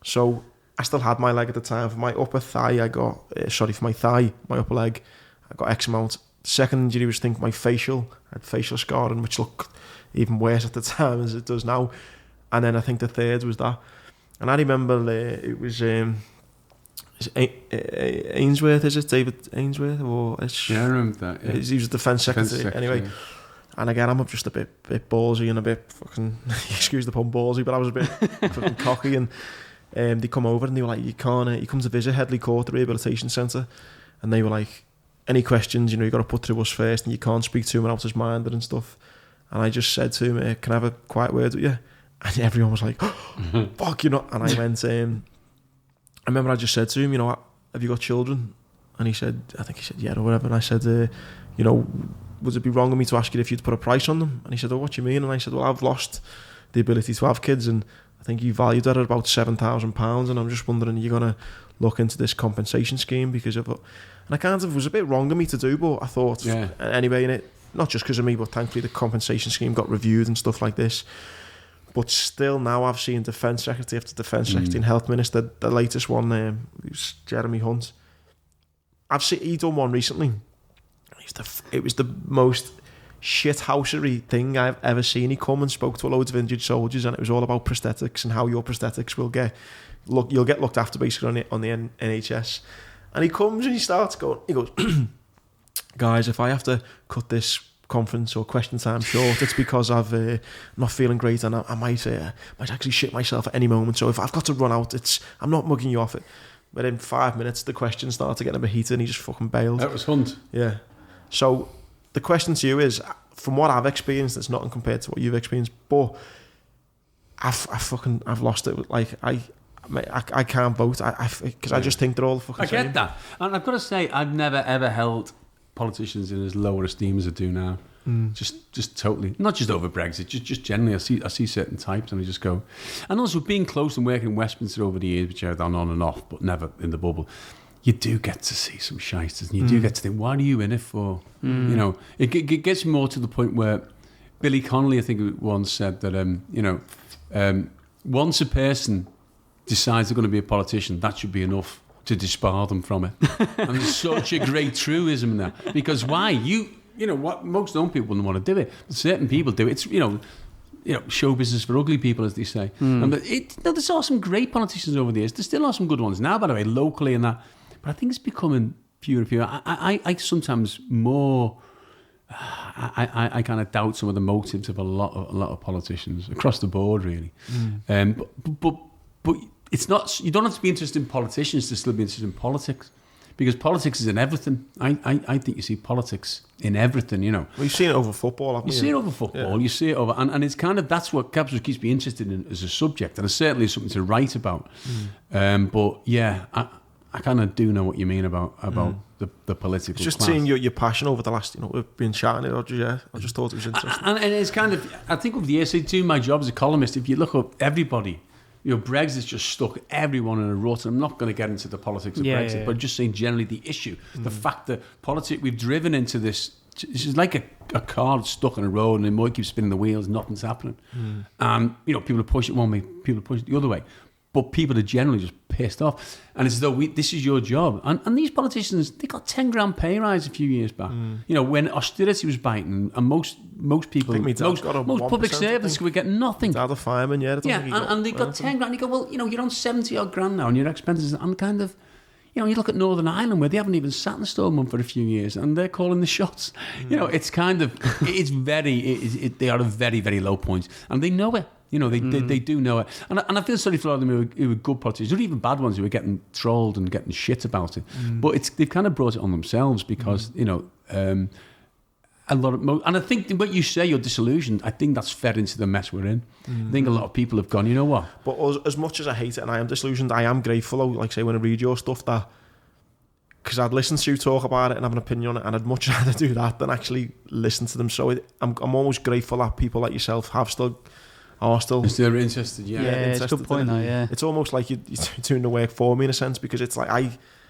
So I still had my leg at the time. For my upper thigh, I got, for my thigh, my upper leg, I got X amount. Second injury was, I think, my facial. I had facial scarring, which looked even worse at the time as it does now. And then I think the 3rd was that. And I remember it was Ainsworth, is it? David Ainsworth? Yeah, I remember that. Yeah. He was the defence secretary. Anyway. Yeah. And again, I'm just a bit ballsy and a bit fucking, excuse the pun, ballsy, but I was a bit fucking cocky. And they come over and they were like, you come to visit Headley Court, the rehabilitation centre. And they were like, any questions, you got to put through us first, and you can't speak to him out his mind and stuff. And I just said to him, can I have a quiet word with you? And everyone was like, fuck, And I went, I remember I just said to him, have you got children? And he said, I think he said, yeah, or whatever. And I said, would it be wrong of me to ask you if you'd put a price on them? And he said, oh, what do you mean? And I said, well, I've lost the ability to have kids, and I think you valued that at about £7,000, and I'm just wondering, are you going to look into this compensation scheme because of it? And I kind of was a bit wrong of me to do, but I thought, anyway, in it, not just because of me, but thankfully the compensation scheme got reviewed and stuff like this. But still, now I've seen Defence Secretary after Defence Secretary and Health Minister. The latest one was Jeremy Hunt. He done one recently. It was the most shithousery thing I've ever seen. He come and spoke to loads of injured soldiers, and it was all about prosthetics and how your prosthetics you'll get looked after basically on the NHS. And he comes and he starts going, he goes, guys, if I have to cut this conference or question time short, it's because I'm not feeling great, and I might actually shit myself at any moment. So if I've got to run out, I'm not mugging you off it. But in 5 minutes, the questions started getting a bit heated, and he just fucking bailed. That was Hunt. Yeah. So the question to you is, from what I've experienced, it's nothing compared to what you've experienced, but I've lost it. Like I can't vote because I just think they're all fucking same. I get that, and I've got to say, I've never ever held politicians in as lower esteem as I do now. Just totally, not just over Brexit, just generally. I see certain types, and I just go. And also being close and working in Westminster over the years, which I've done on and off, but never in the bubble. You do get to see some shysters, and you do get to think, what are you in it for? It gets more to the point where Billy Connolly, I think, once said that, once a person decides they're going to be a politician, that should be enough to disbar them from it. And there's such a great truism in that. Because why? What most young people wouldn't want to do it, but certain people do it. It's, show business for ugly people, as they say. But there's also some great politicians over the years. There still are some good ones now, by the way, locally and that. But I think it's becoming fewer and fewer. I sometimes more. I kind of doubt some of the motives of a lot of politicians across the board, really. But it's not. You don't have to be interested in politicians to still be interested in politics, because politics is in everything. I think you see politics in everything. Well, you've seen it over football, haven't you? You see it over football. Yeah. You see it over, and it's kind of that's what keeps me interested in as a subject, and it certainly is something to write about. But yeah, I kind of do know what you mean about the political. It's just class. seeing your passion over the last, we've been chatting it. I just thought it was interesting. And it's kind of, I think over the years, doing my job as a columnist, if you look up everybody, Brexit's just stuck everyone in a rut. And I'm not going to get into the politics of Brexit, but just saying generally the issue, the fact that we've driven into this. This is like a car stuck on a road, and it might keep spinning the wheels, nothing's happening. And people push it one way, people push it the other way. But people are generally just pissed off. And it's as though this is your job. And these politicians, they got 10 grand pay rise a few years back. When austerity was biting, and most people, most public servants were getting nothing. Dad a fireman, and they got 10 grand. You go, well, you're on 70 odd grand now, and your expenses, and kind of, you look at Northern Ireland, where they haven't even sat in the Stormont for a few years, and they're calling the shots. It's kind of, they are at very, very low points, and they know it. You know, they do know it. And I feel sorry for a lot of them who were good politicians, or even bad ones who were getting trolled and getting shit about it. But they've kind of brought it on themselves because, you know, a lot of... And I think what you say, you're disillusioned, I think that's fed into the mess we're in. I think a lot of people have gone, you know what? But as much as I hate it and I am disillusioned, I am grateful, though, like say, when I read your stuff, that... Because I'd listen to you talk about it and have an opinion on it, and I'd much rather do that than actually listen to them. So I'm almost grateful that people like yourself are still interested. Yeah, it's a good point. Yeah, it's almost like you're doing the work for me in a sense, because it's like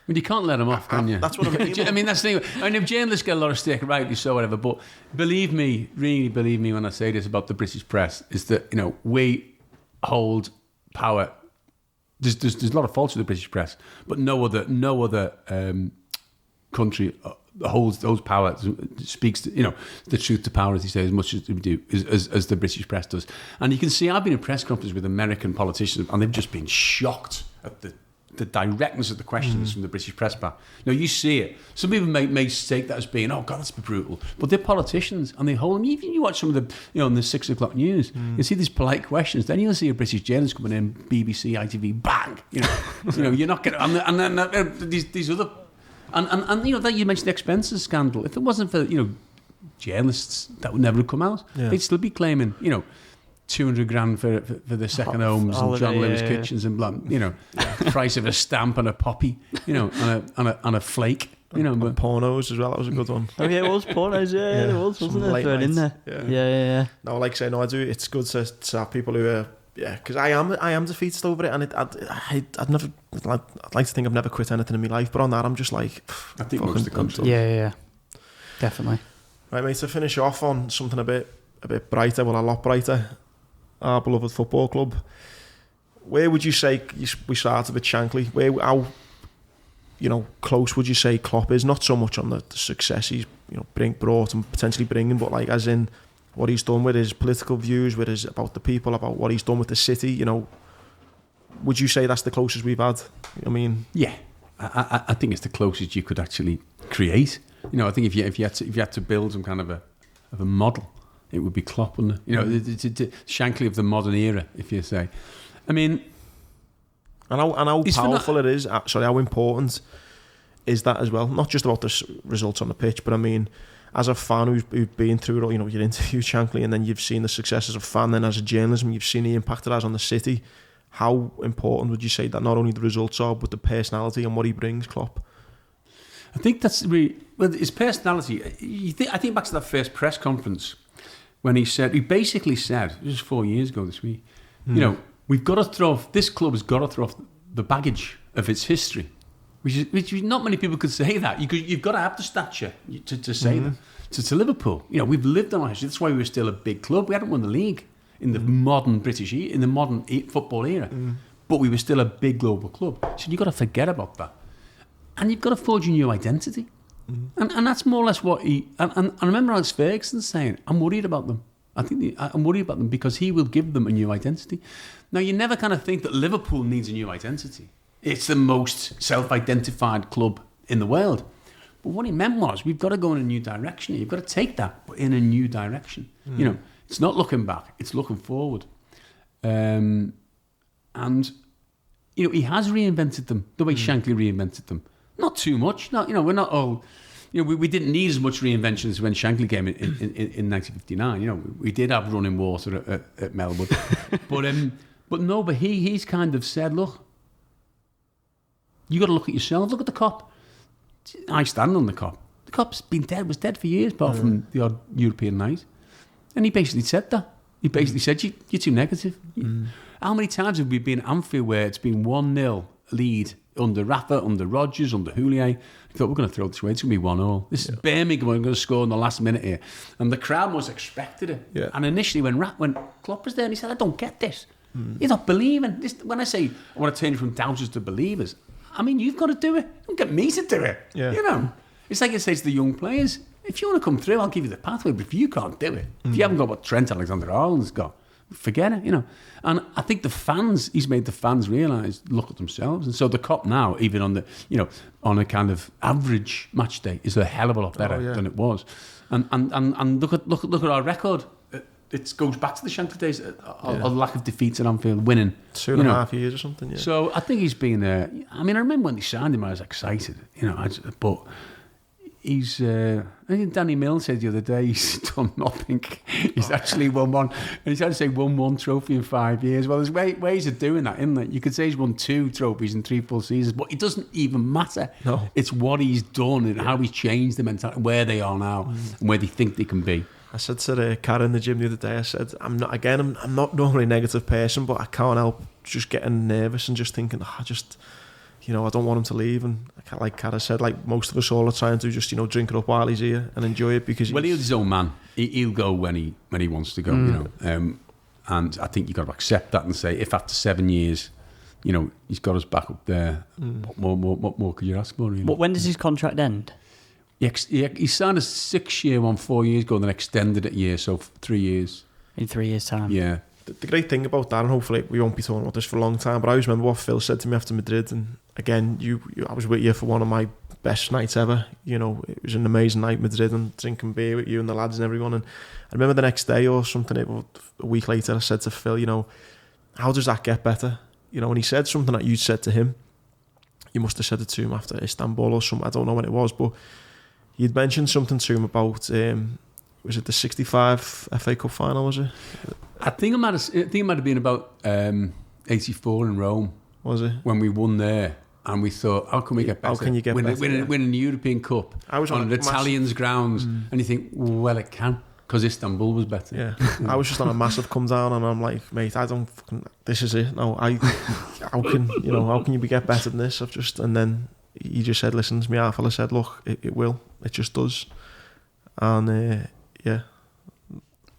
Well, you can't let them off, can you? That's what I mean. I mean, that's the thing. I mean, if journalists get a lot of stick, rightly so, whatever. But believe me, really believe me when I say this about the British press, is that, you know, we hold power. There's a lot of faults with the British press, but no other country holds power, speaks to, you know, the truth to power, as they say, as much as we do, as the British press does. And you can see, I've been in press conferences with American politicians, and they've just been shocked at the directness of the questions from the British press back. Now, you see it. Some people may take that as being, oh God, that's brutal. But they're politicians, and they hold them. Even you watch some of the, you know, in the 6 o'clock news, you see these polite questions. Then you'll see a British journalist coming in, BBC, ITV, bang. You know, you're not getting. And then these other, and you know, that you mentioned the expenses scandal. If it wasn't for, you know, journalists, that would never have come out. Yeah. They'd still be claiming, you know, 200 grand for the second homes and John Lewis kitchens and blah, you know, price of a stamp and a poppy, you know, and a flake, you know, and pornos as well. That was a good one. Oh yeah, it was pornos. Yeah, it was, wasn't it? Thrown in there. Yeah. No, like I say, no, I do. It's good to have people who are, because I am defeated over it, and I'd never. I'd like to think I've never quit anything in my life, but on that, I'm just like, I think most of the country. Yeah, definitely. Right, mate. To finish off on something a bit brighter, well, a lot brighter. Our beloved football club. Where would you say we started with Shankly? How, you know, close would you say Klopp is? Not so much on the success he's, you know, brought and potentially bringing, but like as in what he's done with his political views, with his about the people, about what he's done with the city. You know, would you say that's the closest we've had? I mean, yeah, I think it's the closest you could actually create. You know, I think if you had to build some kind of a model, it would be Klopp, wouldn't it? You know, the Shankly of the modern era, if you say. I mean... And how powerful it is, how important is that as well? Not just about the results on the pitch, but I mean, as a fan who's been through it all, you know, you interviewed Shankly and then you've seen the success as a fan, then as a journalist, you've seen the impact it has on the city. How important would you say that not only the results are, but the personality and what he brings, Klopp? I think that's really... Well, his personality... I think back to that first press conference, when he basically said, this was 4 years ago this week, you know, this club has got to throw off the baggage of its history, which not many people could say that. You've got to have the stature to say that. To Liverpool, you know, we've lived on our history. That's why we were still a big club. We hadn't won the league in the modern football era, but we were still a big global club. So you've got to forget about that. And you've got to forge a new identity. And that's more or less what he... And I remember Alex Ferguson saying, I'm worried about them. I'm worried about them because he will give them a new identity. Now, you never kind of think that Liverpool needs a new identity. It's the most self-identified club in the world. But what he meant was, we've got to go in a new direction. You've got to take that, but in a new direction. You know, it's not looking back, it's looking forward. And, you know, he has reinvented them the way Shankly reinvented them. Not too much. Not, you know, we're not all... You know, we didn't need as much reinvention as when Shankly came in 1959. You know, we did have running water at Melwood. but he's kind of said, look, you got to look at yourself. Look at the Kop. I stand on the Kop. The Kop's was dead for years, apart from the odd European night. And he basically said that. He basically said, you're too negative. How many times have we been at Anfield where it's been 1-0 lead under Rafa, under Rodgers, under Houllier? I thought, we're going to throw this away. It's going to be 1-1. This is Birmingham. We're going to score in the last minute here. And the crowd must have expected it. Yeah. And initially, when Klopp was there, and he said, I don't get this. You're not believing. When I say I want to turn you from doubters to believers, I mean, you've got to do it. Don't get me to do it. Yeah. You know? It's like I say to the young players, if you want to come through, I'll give you the pathway. But if you can't do it, if you haven't got what Trent Alexander-Arnold's got, forget it, you know. And I think he's made the fans realise, look at themselves. And so the Kop now, even on a kind of average match day, is a hell of a lot better than it was. And look at our record it goes back to the Shankly days, a lack of defeats at Anfield, winning 2.5 years or something. Yeah. So I think he's been. I mean, I remember when they signed him, I was excited, but he's. I think Danny Mills said the other day he's done nothing. He's actually won one, and he's had to say won one trophy in 5 years. Well, there's ways of doing that, isn't there? You could say he's won 2 trophies in 3 full seasons, but it doesn't even matter. No, it's what he's done and how he's changed the mentality, where they are now, and where they think they can be. I said to Karen in the gym the other day, I said, I'm not normally a negative person, but I can't help just getting nervous and just thinking, I don't want him to leave. And like Karen said, like most of us all are trying to just, drink it up while he's here and enjoy it because he's his own man. He'll go when he wants to go, and I think you've got to accept that and say, if after 7 years, he's got us back up there, what more could you ask for? When does his contract end? He signed a 6-year one 4 years ago and then extended it a year, so 3 years. In 3 years' time. Yeah. The great thing about that, and hopefully we won't be talking about this for a long time, but I always remember what Phil said to me after Madrid, and again, I was with you for one of my best nights ever. It was an amazing night, Madrid, and drinking beer with you and the lads and everyone. And I remember the next day or something, a week later, I said to Phil, how does that get better? And he said something that you said to him. You must have said it to him after Istanbul or something. I don't know when it was, but you'd mentioned something to him about, was it the 65 FA Cup final, was it? I think it might have been about 84 in Rome. Was it? When we won there, and we thought, how can we get better? How can you get better? Winning the European Cup on an Italian's grounds, and you think, well, it can, because Istanbul was better. Yeah, I was just on a massive come down, and I'm like, mate, this is it. No, how can you get better than this? And then he just said, listen to me, our fella said, look, it will. It just does. And,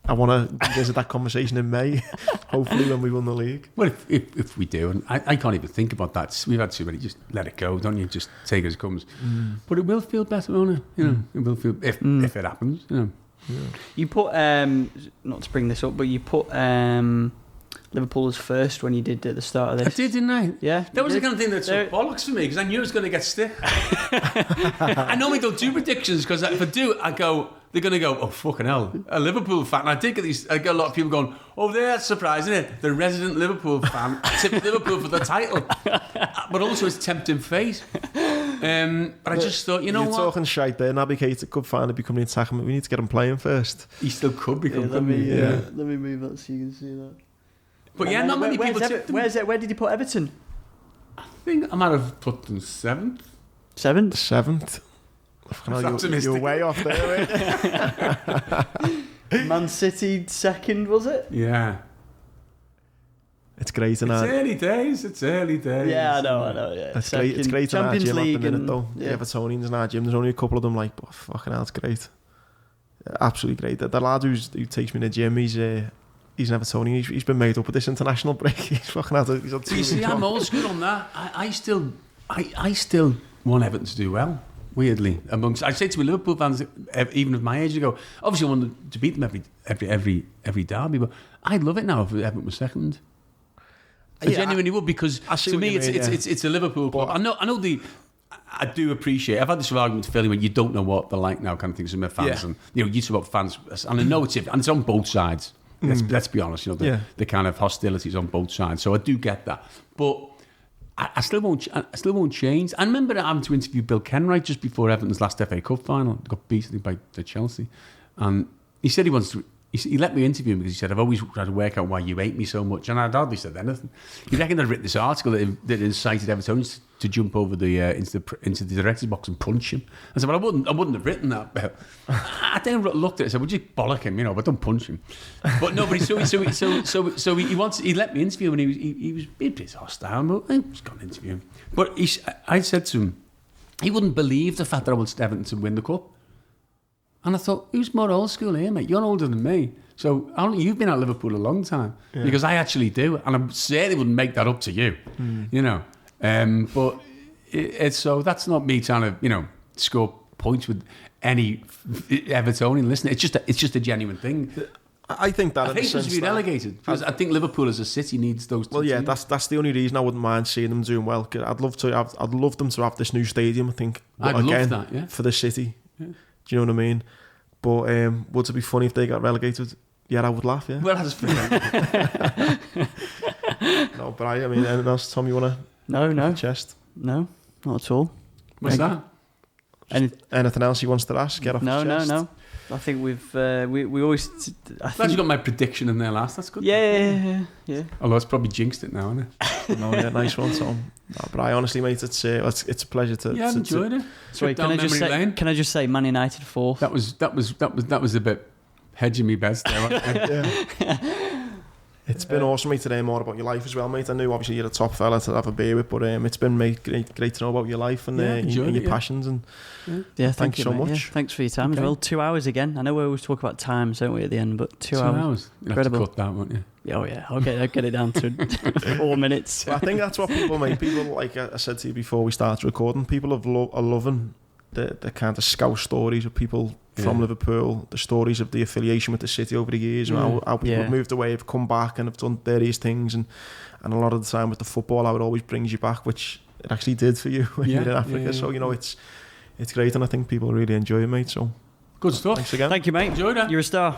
I want to visit that conversation in May, hopefully when we win the league. Well, if we do, and I can't even think about that. We've had too many, just let it go, don't you? Just take it as it comes. But it will feel better, won't it? It will feel, if it happens, Yeah. You put, not to bring this up, but you put Liverpool as first when you did at the start of this. I did, didn't I? Yeah. That was the kind of thing that took bollocks for me, because I knew it was going to get stick. I normally don't do predictions, because if I do, they're going to go, oh, fucking hell, a Liverpool fan. And I did get a lot of people going, oh, that's surprising, isn't it? The resident Liverpool fan tipped Liverpool for the title. But also it's tempting fate. But I just thought, You're talking shite there. Naby Keita could finally become the attacker. We need to get him playing first. He still could become. Let me move that so you can see that. But not many people tipped him. Where did you put Everton? I think I might have put them 7th. 7th? 7th. You're way off there, mate. Man City 2nd, was it? Yeah. It's great. It's early days. Yeah, I know. Yeah. It's great. It's great Champions in our gym League at the minute, though. The Evertonians in our gym. There's only a couple of them. Like, oh, fucking hell, it's great. Absolutely great. The lad who takes me to the gym, he's an Evertonian. He's been made up with this international break. He's fucking had. He's on 2 weeks. See, I'm old school on that. I still want Everton to do well. Weirdly, I say to my Liverpool fans, even of my age, ago, obviously I wanted to beat them every derby, but I'd love it now if Everton was second. I genuinely would, because to me it's a Liverpool club. I know I do appreciate. I've had this argument with Philly when you don't know what they're like now, kind of things with my fans, and you talk about fans, and I know it's on both sides. Let's be honest, the kind of hostilities on both sides. So I do get that, but I still won't change. I remember having to interview Bill Kenwright just before Everton's last FA Cup final. They got beaten by Chelsea, and he said he wants to. He let me interview him because he said, I've always tried to work out why you hate me so much, and I'd hardly said anything. He reckoned I'd written this article that incited Evertonians to jump over into the director's box and punch him. I said, well, I wouldn't have written that. I then looked at it and said, would you bollock him, but don't punch him. But no, but he let me interview him, and he was a bit hostile, but I was going to interview him. But I said to him, he wouldn't believe the fact that I wanted Everton to win the cup. And I thought, who's more old school here, mate? You're older than me. So you've been at Liverpool a long time. Yeah. Because I actually do. And I certainly wouldn't make that up to you, But so that's not me trying to, score points with any Evertonian listener. It's just a genuine thing. I think that. I think it should be relegated. Because I think Liverpool as a city needs those two teams. That's the only reason I wouldn't mind seeing them doing well. I'd love them to have this new stadium, I think. I'd love that, for the city. Yeah. Do you know what I mean? But would it be funny if they got relegated? Yeah, I would laugh, yeah. Well, that's fair. No, but I mean, anything else, Tom, you want to... No, Chest? no, not at all. What's that? Anything else he wants to ask? Get off his chest? No. I think we always. Glad you got my prediction in there last. That's good. Yeah. Although it's probably jinxed it now, isn't it? No, yeah, nice one, Tom. No, but I honestly, mate, it's a pleasure to. Yeah, I enjoyed it. Sorry, can I just say, Man United 4th? That was a bit hedging me bets there. Wasn't it? Yeah. It's been awesome, mate, to learn more about your life as well, mate. I knew obviously you're a top fella to have a beer with, but it's been, mate, great to know about your life and your passions. And thank you so much. Yeah, thanks for your time as well. 2 hours again. I know we always talk about times, don't we, at the end, but 2 hours. Incredible. You'll have to cut that, won't you? Oh yeah, I'll get it down to 4 minutes. Well, I think that's what people make. People, like I said to you before we started recording, people are loving the kind of scout stories of people from Liverpool, the stories of the affiliation with the city over the years, and how people have moved away, have come back and have done various things, and a lot of the time with the football, how it always brings you back, which it actually did for you when you're in Africa. So, you know, it's great, and I think people really enjoy it, mate. So good stuff. Thanks again. Thank you, mate. Enjoyed it. You're a star.